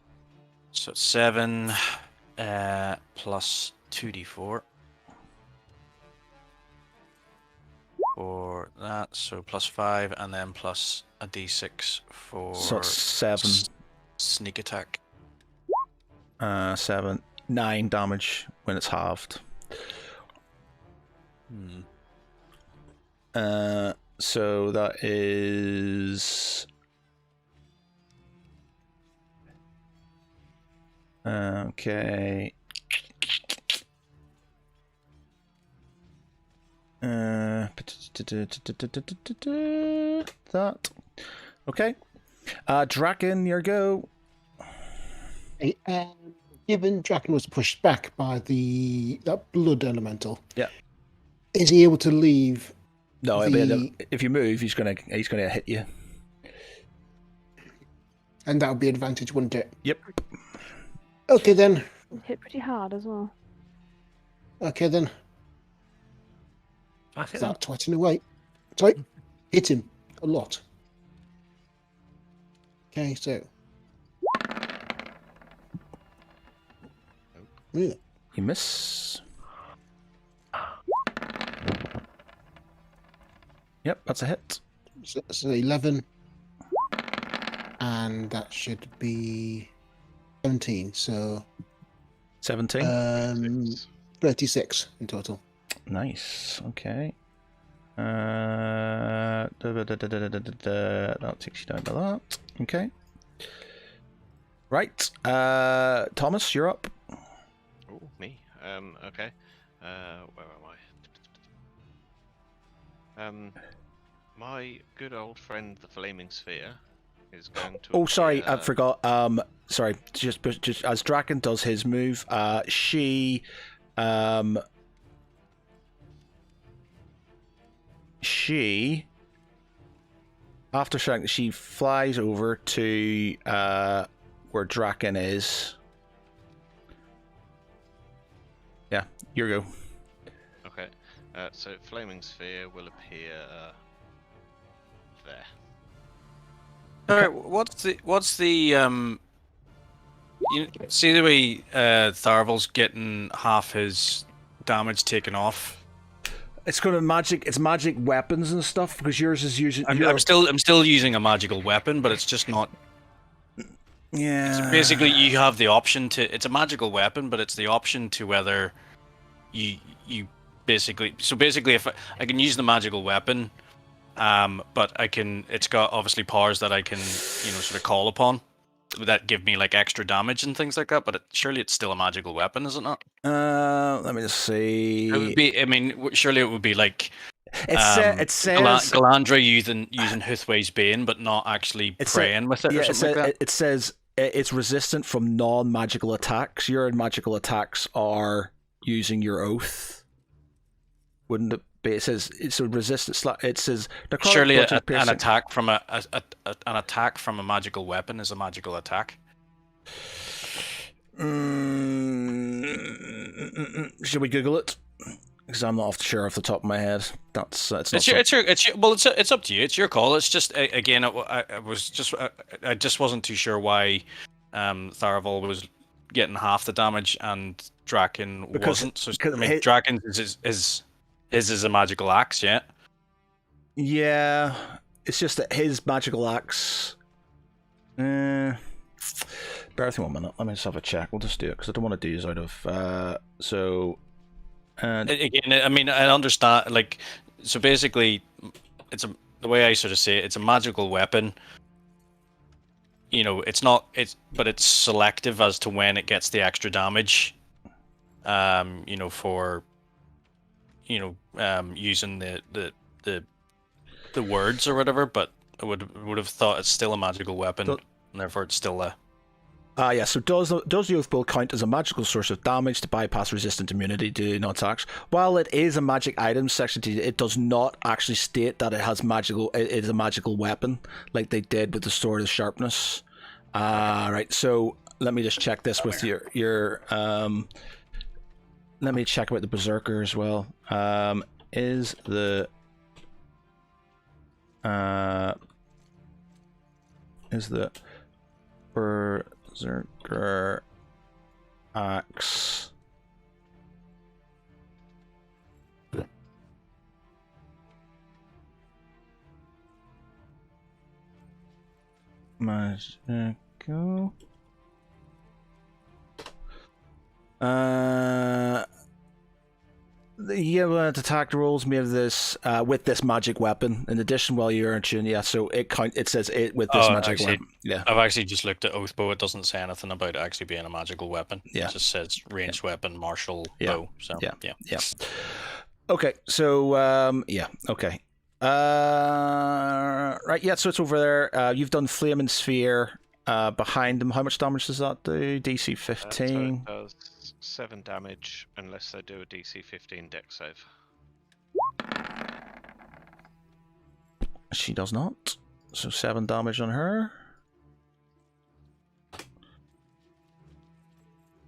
So 7 plus 2d4 for that. So plus 5, and then plus a d6 for. So it's 7. Sneak attack. 7, 9 damage when it's halved. So that is okay. That okay. Draken, your go. Given Draken was pushed back by that blood elemental, Yeah. is he able to leave? No, if you move, he's gonna hit you. And that would be advantage, wouldn't it? Yep. Okay then. Hit pretty hard as well. Okay then. I think Start twatting away. Sorry. Hit him a lot. Okay, so. Yeah. You miss. Yep, that's a hit. So 11. And that should be 17. So 17. 36 in total. Nice. Okay. That takes you down to that. Okay. Right. Thomas, you're up. Oh, me. Okay. Where am I? My good old friend, the Flaming Sphere, is going to. Oh, sorry, I appear- forgot. Sorry. Just as Draken does his move, she after shouting, she flies over to where Draken is. Yeah, your go. Okay. So Flaming Sphere will appear there. Alright, what's the you see the way Tharval's getting half his damage taken off? It's gonna it's magic weapons and stuff because yours is using. I'm still using a magical weapon, but it's just not Yeah. Basically, you have the option to. It's a magical weapon, but it's the option to whether you basically. So basically, if I can use the magical weapon, but I can. It's got obviously powers that I can, sort of call upon that give me like extra damage and things like that. But surely it's still a magical weapon, is it not? Let me just see. It would be. I mean, surely it would be like. It says Galandra using Huthway's Bane, but not actually praying with it or something like that. It says it's resistant from non-magical attacks. Your magical attacks are using your oath. Wouldn't it be? It says it's a resistant. It says surely an attack from an attack from a magical weapon is a magical attack. Should we Google it? Because I'm not sure off the top of my head. It's up to you. It's your call. It's just again, I just wasn't too sure why Tharaval was getting half the damage and Draken wasn't. So Draken is a magical axe, yeah. Yeah, it's just that his magical axe. Bear with me 1 minute. Let me just have a check. We'll just do it because I don't want to do this out of again, I mean, I understand. Like, so basically, the way I sort of say it, it's a magical weapon. But it's selective as to when it gets the extra damage. For using the words or whatever. But I would have thought it's still a magical weapon, and therefore it's still a. So does the Oath Bowl count as a magical source of damage to bypass resistant immunity to non-attacks? While it is a magic item, Section 2, it does not actually state that it is a magical weapon, like they did with the Sword of Sharpness. Right, so let me just check this with your let me check about the Berserker as well. Is the Berserker axe magical? You have attack rolls made of this with this magic weapon. In addition, while you're in tune, so it says it with this magic weapon. Yeah, I've actually just looked at Oathbow. It doesn't say anything about it actually being a magical weapon. Yeah, it just says ranged weapon, martial bow. So yeah. Okay, so okay. Right, yeah. So it's over there. You've done Flaming Sphere behind them. How much damage does that do? DC 15. So it does 7 damage unless they do a DC 15 dex save. She does not. So 7 damage on her.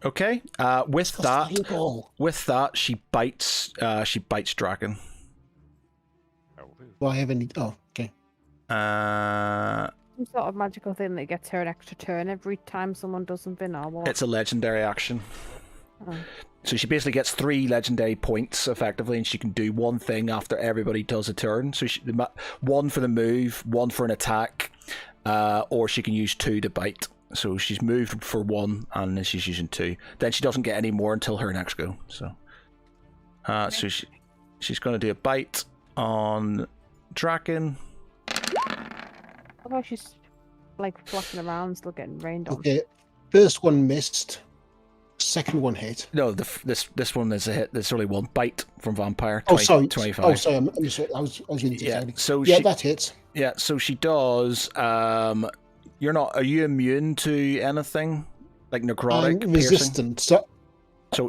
Okay. With that, she bites Draken. Do I have any? Oh, okay. Some sort of magical thing that gets her an extra turn every time someone does something, or what? It's a legendary action. Oh. So she basically gets 3 legendary points effectively, and she can do one thing after everybody does a turn. So one for the move, one for an attack, or she can use 2 to bite. So she's moved for 1, and then she's using 2. Then she doesn't get any more until her next go. So, so she's going to do a bite on Draken. Oh, she's like flapping around, still getting rained on. Okay, first one missed. Second one hit. No, this one is a hit. There's only 1 bite from vampire. 25. Oh, sorry. I was reading it. Yeah. So that hits. Yeah. So she does. Are you immune to anything like necrotic? I'm resistant. So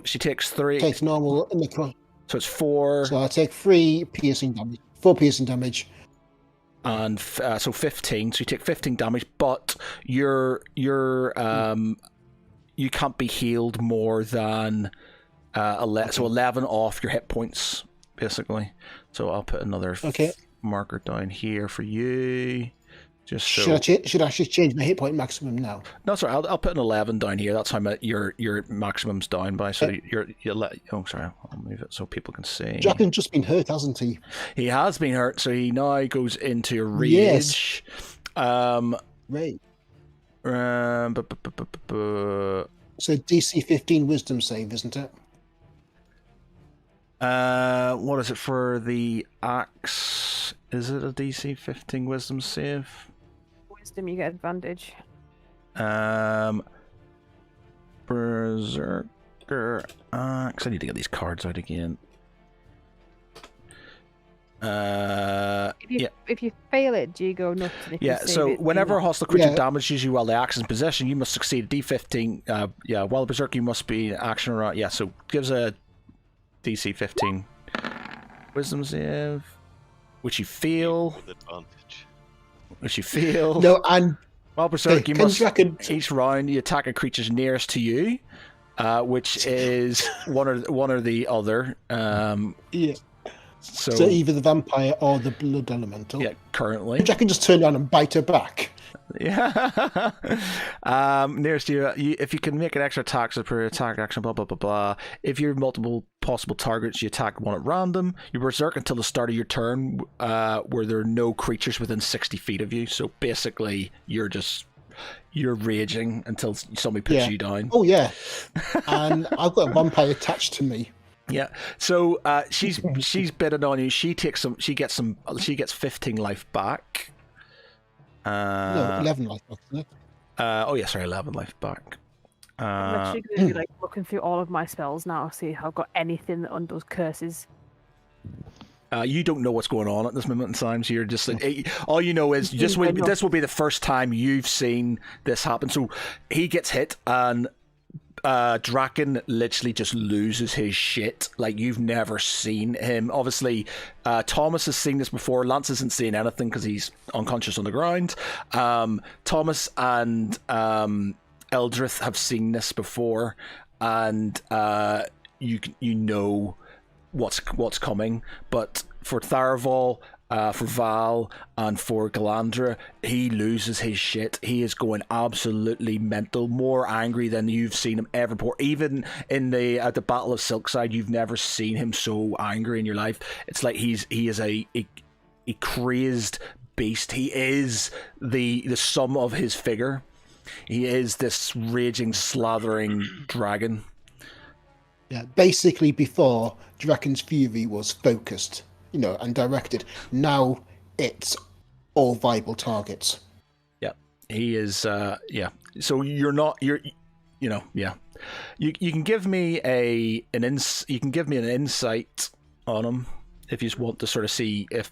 she takes 3. Takes normal necrotic. So it's 4. So I take 3 piercing damage. 4 piercing damage. And so 15. So you take 15 damage, but you can't be healed more than 11. So 11 off your hit points, basically. So I'll put another marker down here for you. Just so... Should I actually change my hit point maximum now? No, sorry. I'll put an 11 down here. That's how your maximum's down by. So I'll move it so people can see. Draken's just been hurt, hasn't he? He has been hurt, so he now goes into rage. Yes. Right. So DC 15 Wisdom save, isn't it? What is it for the axe? Is it a DC 15 Wisdom save? Wisdom, you get advantage. Berserker axe. I need to get these cards out again. If you fail it, do you go nuts? And if you Yeah, save so it, do you whenever a not? hostile creature Yeah. damages you while the axe is in possession, you must succeed D15. While Berserker, you must be in action around. Yeah, so gives a DC 15 Wisdom save, which you fail. With advantage. Which you fail. No, and While Berserk, you can must Draken- each round you attack a creature's nearest to you, which is one or the other. yeah. So, So either the vampire or the blood elemental. yeah, currently. Jack can just turn around and bite her back. Yeah. Nearest you, if you can make an extra attack, so per attack action, blah blah blah blah. If you have multiple possible targets, you attack one at random. You berserk until the start of your turn, where there are no creatures within 60 feet of you. So basically, you're raging until somebody puts Yeah. you down. Oh yeah. And I've got a vampire attached to me. Yeah. So she's bitten on you. She gets 15 life back. No, 11 life, isn't it? Oh yeah, sorry, 11 life back. I'm actually going to be like looking through all of my spells now, see if I've got anything that undoes curses. You don't know what's going on at this moment in time, so you're just like, all you know is this will be the first time you've seen this happen. So he gets hit, and Draken literally just loses his shit. Like, you've never seen him. Obviously, Thomas has seen this before. Lance isn't seeing anything because he's unconscious on the ground. Thomas and Eldrith have seen this before, and you know what's coming. But for Tharaval, for Val, and for Galandra, he loses his shit. He is going absolutely mental, more angry than you've seen him ever before. Even in the Battle of Silkside, you've never seen him so angry in your life. It's like he is a crazed beast. He is the sum of his figure. He is this raging, slathering dragon. Yeah, basically before Draken's fury was focused, and directed. Now it's all viable targets. Yeah, he is. Yeah. So you can give me an insight on him if you just want to sort of see if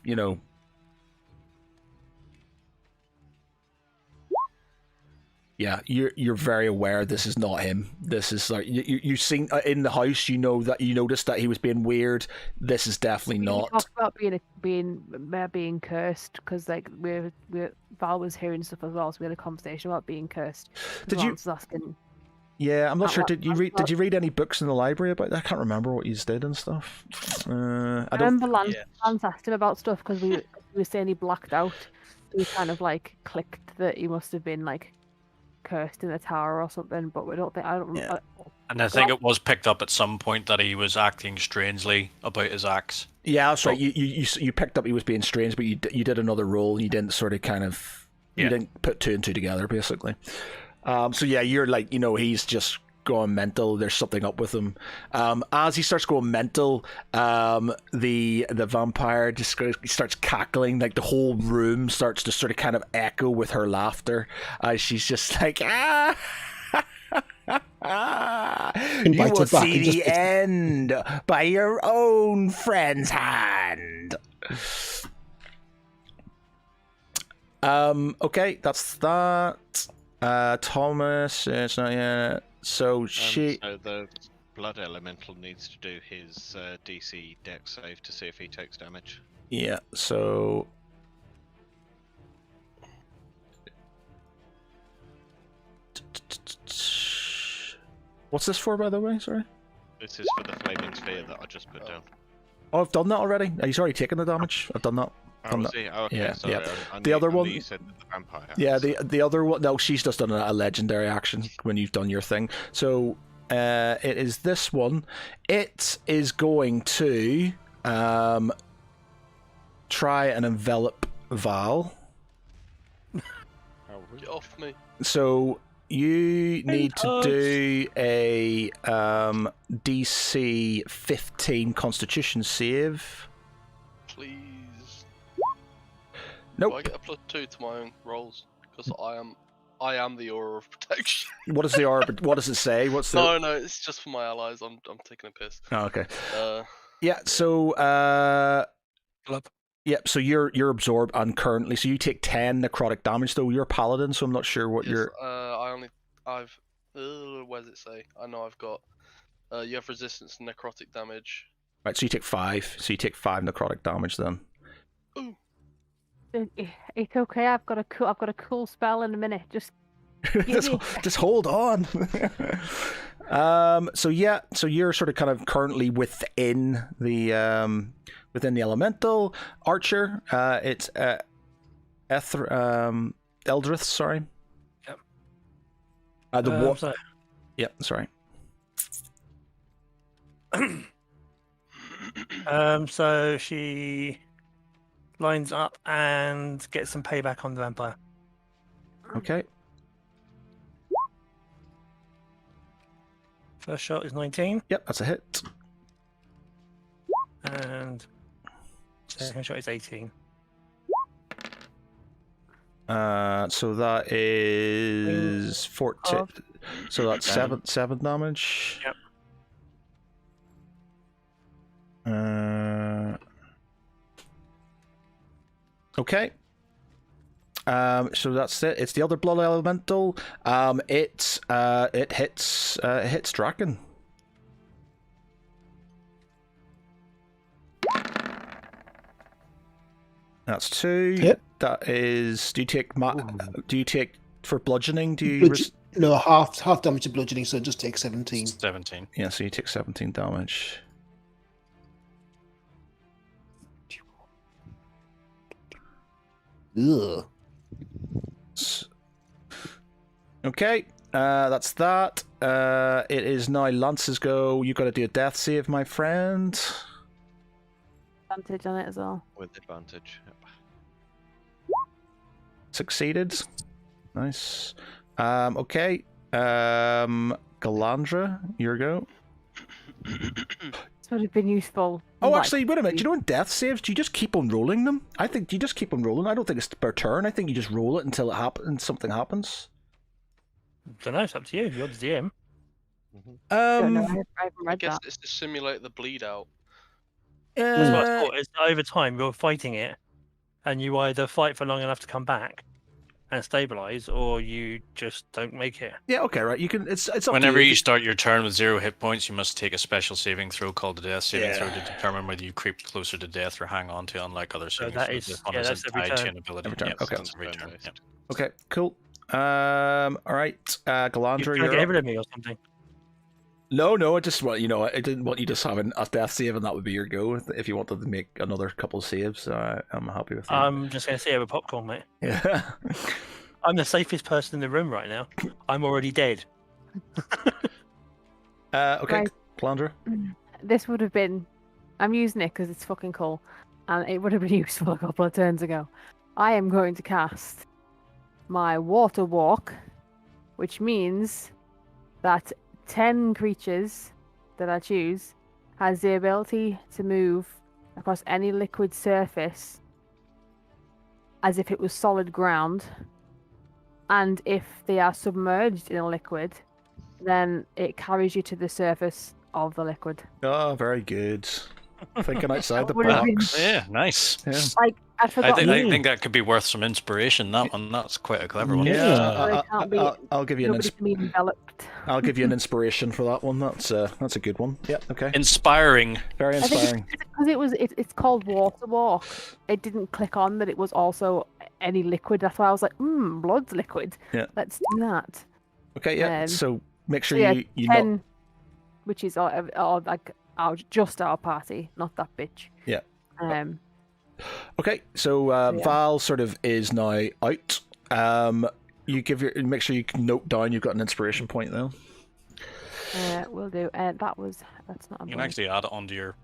Yeah, you're very aware this is not him. This is like you seen in the house. You noticed that he was being weird. This is definitely We not. talked about being cursed because like Val was hearing stuff as well, so we had a conversation about being cursed. Did you- Lance was asking? Yeah, I'm not sure. Well, Did you read any books in the library about that? I can't remember what you did and stuff. I don't. remember Lance Yes. asked him about stuff because we were saying he blacked out. So we kind of like clicked that he must have been like cursed in the tower or something, but I don't remember. Yeah. And I think it was picked up at some point that he was acting strangely about his axe. Yeah, that's right. You picked up he was being strange, but you did another roll. You didn't sort of you didn't put two and two together, basically. So yeah, you're like, he's just going mental. There's something up with him. As he starts going mental, the vampire just starts cackling. Like the whole room starts to sort of kind of echo with her laughter. She's just like, ah. You bite will her back see and just- the end by your own friend's hand. Okay, that's that. Thomas, it's not yet. So she. So the blood elemental needs to do his DC dex save to see if he takes damage. Yeah, so. What's this for, by the way? Sorry. This is for the flaming sphere that I just put down. Oh, I've done that already. He's already taken the damage. I've done that. Oh, is he? Oh, okay, Yeah, sorry. yeah. I The knew- other I knew one- You said that the vampire. Yeah, has. the other one. No, she's just done a legendary action when you've done your thing. So it is this one. It is going to try and envelop Val. Oh, Get off me. So you need to do a DC 15 Constitution save. Please. Nope. Do I get a +2 to my own rolls? Because I am the aura of protection. What does the orb? What does it say? What's the? No, it's just for my allies. I'm taking a piss. Oh, okay. Uh, Yeah. So Club. Yep. So you're absorbed and currently, so you take 10 necrotic damage. Though you're a paladin, so I'm not sure what yes, you're. where does it say? I know I've got. You have resistance to necrotic damage. Right. So you take 5. So you take 5 necrotic damage then. Ooh. It's okay. I've got a cool spell in a minute. Just just hold on. So yeah, so you're sort of kind of currently within the elemental archer. It's Eldrith, sorry. Yep. Sorry. Yep, sorry. So she lines up and gets some payback on the vampire. Okay. First shot is 19, Yep, that's a hit. and second shot is 18. So that is 14. So that's 7 damage. Yep. Okay. So that's it. It's the other blood elemental. It hits Draken. That's 2. Yep. That is. Do you take for bludgeoning? Do you? No, half damage to bludgeoning, so just take 17. 17. Yeah. So you take 17 damage. Ugh. Okay, that's that. It is now Lance's go. You've got to do a death save, my friend. advantage on it as well. With advantage. Yep. Succeeded. Nice. Okay. Galandra, your go. This would have been useful. Oh, like, actually, wait a minute. Do you know in death saves, do you just keep on rolling them? I think you just keep on rolling. I don't think it's per turn. I think you just roll it until something happens. Don't know. It's up to you. You're the DM. don't know, I haven't I read guess that. it's to simulate the bleed out. That's what I thought. It's over time you're fighting it, and you either fight for long enough to come back and stabilize, or you just don't make it. Yeah. Okay. Right. You can. It's up Whenever to you. you start your turn with 0 hit points, you must take a special saving throw called the death saving throw to determine whether you creep closer to death or hang on to, unlike other saving that throws. is- This one yeah, isn't that's every tied to turn. an ability. Every turn, Yep, okay. that's every turn. Turn-based. Yep. Okay. Cool. All right. You're Galandra, trying to you're get up. rid of me or something. No, I just want I didn't want you just having a death save, and that would be your go. If you wanted to make another couple of saves, I'm happy with that. I'm just going to sit here with popcorn, mate. Yeah. I'm the safest person in the room right now. I'm already dead. Okay, Right. Galandra. This would have been. I'm using it because it's fucking cool, and it would have been useful a couple of turns ago. I am going to cast my Water Walk, which means that 10 creatures that I choose has the ability to move across any liquid surface as if it was solid ground. And if they are submerged in a liquid, then it carries you to the surface of the liquid. Oh, very good. Thinking outside the Would have been- box. Yeah, nice. Yeah. Like, I'd I forgotten. think that could be worth some inspiration. That one, that's quite a clever one. Yeah, It can't be- I'll give you an Nobody can be enveloped. I'll give you an inspiration for that one. That's a good one. Yeah, okay. Inspiring. Very I think inspiring. because it's called Water Walk. It didn't click on that it was also any liquid. That's why I was like, blood's liquid. Yeah. Let's do that. Okay, yeah. So make sure So yeah, you 10, not. which is like just our party, not that bitch. Yeah. Okay, So yeah. Val sort of is now out. You make sure you can note down you've got an inspiration point though. we'll do. That's not. A You can bonus. actually add it onto your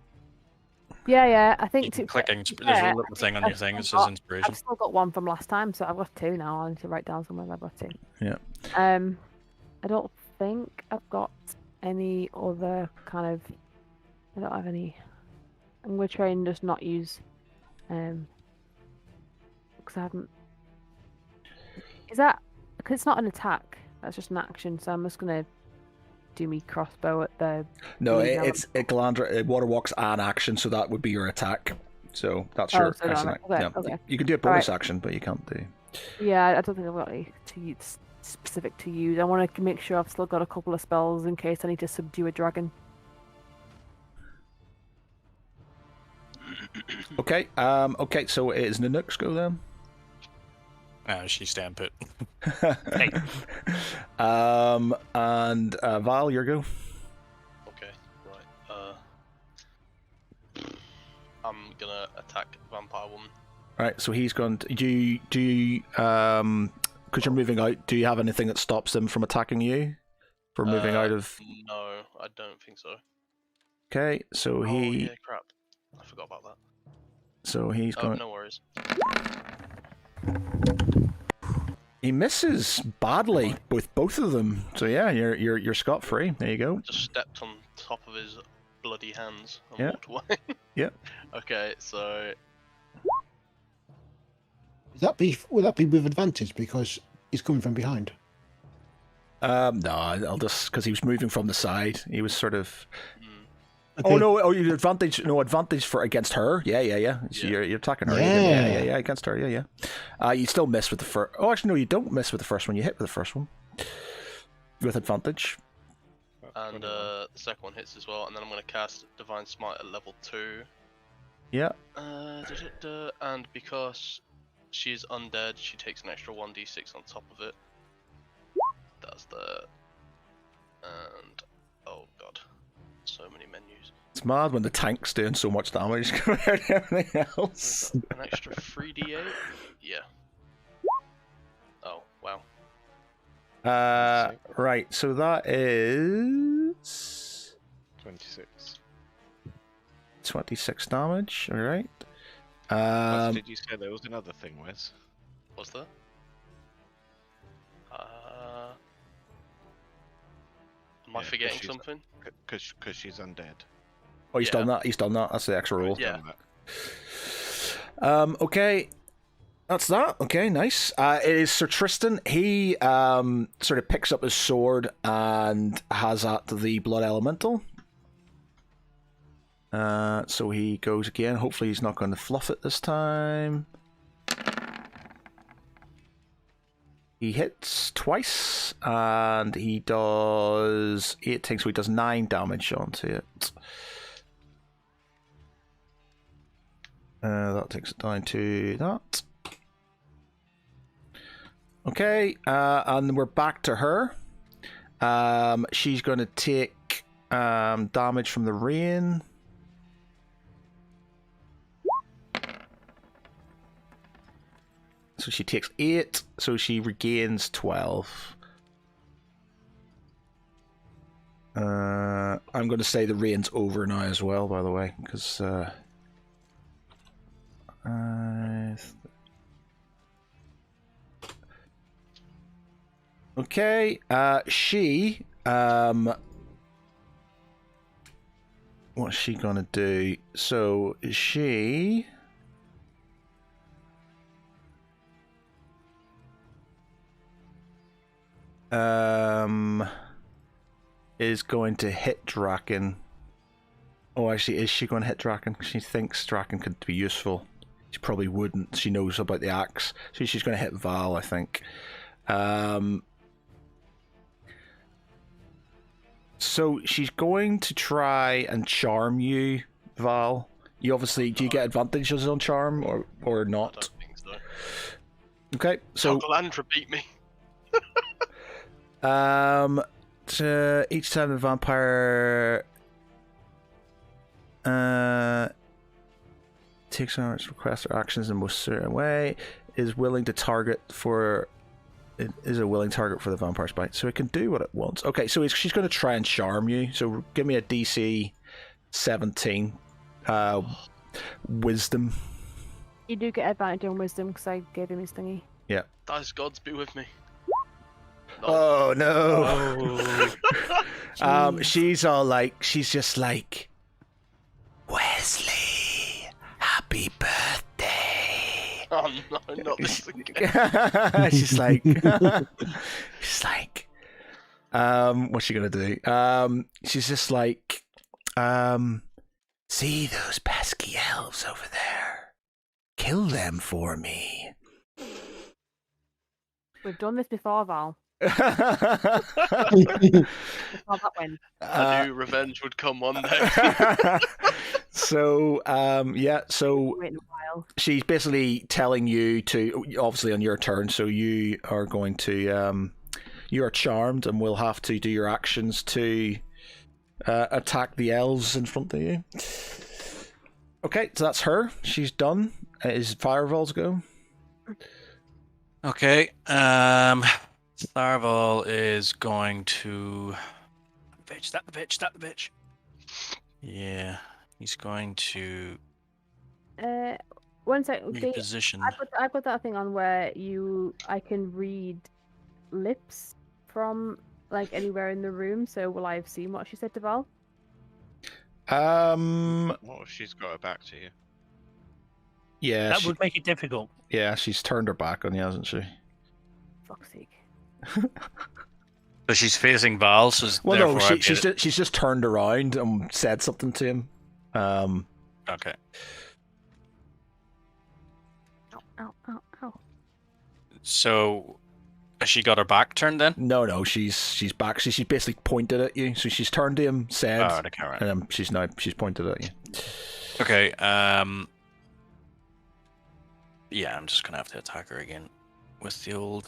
Yeah. I You think can click. There's yeah, a little thing on I've your thing that still says got- inspiration. I've still got one from last time, so I've got 2 now. I need to write down somewhere. I've got 2. Yeah. I don't think I've got any other kind of. I don't have any. I'm gonna try and just not use, because I haven't. Is that because it's not an attack? That's just an action. So I'm just gonna do me crossbow at the. No, Lead it's Galandra. Water walk's an action, so that would be your attack. So that's your so no, action. okay, Yeah. okay. You can do a bonus action, but you can't do. Yeah, I don't think I've got any specific to use. I want to make sure I've still got a couple of spells in case I need to subdue a dragon. Okay. Okay. So it is Nanook's go then. She's staying put. And Val, your go. Okay, right. I'm gonna attack Vampire Woman. Right. So he's going to do you because you're moving out. Do you have anything that stops him from attacking you? For moving out of. No, I don't think so. Okay. So Oh he. yeah, crap. I forgot about that. So he's Oh, going. no worries. He misses badly with both of them. So yeah, you're scot free. There you go. Just stepped on top of his bloody hands and Yeah. walked away. Yeah. Okay, so Would that be with advantage because he's coming from behind? No, I'll just because he was moving from the side. He was sort of. Okay. Oh no! Oh, you advantage. No advantage for against her. Yeah. So Yeah. you're attacking her. Yeah. Yeah. Against her. Yeah. You still miss with the first. Oh, actually, no, you don't miss with the first one. You hit with the first one with advantage. and the second one hits as well, and then I'm gonna cast Divine Smite at level 2. Yeah. And because she's undead, she takes an extra 1d6 on top of it. That's the. And oh god, so many menus. It's mad when the tank's doing so much damage compared to everything else. An extra 3d8? Yeah. Oh, wow. Right. So that is 26. 26 damage. All right. What did you say there was another thing, Wes? What's that? Am I Yeah, forgetting she's- something? Because she's undead. Oh, he's Yeah. done that. He's done that. That's the extra roll. Yeah. Done that. Okay. That's that. Okay, nice. It is Sir Tristan. He sort of picks up his sword and has at the blood elemental. So he goes again. Hopefully he's not going to fluff it this time. He hits twice, and he does 8 so he does 9 damage onto it. That takes it down to that. Okay, and we're back to her. She's going to take damage from the rain. So she takes 8, so she regains 12. I'm going to say the rain's over now as well, by the way, because okay, she what's she gonna do? So she is going to hit Draken. Oh, actually, is she going to hit Draken? She thinks Draken could be useful. She probably wouldn't. She knows about the axe. So she's going to hit Val, I think. So she's going to try and charm you, Val. You obviously, do you get advantages on charm or I not? don't think so. Okay, so Galandra beat me. each time the vampire takes on its requests or actions in the most certain way, is willing to target for it is a willing target for the vampire's bite, so it can do what it wants. Okay, so she's going to try and charm you. So give me a DC 17 wisdom. You do get advantage on wisdom because I gave him his thingy. Dice gods be with me. No. Oh no. Oh, She's just like, Wesley, happy birthday. Oh no, not this again. she's like, what's she gonna do? She's just like, see those pesky elves over there? Kill them for me. We've done this before, Val. Uh, How that went. I knew revenge would come one day. so Waiting a while. she's basically telling you to, obviously on your turn, so you are going to you are charmed and will have to do your actions to attack the elves in front of you. Okay, so that's her. She's done. Is Fireballs go? Okay. Tharval is going to. bitch, that the bitch, that the bitch. Yeah, he's going to 1 sec. reposition. I put that thing on where I can read lips from like anywhere in the room. So will I have seen what she said to Val? What if she's got her back to you? Yeah, That would make it difficult. yeah, she's turned her back on you, hasn't she? Fuck's sake. But she's facing Val, so Well, no, therefore she's just turned around and said something to him. Okay. Ow. So, has she got her back turned then? No, she's back. She's basically pointed at you. So she's turned to him, said, Oh, okay, right. and she's pointed at you. Okay. Yeah, I'm just gonna have to attack her again with the old.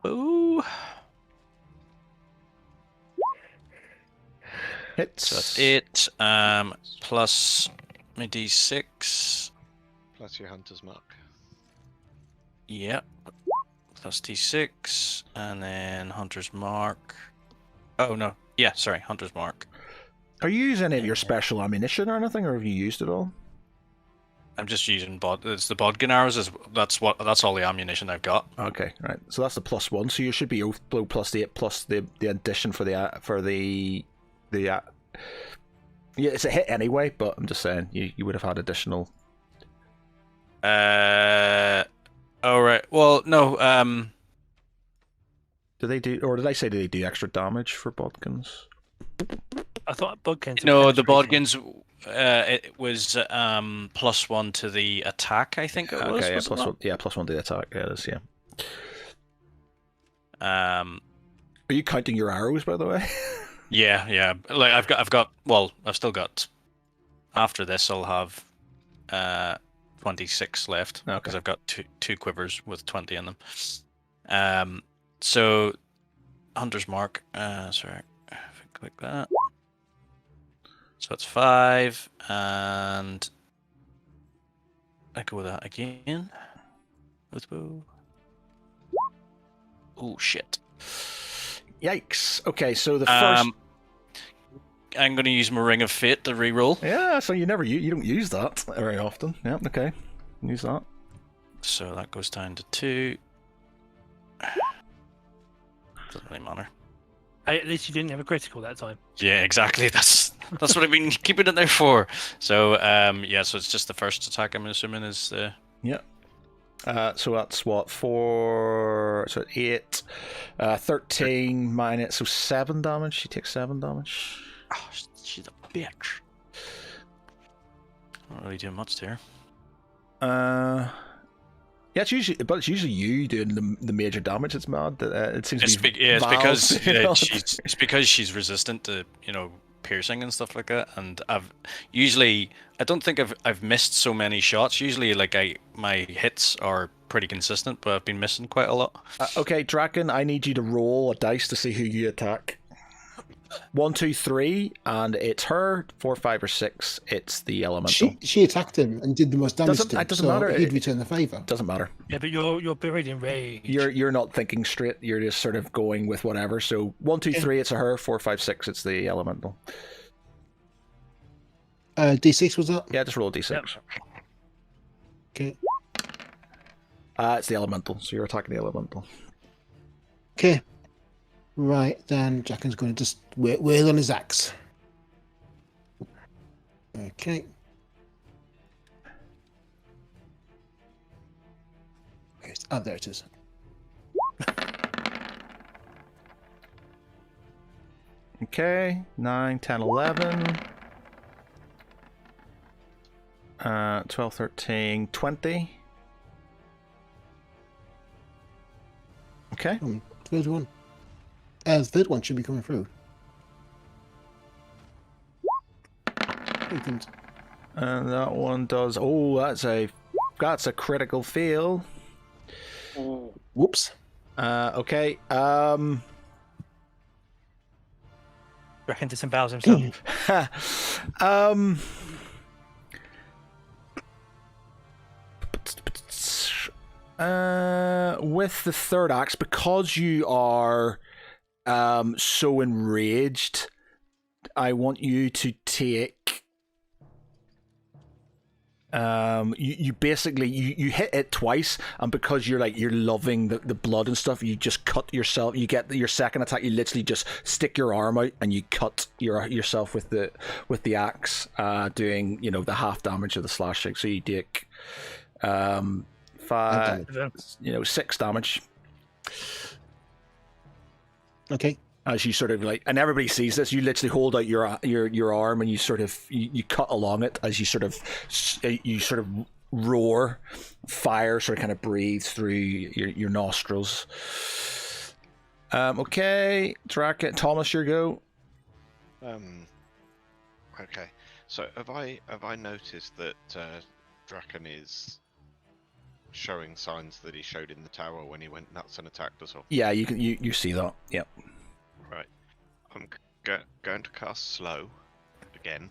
Ooh. Hits. So that's 8. Plus my D6. Plus your hunter's mark. Yep. Plus D6, and then Hunter's Mark. Oh no. Yeah, sorry, Hunter's Mark. Are you using any of your special ammunition or anything, or have you used it all? I'm just using it's the bodkin arrows. That's all the ammunition I've got. Okay, right. So that's the +1. So you should be blow +8 plus the addition for the yeah, it's a hit anyway. But I'm just saying you would have had additional. Oh right. Well, no. Do they do, or did I say do they do extra damage for bodkins? I thought Bodkins. No, the bodkins. It was +1 to the attack. I think it was. Okay, yeah, was it +1. not? Yeah, +1 to the attack. Yeah, it is. Yeah. Um. Are you counting your arrows, by the way? Yeah. Like I've got. Well, I've still got. After this, I'll have 26 left because Okay. I've got two quivers with 20 in them. So Hunter's Mark. Sorry, if I click that. So that's 5, and I go with that again. With bow. Oh shit! Yikes. Okay, so the first. I'm going to use my Ring of Fate to reroll. Yeah, so you don't use that very often. Yeah, okay, use that. So that goes down to 2. Doesn't really matter. At least you didn't have a critical that time. Yeah, exactly. That's what I've been keeping it there for. So yeah, so it's just the first attack. I'm assuming is the. Yeah. So that's what 4. So 8, 13 minus, so 7 damage. She takes 7 damage. Oh, she's a bitch. Not really doing much to her. Yeah, it's usually you doing the major damage. It's mad. It seems to be. It's Val's because doing all it's because she's resistant to piercing and stuff like that. And I don't think I've missed so many shots. Usually, like my hits are pretty consistent, but I've been missing quite a lot. Okay, Draken, I need you to roll a dice to see who you attack. 1, 2, 3, and it's her. 4, 5, or 6. It's the elemental. She attacked him and did the most damage to him. It doesn't so matter. He'd return the favour. Doesn't matter. Yeah, but you're buried in rage. You're not thinking straight. You're just sort of going with whatever. So 1, 2, 3, it's a her. 4, 5, 6, it's the elemental. D6 was that? Yeah, just roll a d6. Yep. Okay. It's the elemental, so you're attacking the elemental. Okay. Right, then Jacken's going to just wail on his axe. Okay. Oh, there it is. Okay, 9, 10, 11. 12, 13, 20. Okay. Third one. The third one should be coming through. And that one does. Oh, that's a critical fail. Whoops. Okay. Reckon disembowels himself. With the third axe, because you are so enraged, I want you to take you basically you hit it twice, and because you're loving the blood and stuff, you just cut yourself. You get your second attack, you literally just stick your arm out and you cut yourself with the axe, doing the half damage of the slashing. So you take 5, 6 damage. Okay. As you sort of and everybody sees this, you literally hold out your arm and you sort of you cut along it as you sort of roar, fire sort of kind of breathes through your nostrils. Okay, Draken, Thomas, your go. Okay, so have I noticed that Draken is showing signs that he showed in the tower when he went nuts and attacked us all? Yeah, you see that. Yep. Right. I'm going to cast slow again,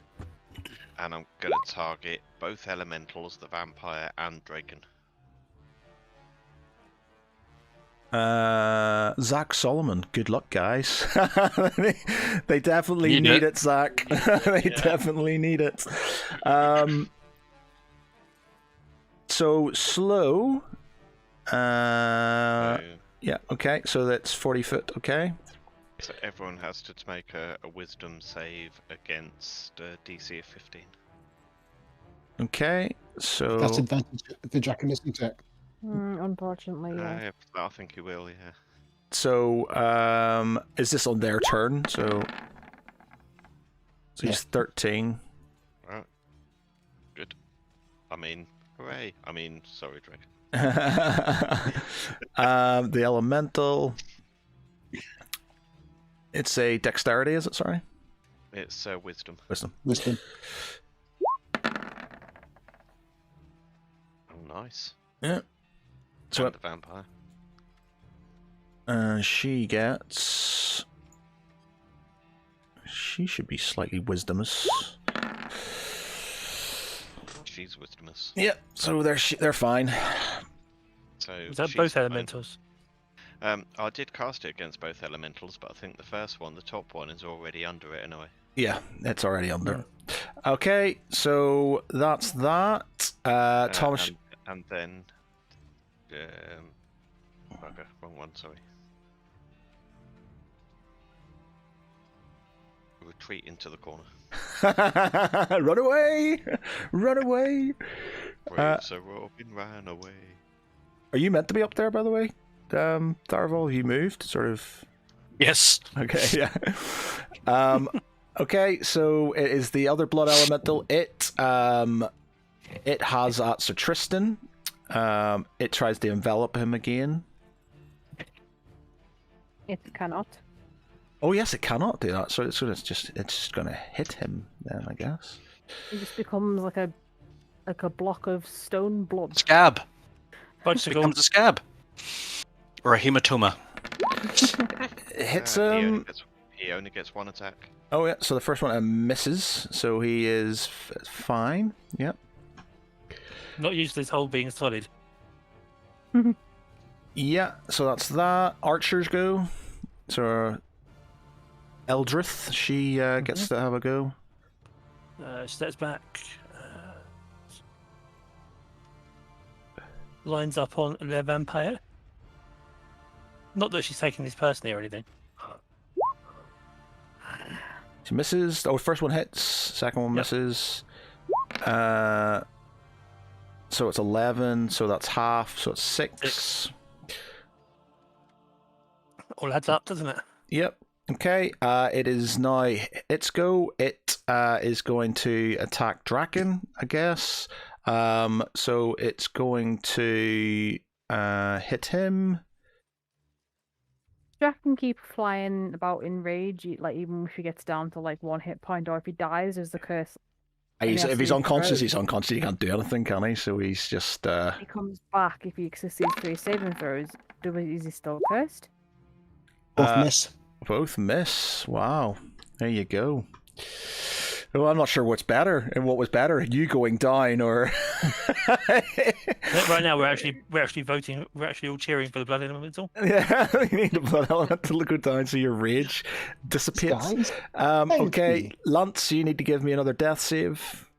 and I'm going to target both elementals, the vampire and Draken. Zach Solomon, good luck, guys. they definitely need it, Zach. They definitely need it. So slow. Yeah. Okay. So that's 40 foot. Okay. So everyone has to make a wisdom save against DC of 15. Okay. So that's advantage if the Draken isn't it? Unfortunately, yeah. I think he will. Yeah. So is this on their turn? So he's 13. Right. Good. I mean, hooray! I mean, sorry, Draken. The elemental. It's a dexterity, is it? Sorry. It's wisdom. Wisdom. Oh, nice. Yeah. So And the vampire. She gets. She should be slightly wisdomous. She's wisdomous. Yep. So they're fine. So Is that she's both fine. elementals? I did cast it against both elementals, but I think the first one, the top one, is already under it anyway. Yeah, it's already under. Okay, so that's that. Thomas. And then. Okay, wrong one, sorry. Retreat into the corner. Run away! Run away! So Robin ran away. Are you meant to be up there, by the way? Darval, you moved, sort of. Yes. Okay, yeah. Okay, so it is the other blood elemental. It has Sir Tristan. It tries to envelop him again. It cannot. Oh yes, it cannot do that. So it's just gonna hit him then, I guess. It just becomes like a block of stone blood. Scab. Bicycle. Becomes a scab. Or a hematoma. It hits He him. only gets one attack. Oh yeah, so the first one misses, so he is fine. Yep. Not used to this whole being solid. Yeah, so that's that. Archers go. So Eldrith, she gets to have a go. Steps back. Lines up on the vampire. Not that she's taking this personally or anything. She misses. Oh, first one hits. Second one Yep. misses. So it's 11. So that's half. So it's 6. All adds up, doesn't it? Yep. Okay. It is now its go. It is going to attack Draken, I guess. So it's going to hit him. Jack can keep flying about in rage, like even if he gets down to like 1 hit point, or if he dies, there's the curse. If he's to unconscious, throw. he's unconscious. He can't do anything, can he? So he's just. He comes back if he succeeds 3 saving throws. Is he still cursed? Both miss. Both miss. Wow. There you go. Well, I'm not sure what's better. And what was better, you going down or? Right now, we're actually voting. We're actually all cheering for the blood elemental. Yeah, you need the blood element to go down so your rage dissipates. Guys, Okay, me. Lance, you need to give me another death save.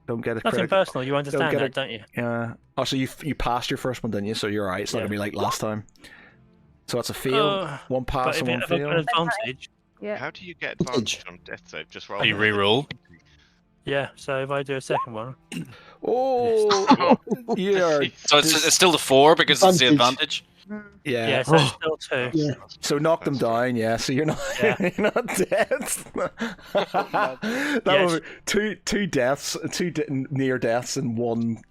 Don't get a Nothing critical. personal. You understand get that, a- don't you? Yeah. Oh, so you passed your first one, didn't you? So you're right. It's not Yeah. gonna be like last time. So that's a fail. One But pass if and you one have an fail. advantage, Yeah. How do you get advantage on death save? Just roll. You reroll. yeah. So if I do a second one, Oh, yeah. So it's still the 4 because it's the Advantage. advantage. Yeah. yeah. So it's still 2. Yeah. So knock them down, yeah. So you're not Yeah. you're not dead. That Yes. would be two deaths, near deaths in one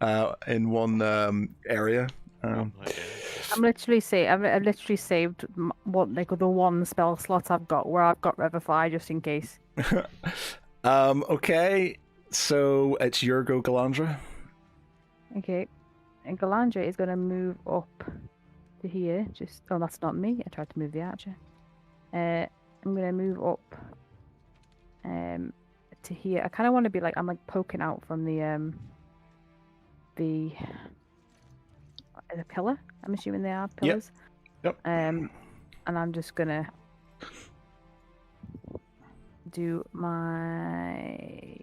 area. I've literally saved the one spell slot I've got where I've got Revify just in case. Okay, so it's your go, Galandra. Okay, and Galandra is going to move up to here. Oh, that's not me. I tried to move the archer. I'm going to move up to here. I kind of want to be like I'm like poking out from the pillar. I'm assuming they are pillars. Yep. And I'm just gonna do my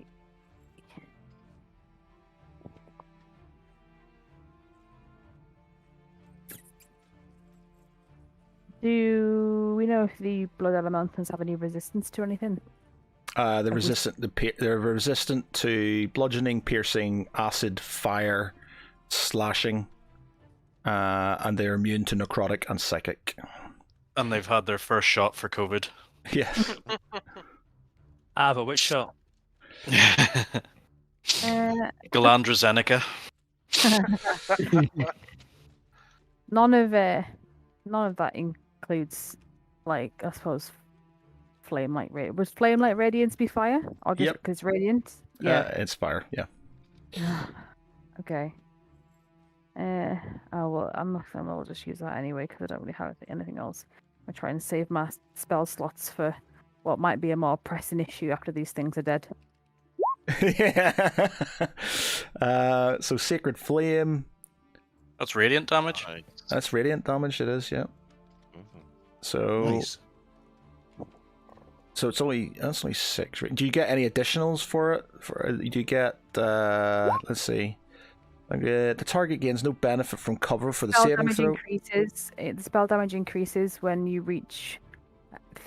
Do we know if the blood elementals have any resistance to anything? They're resistant to bludgeoning, piercing, acid, fire, slashing, and they're immune to necrotic and psychic. And they've had their first shot for COVID. Yes. but which shot? Galandra None of that includes, like, I suppose, flame light radiance. Was flame light radiance be fire, or just Yep. because radiant? Yeah. It's fire. Yeah. Okay. Oh well, I'm not gonna. I'll just use that anyway because I don't really have anything else. I try and save my spell slots for what might be a more pressing issue after these things are dead. Yeah. So sacred flame. That's radiant damage. That's radiant damage. It is. Yeah. So. Nice. So that's only 6. Do you get any additionals for it? Do you get let's see, the target gains no benefit from cover for the Spell saving damage throw. increases. The spell damage increases when you reach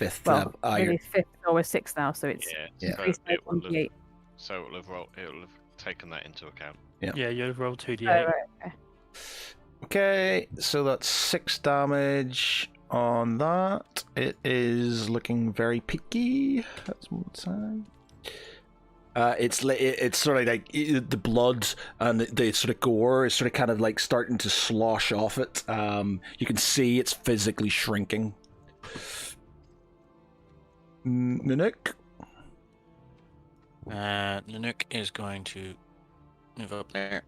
5th well, level. really 5th or 6th now, so it's Yeah. increased by It will have, 1d8. so it will have taken that into account. Yeah, you roll 2d8. Right, okay. Okay, so that's 6 damage on that. It is looking very peaky. That's one time. It's sort of like the blood and the sort of gore is sort of kind of like starting to slosh off it. You can see it's physically shrinking. Nanook. Nanook is going to move up there.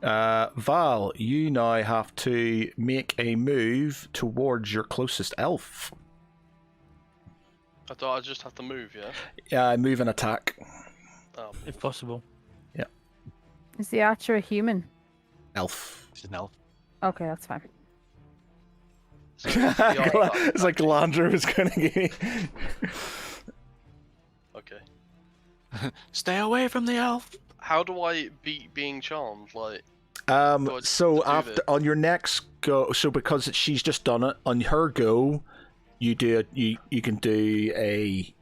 Val, you now have to make a move towards your closest elf. I thought I just have to move, yeah? Move and attack. Oh, If possible. Is the archer a human? Elf. She's an elf. Okay, that's fine. so it's the art that- It's like Galandra was going to give me. Okay. Stay away from the elf. How do I beat being charmed? Like, So do after this? on your next go, so because she's just done it on her go, you do it. You can do a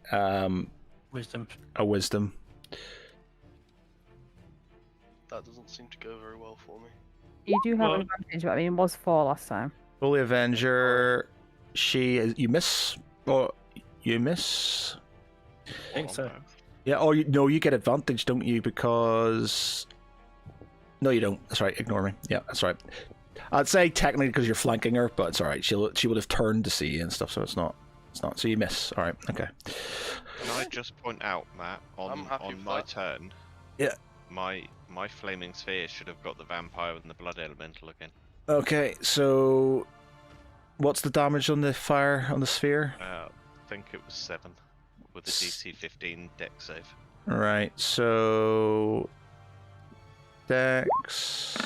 Wisdom. wisdom. That doesn't seem to go very well for me. You do have Well- advantage, but I mean, it was 4 last time. Holy Avenger. You miss. Or you miss. I think so. Yeah. Or you get advantage, don't you? Because no, you don't. That's right. Ignore me. Yeah, that's right. I'd say technically because you're flanking her, but it's all right. She would have turned to see you and stuff, so it's not. It's not. So you miss. All right. Okay. Can I just point out, Matt, I'm on happy with my that. turn? Yeah. My flaming sphere should have got the vampire and the blood elemental again. Okay. So, what's the damage on the fire on the sphere? I think it was 7 with a DC 15 deck save. All right. So, Dex.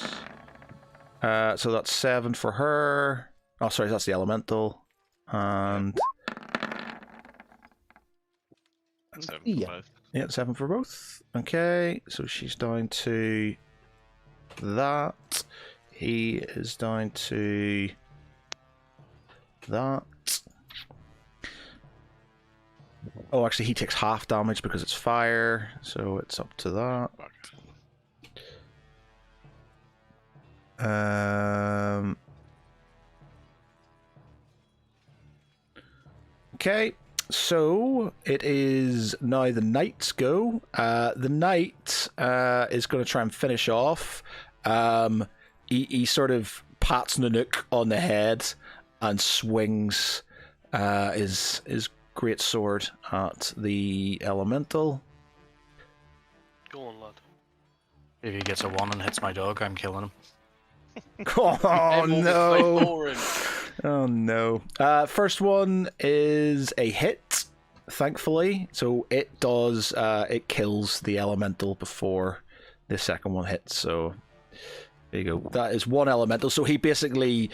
So that's 7 for her. Oh, sorry, that's the elemental. And 7 Yeah. for both. yeah, 7 for both. Okay, so she's down to that. He is down to that. Oh, actually, he takes half damage because it's fire, so it's up to that. Okay, so it is now the knight's go. The knight is going to try and finish off. He sort of pats Nanook on the head and swings his great sword at the elemental. Go on, lad. If he gets a 1 and hits my dog, I'm killing him. Oh Everyone will play no! boring. Oh no. First one is a hit, thankfully. So it does, it kills the elemental before the second one hits. So there you go. That is one elemental. So he basically,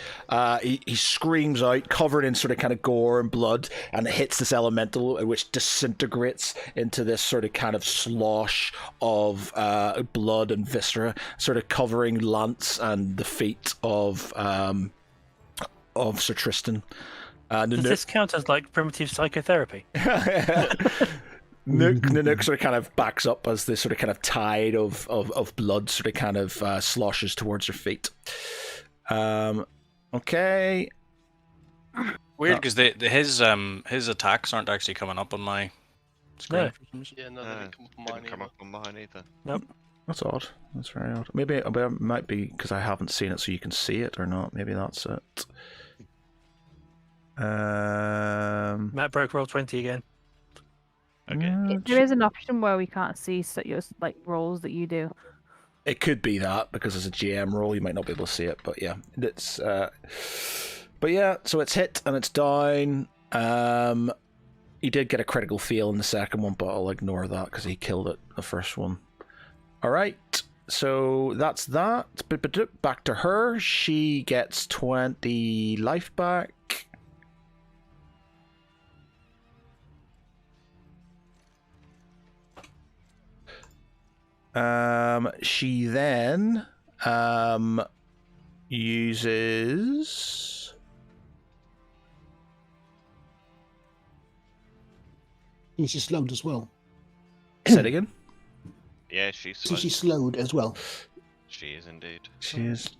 he screams out, covered in sort of kind of gore and blood, and it hits this elemental, which disintegrates into this sort of kind of slosh of blood and viscera, sort of covering Lance and the feet of Sir Tristan. Does this count as like primitive psychotherapy? Nanook sort of kind of backs up as this sort of kind of tide of blood sort of kind of sloshes towards her feet. Okay. Weird, because his attacks aren't actually coming up on my screen. No. for some reason. Yeah, no, they didn't come up on Didn't mine come either. up on mine either. That's odd. That's very odd. Maybe it might be because I haven't seen it, so you can see it or not. Maybe that's it. Matt broke roll 20 again. Okay. yeah, There is an option where we can't see your like rolls that you do. it could be that because as a GM role, you might not be able to see it. But yeah, it's. But yeah, so it's hit and it's down. He did get a critical fail in the second one, but I'll ignore that because he killed it the first one. All right, so that's that. Back to her. She gets 20 life back. She then uses. Is she slowed as well? Say it again. Yeah, she's So slow. she's slowed as well. She is indeed. She is.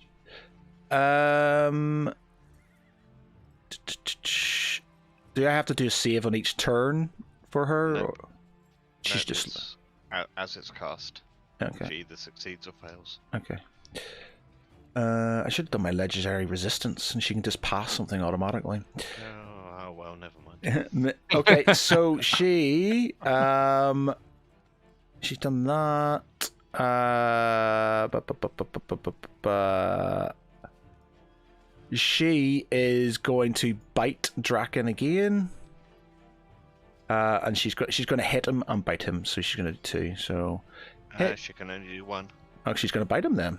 Do I have to do a save on each turn for her? No. Or... She's No, just it's as it's cast. okay. She either succeeds or fails. Okay. I should have done my legendary resistance, and she can just pass something automatically. Oh well, never mind. Okay, so she's done that. She is going to bite Draken again, and she's going to hit him and bite him. So she's going to do 2. So She can only do 1. oh, she's going to bite him then.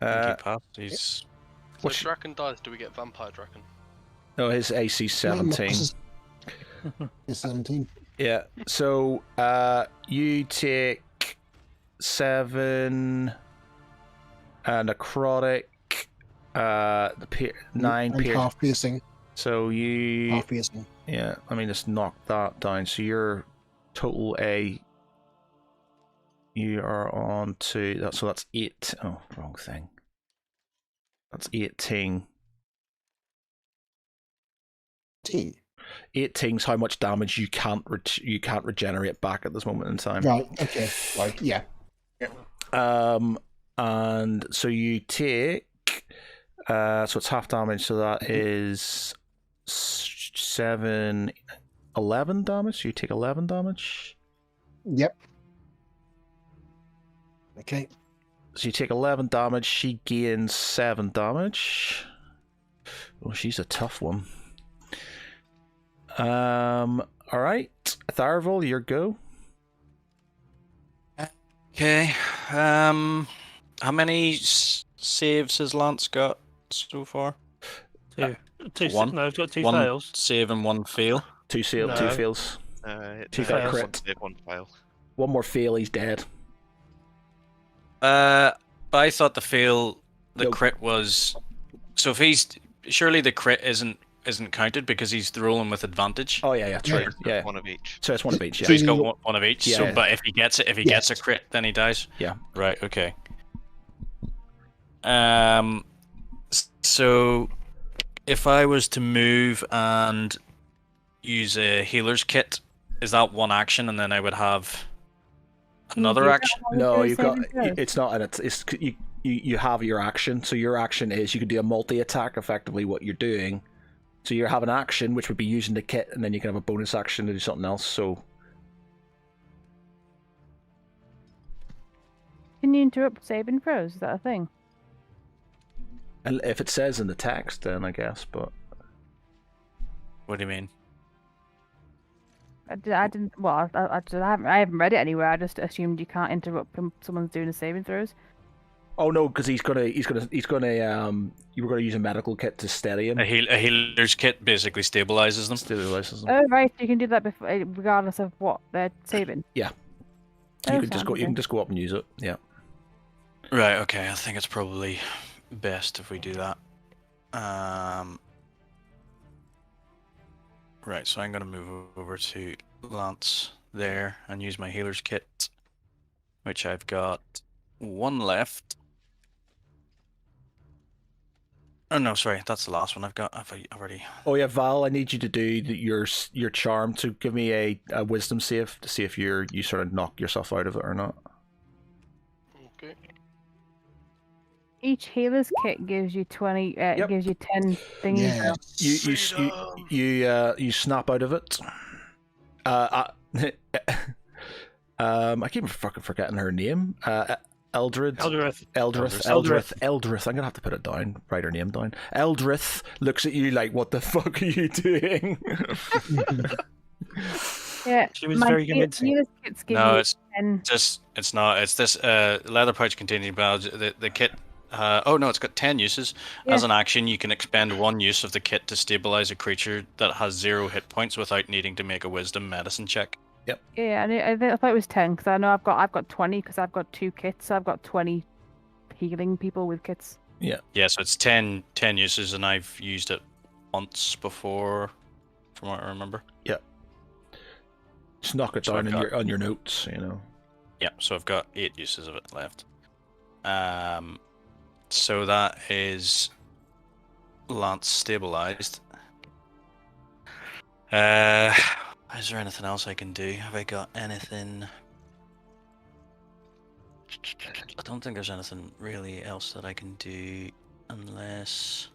I think he passed. He's So What's if Draken dies, do we get Vampire Draken? no, his AC 17. It's 17. Yeah. So you take 7 necrotic, 9 and half piercing. So you Half piercing. yeah. I mean, just knock that down. So your total you are on to that. So that's 8. Oh, wrong thing. That's 18. 18's how much damage you can't regenerate back at this moment in time. Right. Okay. Right. Yeah. And so you take so it's half damage, so that is 7, 11 damage. So you take 11 damage. Yep. Okay. So you take 11 damage. She gains 7 damage. Oh, she's a tough one. All right, Tharval, your go. Okay. How many saves has Lance got so far? One. No, I've got 2 one fails. save and 1 fail. 2 fail, No. 2 fails. Two fails. crit. One save, 1 fail. One more fail, he's dead. But I thought the Nope. crit was. So if he's surely the crit isn't counted because he's rolling with advantage. Oh yeah, true. Yeah. Yeah. One of each. So it's one of each. So Yeah. he's got one of each. Yeah. So, but if he gets it, gets a crit, then he dies. Yeah. Right. Okay. So if I was to move and use a healer's kit, is that one action, and then I would have another action? No, you've got. It's not, and it's you have your action. So your action is you can do a multi-attack. Effectively, what you're doing. So you have an action, which would be using the kit, and then you can have a bonus action to do something else. So Can you interrupt saving throws? Is that a thing? and if it says in the text, then I guess. But What do you mean? I didn't. Well, I haven't read it anywhere. I just assumed you can't interrupt when someone's doing a saving throws. oh no, because he's gonna. You were gonna use a medical kit to steady him. A healer's kit basically stabilizes them. Stabilizes him. Oh right, you can do that before, regardless of what they're saving. Yeah. Oh, You can just go. sound You can okay. just go up and use it. Yeah. Right. Okay. I think it's probably best if we do that. Right. So I'm gonna move over to Lance there and use my healer's kit, which I've got 1 left. Oh no, sorry, that's the last one I've got. I've already. Oh yeah, Val, I need you to do your charm to give me a wisdom save to see if you sort of knock yourself out of it or not. Okay. Each healer's kit gives you 20. Yep. Gives you 10 thingies. You snap out of it. I keep fucking forgetting her name. Eldrith. I'm gonna have to put it down. Write her name down. Eldrith looks at you like, "What the fuck are you doing?" Yeah. She was my very convincing. Healer's kits give No, you it's 10. it's not. It's this leather pouch containing biology. The kit. Oh no, it's got 10 uses. As Yeah. an action, you can expend 1 use of the kit to stabilize a creature that has 0 hit points without needing to make a Wisdom medicine check. Yeah, and I thought it was 10 because I know I've got 20 because I've got 2 kits. So I've got 20 healing people with kits. Yeah, so it's 10 uses, and I've used it once before, from what I remember. Just knock it So down I've got- on your notes. You know. Yeah, so I've got 8 uses of it left. So that is Lance stabilized. Is there anything else I can do? Have I got anything? I don't think there's anything really else that I can do unless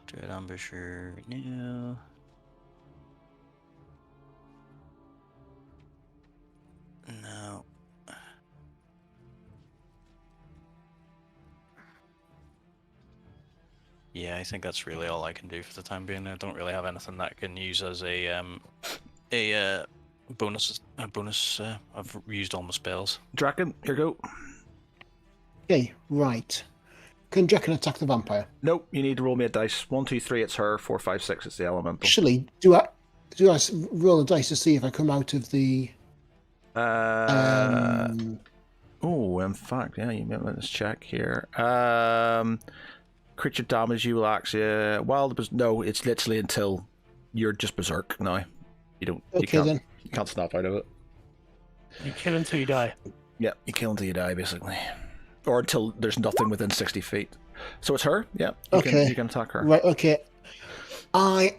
Dread Ambusher. No. No. Yeah, I think that's really all I can do for the time being. I don't really have anything that I can use as a bonus. I've used all my spells. Draken, here you go. Okay, right. Can Draken attack the vampire? Nope, you need to roll me a dice. 1, 2, 3, it's her. 4, 5, 6, it's the elemental. Actually, do I roll a dice to see if I come out of the? Oh, in fact, yeah, let's check here. Creature damage, you will actually. No, it's literally until you're just berserk now. You don't. Okay, then. You can't snap out of it. You kill until you die. Yeah, you kill until you die, basically, or until there's nothing within 60 feet. So it's her. Yeah. You can attack her. Right. Okay. I'm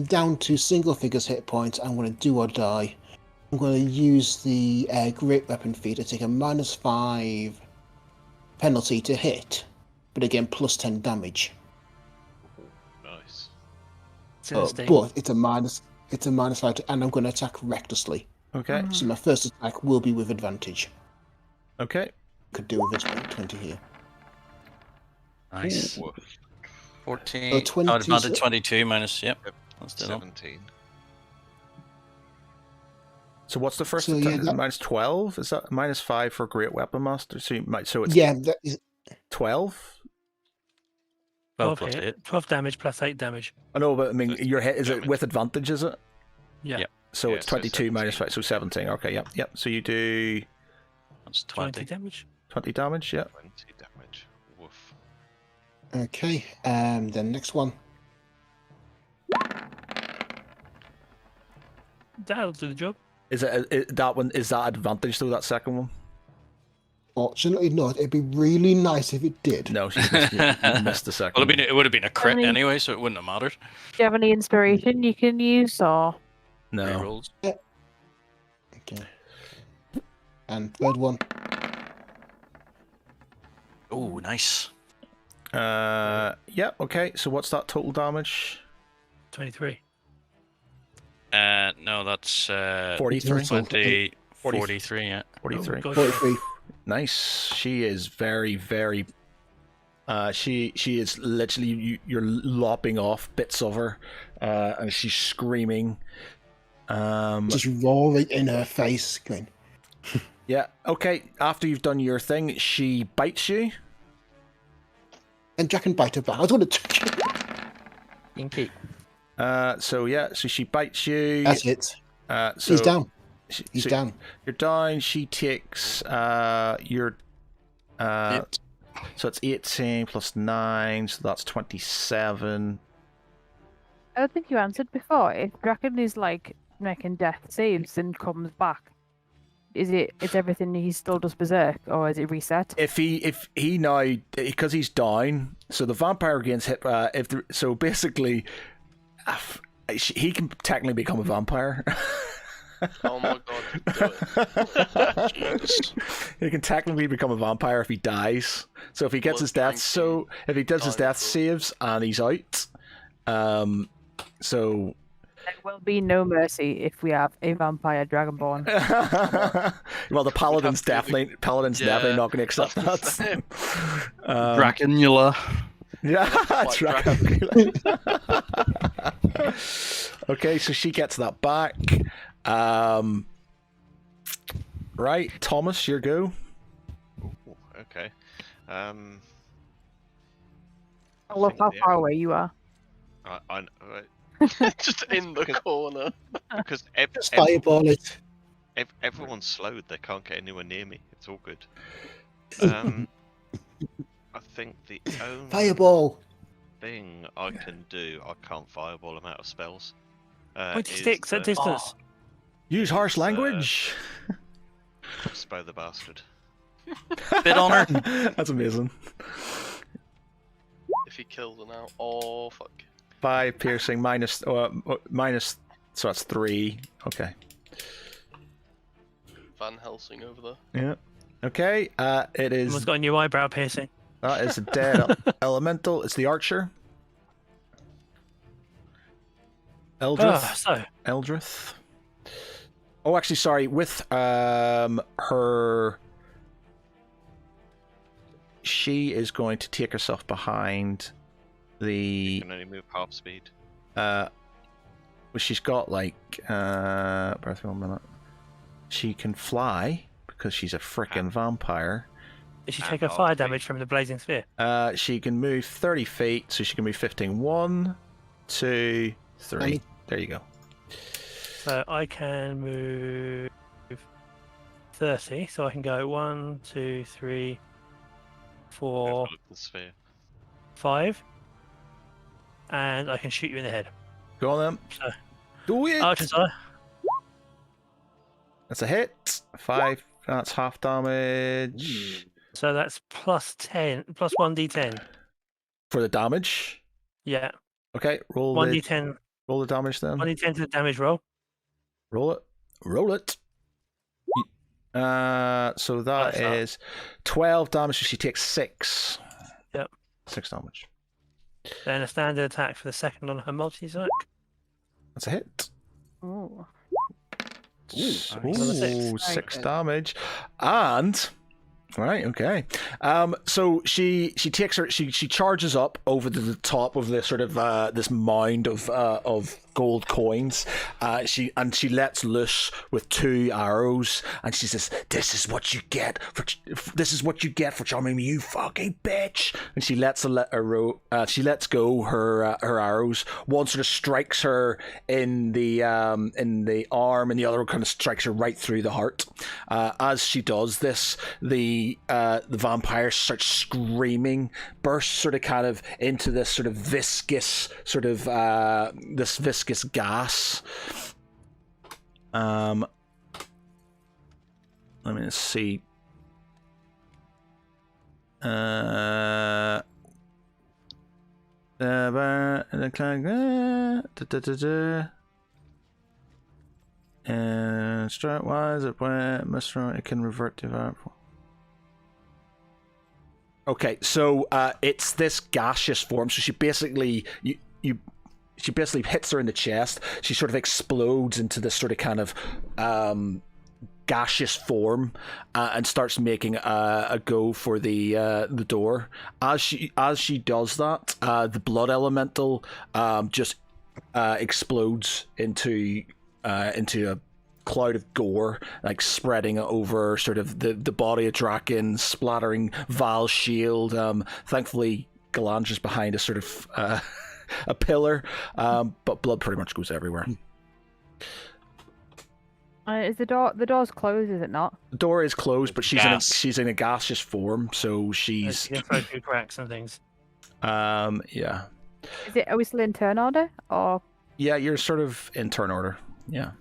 down to single figures hit points. I'm going to do or die. I'm going to use the great weapon feat to take a -5 penalty to hit, but again +10 damage. Nice. But it's a -5, and I'm going to attack recklessly. Okay. So my first attack will be with advantage. Okay. Could do with it 20 here. Nice. Ooh, 14. 20 advantage 22 minus. Yep. That's still 17. So what's the first So, attack? yeah, -12? Is that -5 for Great Weapon Master? So it's Yeah, that is 12. 12 12 plus hit, 8. 12 damage plus 8 damage. I know, but I mean, So it's your hit is it damage. with advantage? Is it? Yeah. Yep. So Yeah, it's so 22 minus 5, 17. so 17. Okay, yep. So you do That's 20 20. damage. 20 damage, yeah. 20 damage. Woof. okay. Then next one. That'll do the job. Is that one? Is that advantage though? That second one? Fortunately not. It'd be really nice if it did. No, you missed the second. Well, it would have been a crit Only- anyway, so it wouldn't have mattered. Do you have any inspiration you can use, or No. Rerolls. Okay. And third one. Oh, nice. Yeah. Okay. So what's that total damage? 23. No, that's 43. 20, 43, yeah. 43. Oh, God. 43. Nice. She is very, very. She is literally you're lopping off bits of her, and she's screaming. Just roaring in her face. Going, Yeah. Okay. After you've done your thing, she bites you. and Jack and bite her back. I don't want to touch it. Inky. So she bites you. That's it. So He's down. she- He's so down. You're down. She takes your so it's 18 plus 9, so that's 27. I don't think you answered before. If Draken is like making death saves and comes back, is everything he still does berserk, or is it reset? If he now, because he's down, so the vampire gains hit. So basically, he can technically become a vampire. Oh my god, do it. He can technically become a vampire if he dies. So if he gets his death, if he does his death saves and he's out, so There will be no mercy if we have a vampire dragonborn. well, the paladin's to do definitely not going to accept that's the that. Draconula. Yeah, Like Dracula. Okay, so she gets that back. Right, Thomas, your go. Ooh, okay. I love how think far away you are. Just in the corner. because Just fireball it. everyone's slowed. They can't get anywhere near me. It's all good. I think the only Fireball. thing I can do, I can't fireball them out of spells. 26 at distance. Use harsh language. Spare the bastard. Bit on her. That's amazing. If he kills her now, oh fuck. 5 piercing minus, so that's 3. Okay. Van Helsing over there. Yeah. Okay. It is. Someone's got a new eyebrow piercing. That is a dead elemental. It's the archer. Eldrith. Eldrith. Oh, actually, sorry. With her, she is going to take herself behind You the. can only move half speed. Well, she's got like. Birth 1 minute. She can fly because she's a frickin' vampire. Does she And take a half fire speed. damage from the blazing sphere? She can move 30 feet, so she can move 15. 1, 2, 3. There you go. So I can move 30. So I can go 1, 2, 3, Have 4, a look at the sphere. 5, and I can shoot you in the head. Go on then. So, Do it! Archer's eye. That's a hit. 5. That's half damage. So that's plus 10, plus 1d10. For the damage. Yeah, Okay, roll 1d10, the damage then. 1d10 to the damage roll. Roll it. Roll it. So that That's up. is 12 damage, so she takes 6. Yep. 6 damage. Then a standard attack for the second on her multi-attack. That's a hit. Ooh. Another 6. 6 damage. And right, okay. So she takes her she charges up over to the top of this sort of this mound of gold coins. She lets loose with 2 arrows, and she says, "This is what you get for charming me, you fucking bitch." And she lets go her arrows. One sort of strikes her in the arm, and the other kind of strikes her right through the heart. As she does this, the vampire starts screaming, bursts sort of kind of into this sort of viscous gas. Let me see. And strat-wise, it can revert to that. Okay, so it's this gaseous form. So she basically she basically hits her in the chest. She sort of explodes into this sort of kind of gaseous form and starts making a go for the door. As she does that, the blood elemental just explodes into a cloud of gore, like spreading over sort of the body of Draken, splattering Val's shield. Thankfully, Galandra's behind a sort of a pillar, but blood pretty much goes everywhere. Is the door's closed? Is it not? The door is closed, but she's Gas. in a gaseous form, so she's She can throw through cracks and things. yeah. Are we still in turn order or? Yeah, you're sort of in turn order. Yeah.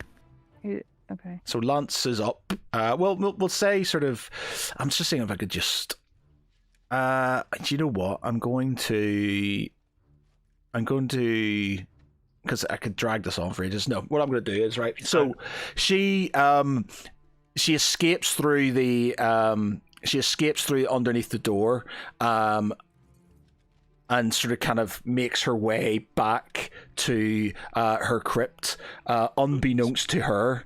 Okay. So Lance is up. We'll say sort of. I'm just saying if I could just. Do you know what? I'm going to. Because I could drag this on for ages. No, what I'm going to do is right. So she escapes through the underneath the door. And sort of kind of makes her way back to her crypt. Unbeknownst to her,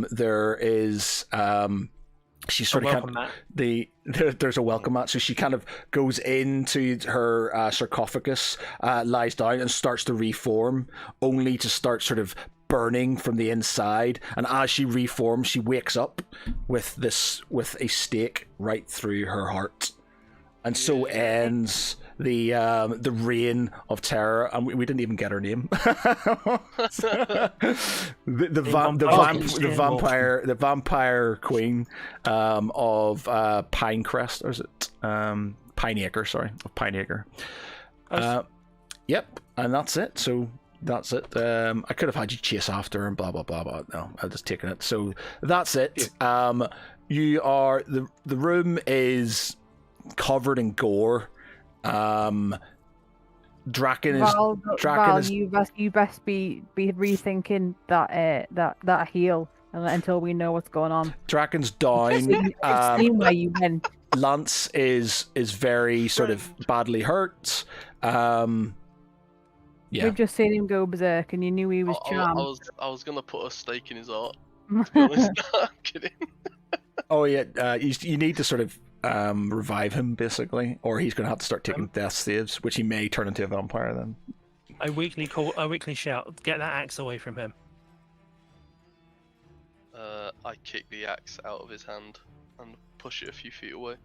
there is she's sort of kind of there's a welcome mat. So she kind of goes into her sarcophagus, lies down, and starts to reform, only to start sort of burning from the inside. And as she reforms, she wakes up with a stake right through her heart, and so ends the reign of terror. And we didn't even get her name. the vampire queen of Pinecrest, or is it Pineacre? Sorry, of Pineacre. Yep, and that's it. So that's it. I could have had you chase after her and blah blah blah, but no, I've just taken it. So that's it. You are the room is covered in gore. Draken is you best be rethinking that heal until we know what's going on. Draken's down. I've seen where you went. Lance is very sort of badly hurt. Yeah. We've just seen him go berserk, and you knew he was charmed. I was gonna put a stake in his heart. To be honest. No, I'm kidding. Oh yeah, you need to sort of revive him basically, or he's going to have to start taking death saves, which he may turn into a vampire then. I weakly shout, "Get that axe away from him!" I kick the axe out of his hand and push it a few feet away.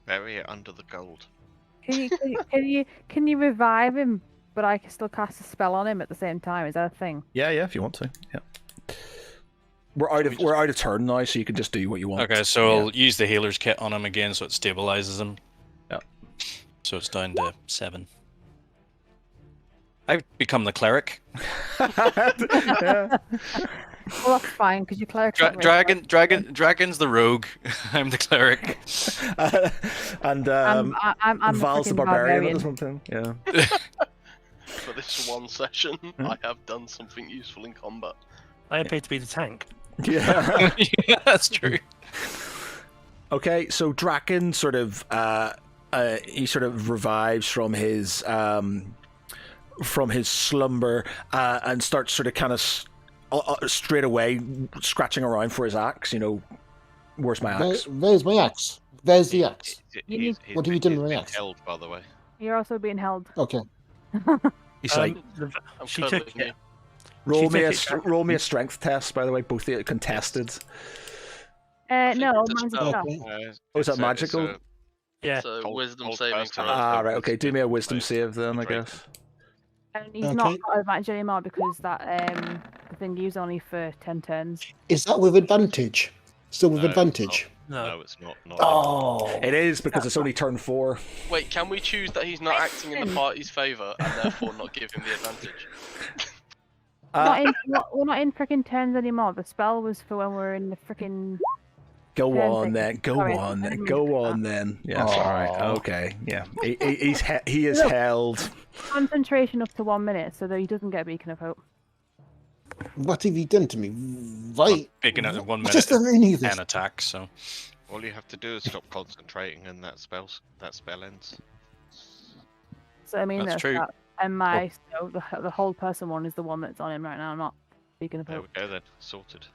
Bury it under the gold. Can you revive him, but I can still cast a spell on him at the same time? Is that a thing? Yeah, if you want to. Yeah. We're out of turn now, so you can just do what you want. Okay, so I'll use the healer's kit on him again, so it stabilizes him. Yeah. So it's down to 7. I've become the cleric. Yeah. Well, that's fine because you cleric. Dragon's the rogue. I'm the cleric. And I'm Val's the freaking barbarian or something. Yeah. For this one session, I have done something useful in combat. I appear to be the tank. Yeah. Yeah, that's true. Okay, so Draken sort of he sort of revives from his slumber and starts sort of kind of straight away scratching around for his axe. You know, where's my axe? There's my axe. There's the axe. What have you done He's with the been axe? held, by the way. You're also being held. Okay. He's like, I'm she cuddling took you. it. roll me a strength test. By the way, both contested. No, it's a mine's a spell. spell. Oh, is that magical? Yeah. So Hold- wisdom hold saving first throw. hand. Right. Okay, do me a wisdom save then, I Great. guess. And he's Okay. not got advantage anymore because that the thing used only for 10 turns. Is that with advantage? Still with No, it's advantage? No. No, it's not. Oh. It is because it's only turn 4. Wait, can we choose that he's not acting in the party's favour and therefore not give him the advantage? We're not in freaking turns anymore. The spell was for when we're in the freaking. Go Turn on thing. then. Go Sorry, on I then. didn't mean Go to do on that. then. Yes. All right. Aw. Okay. Yeah. He is held. Concentration up to 1 minute so that he doesn't get a beacon of hope. What have you done to me? Right. Picking out 1 What minute does that mean of this? an attack, so All you have to do is stop concentrating, and that spell ends. So I mean, That's that's true. that. And my so the whole person one is the one that's on him right now, not beacon of There hope. we go then. Sorted.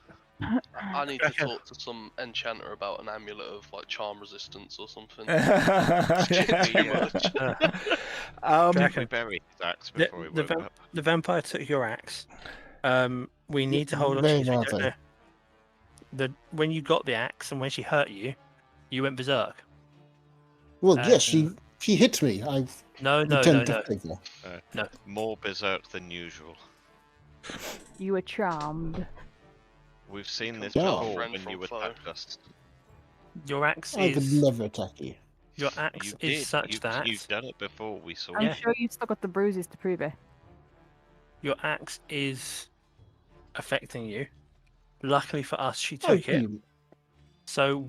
I need to talk to some enchanter about an amulet of like charm resistance or something. Too Yeah. much. Draken, Bury his axe the, before he the, woke vamp- up. the vampire took your axe. We need to hold on Where to you. are So you don't know. When you got the axe and when she hurt you, you went berserk. Well, yes, she hit me. I No. returned the favour. More berserk than usual. You were charmed. We've seen this Yeah. before Friend when from you foe. attacked us. Your axe I would is never attack you. your axe You is did. such you've, that you've done it before. We saw I'm it. sure you've still got the bruises to prove it. your axe is affecting you. Luckily for us, she Oh, took it. you- So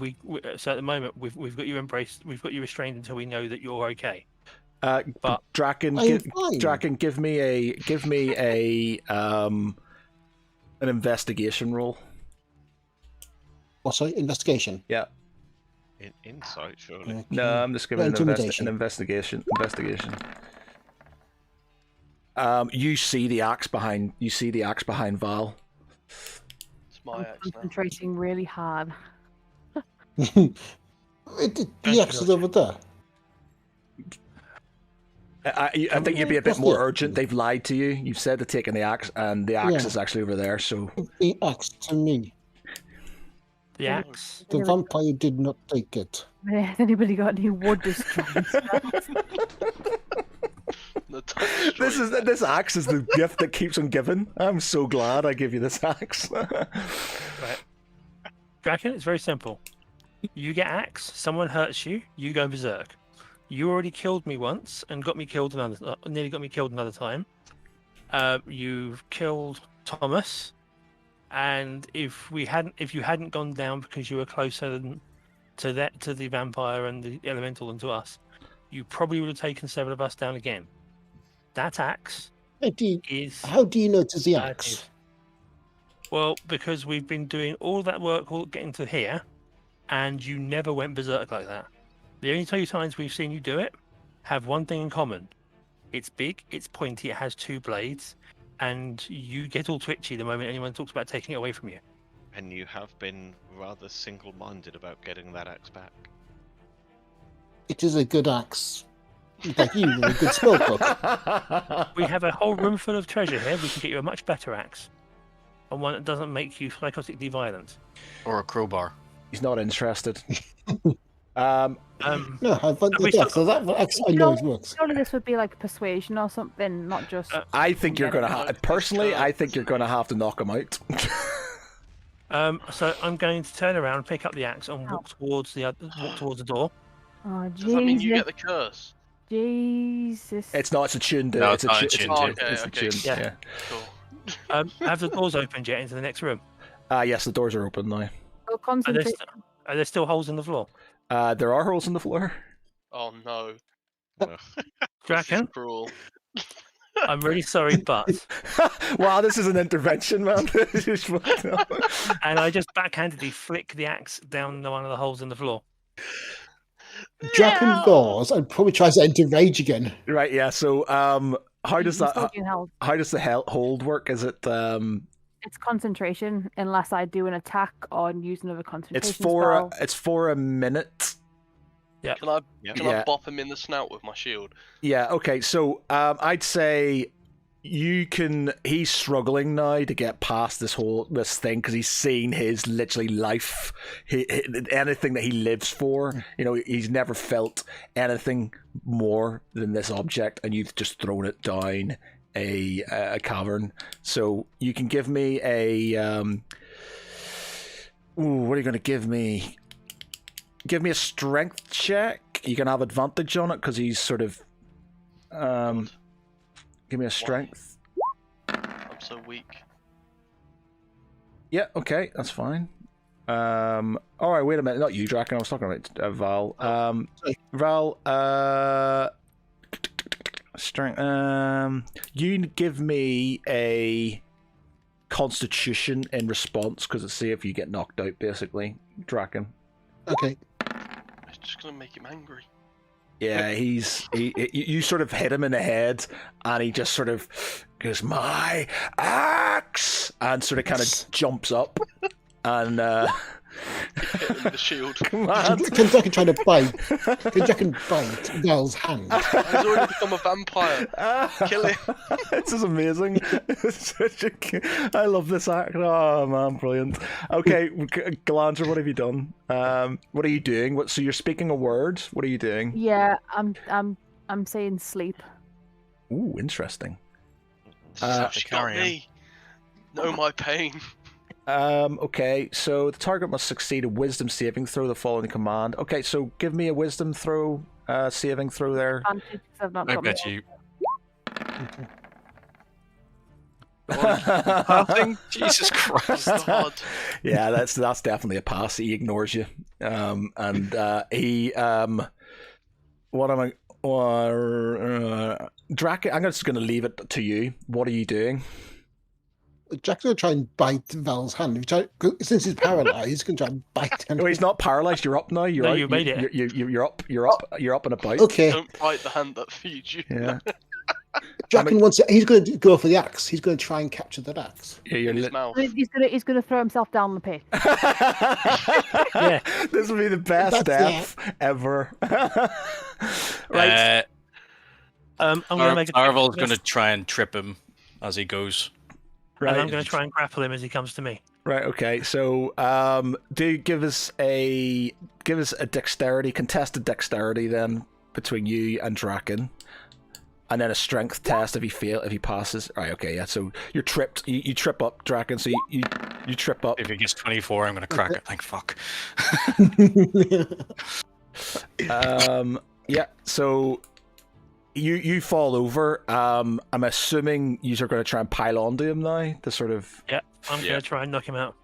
so at the moment we've got you embraced. We've got you restrained until we know that you're okay. But- Draken, I'm fine. Draken, give me a an investigation roll. What, sorry? Investigation. Yeah. Insight, surely. Okay. No, I'm just giving an Intimidation. investigation. You see the axe behind. You see the axe behind Val. It's my I'm axe now. concentrating really hard. The axe is over there. I think you'd be a bit What's more the- urgent. They've lied to you. You've said they're taking the axe, and the axe Yeah. is actually over there. So The axe to me. The axe. The vampire did not take it. Has anybody got any wood destroying spells? The touch strike. this axe is the gift that keeps on giving. I'm so glad I give you this axe. Right. Draken, it's very simple. You get axe, someone hurts you, you go berserk. You already killed me once and got me killed nearly got me killed another time. You've killed Thomas, and if you hadn't gone down because you were closer to the vampire and the elemental than to us, you probably would have taken 7 of us down again. That axe How do you, is how do you know it is the bad axe? news. Well, because we've been doing all that work, all getting to here, and you never went berserk like that. The only 2 times we've seen you do it have one thing in common. It's big, it's pointy, it has 2 blades, and you get all twitchy the moment anyone talks about taking it away from you. And you have been rather single-minded about getting that axe back. It is a good axe. Like you, with a good spell book. We have a whole room full of treasure here. We can get you a much better axe. And one that doesn't make you psychotically violent. or a crowbar. He's not interested. Um, No, I've we yeah, still- so that I know it works. Surely this would be like persuasion or something, not just. I think you're Get it. gonna personally. I think you're gonna have to knock him out. So I'm going to turn around, pick up the axe, and walk towards the door. Oh, Does that mean you Jesus. get the curse? Jesus. It's not. It's attuned. No, it's it's not attuned. attuned to. It's Okay, attuned. Yeah. Yeah. Cool. Have the doors opened yet into the next room? Yes, the doors are open now. Well, Are there, concentrate. are there still holes in the floor? There are holes in the floor. Oh no. Do you reckon? Cruel. I'm really sorry, but Wow, this is an intervention, man. and I just backhandedly flick the axe down one of the holes in the floor. Draken roars and probably tries to enter rage again. Right. Yeah. So, how does He's still that? being held. How does the hold work? Is it? It's concentration unless I do an attack or use another concentration It's for. spell. It's for a minute. Can I Yeah. can Yeah. I bop him in the snout with my shield? Yeah. Okay. So, I'd say you can. He's struggling now to get past this thing because he's seen his literally life, anything that he lives for. You know, he's never felt anything more than this object, and you've just thrown it down a cavern. So you can give me a. What are you going to give me? Give me a strength check. You can have advantage on it because he's sort of. Give me a strength. I'm so weak. Yeah, okay, that's fine. All right, wait a minute. Not you, Draken. I was talking about Val. Sorry. Val. Strength. You give me a Constitution in response because it's see if you get knocked out, basically, Draken. Okay. It's just gonna make him angry. Yeah, you sort of hit him in the head, and he just sort of goes, "My axe," and sort of kind of jumps up, and Hit him with the shield. come on. Can Draken try to bite? Can Draken bite Val's hand? He's already become a vampire. Kill him. This is amazing. It's such I love this act. Oh man, brilliant. Okay, Galandra, what have you done? What are you doing? So you're speaking a word. What are you doing? Yeah, I'm saying sleep. Ooh, interesting. She got me. Know my pain. Okay, so the target must succeed a wisdom saving throw the following command. Okay, so give me a wisdom throw, saving throw there. Advantage 'cause I've not I got bet my- you. Nothing. Jesus Christ. God. Yeah, that's definitely a pass. He ignores you, and he what am I? Draken, I'm just going to leave it to you. What are you doing? Draken's going to try and bite Val's hand. If you try, since he's paralyzed, he's going to try and bite him. No, he's not paralyzed. You're up now. You're No, out. you made it. You're up. You're up and about. Okay. Don't bite the hand that feeds you. Yeah. Draken wants to, he's going to go for the axe. He's going to try and capture that axe. Yeah, you're In his lit. mouth. He's gonna throw himself down the pit. Yeah. This will be the best That's death ever. Right. I'm going to make a. Arvol's going to try and trip him as he goes. Right. And I'm going to try and grapple him as he comes to me. Right. Okay. So, do give us a dexterity, contested dexterity, then between you and Draken, and then a strength test if he passes. Right. Okay. Yeah. So you're tripped. You trip up, Draken. So you trip up. If he gets 24, I'm going to crack it. Thank fuck. Yeah. So you fall over. I'm assuming you are going to try and pile onto him now to sort of. Yeah, I'm going to try and knock him out.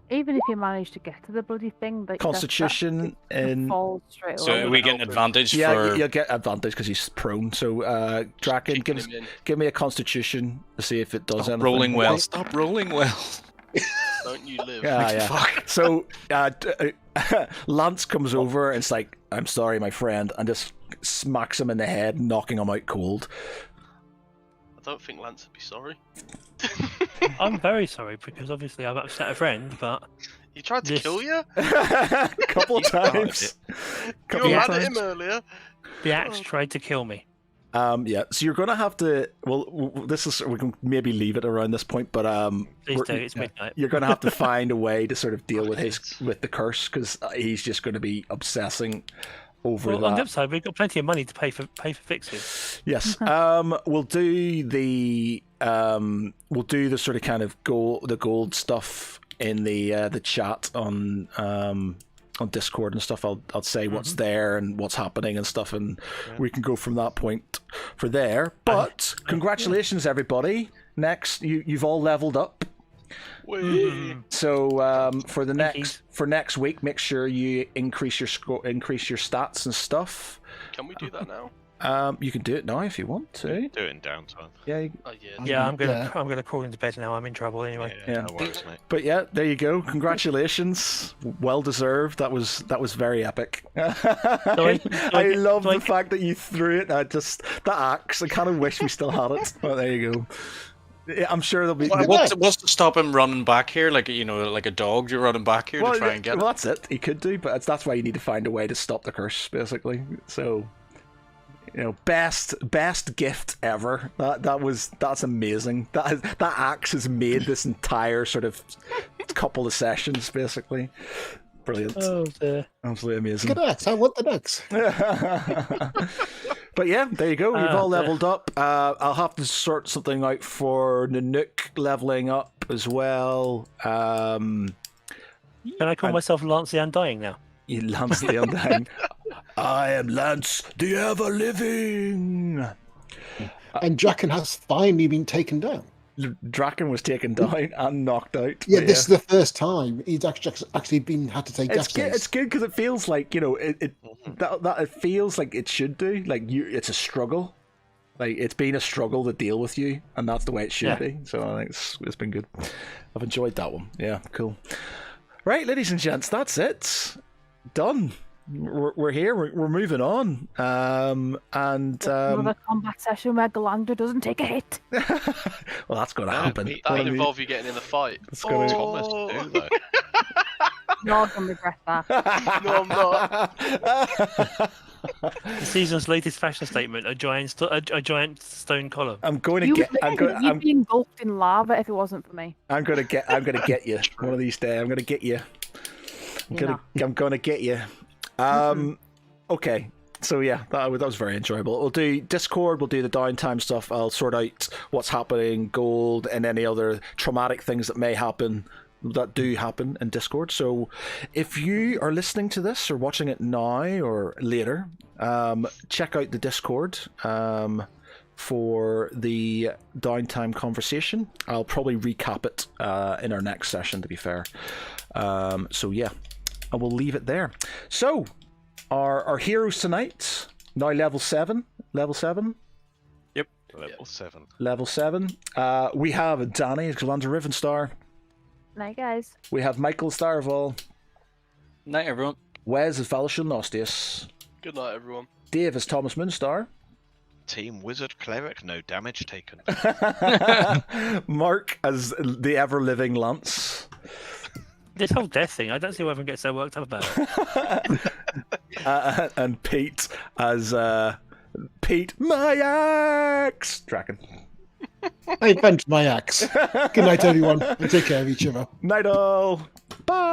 Even if you manage to get to the bloody thing, that Constitution in. falls straight So away. are we getting advantage Yeah, for... you'll get advantage because he's prone. So, Draken, Kicking him in. give me a Constitution to see if it does Stop anything. rolling well. Stop rolling well. Don't you live? Yeah. Fuck. So, Lance comes over and it's like, "I'm sorry, my friend," and just smacks him in the head, knocking him out cold. I don't think Lance would be sorry. I'm very sorry because obviously I've upset a friend, but He tried to This- kill you? A couple You started times. You Couple were of mad at times. him earlier. the axe tried to kill me. Yeah, so you're going to have to. Well, we can maybe leave it around this point, but Please do. It's midnight. you're going to have to find a way to sort of deal with the curse, because he's just going to be obsessing over Well, that. on the upside, we've got plenty of money to pay for fixes. Yes. We'll do the sort of kind of gold stuff in the chat on Discord and stuff. I'll say what's there and what's happening and stuff, and we can go from that point for there. But congratulations, everybody! Next, you've all leveled up. So for next week, make sure you increase your stats and stuff. Can we do that now? You can do it now if you want to. Do it in downtime. Yeah. Yeah, I'm gonna crawl into bed now. I'm in trouble anyway. Yeah. No worries, mate. But yeah, there you go. Congratulations. Well deserved. That was very epic. I love the fact that you threw it. That axe. I kind of wish we still had it. But there you go. Yeah, I'm sure there'll be. What's to stop him running back here? Like like a dog, you're running back here to try and get. Well, that's it. He could do, but that's why you need to find a way to stop the curse, basically. So. Best gift ever. That's amazing. That axe has made this entire sort of couple of sessions, basically. Brilliant. Oh dear. Absolutely amazing. Good axe. I want the axe. But yeah, there you go. You've all leveled up. I'll have to sort something out for Nanook leveling up as well. Can I call myself Lance the Undying now? You Lance the Undying. I am Lance the Ever Living. And Draken has finally been taken down. Draken was taken down and knocked out. Yeah, this is the first time he's actually had to take death saves. It's good because it feels like it feels like it should do. Like it's a struggle. Like it's been a struggle to deal with you, and that's the way it should be. So I think it's been good. I've enjoyed that one. Yeah, cool. Right, ladies and gents, that's it. Done. We're here. We're moving on. Another combat session where Galangda doesn't take a hit. Well, that's going to happen. That'll involve you getting in the fight. Thomas do though. You're gonna regret that. No, I'm not. The season's latest fashion statement: a giant stone column. I'm going to You'd get. be engulfed in lava if it wasn't for me. I'm going to get you one of these days. I'm going to get you. I'm going to get you. Okay, so yeah, that was very enjoyable. We'll do Discord, we'll do the downtime stuff. I'll sort out what's happening, gold, and any other traumatic things that do happen in Discord. So if you are listening to this or watching it now or later, check out the Discord for the downtime conversation. I'll probably recap it in our next session, to be fair. So yeah, I will leave it there. So our heroes tonight, now level 7. Yep. Level 7. We have Danny as Commander Rivenstar. Night, guys. We have Michael Starval. Night, everyone. Wes as Valishal Nostius. Good night, everyone. Dave as Thomas Moonstar. Team Wizard Cleric, no damage taken. Mark as the ever-living Lance. This whole death thing, I don't see why everyone gets so worked up about it. And Pete as Pete, my axe! Draken. I bent my axe. Good night, everyone, and take care of each other. Night all. Bye.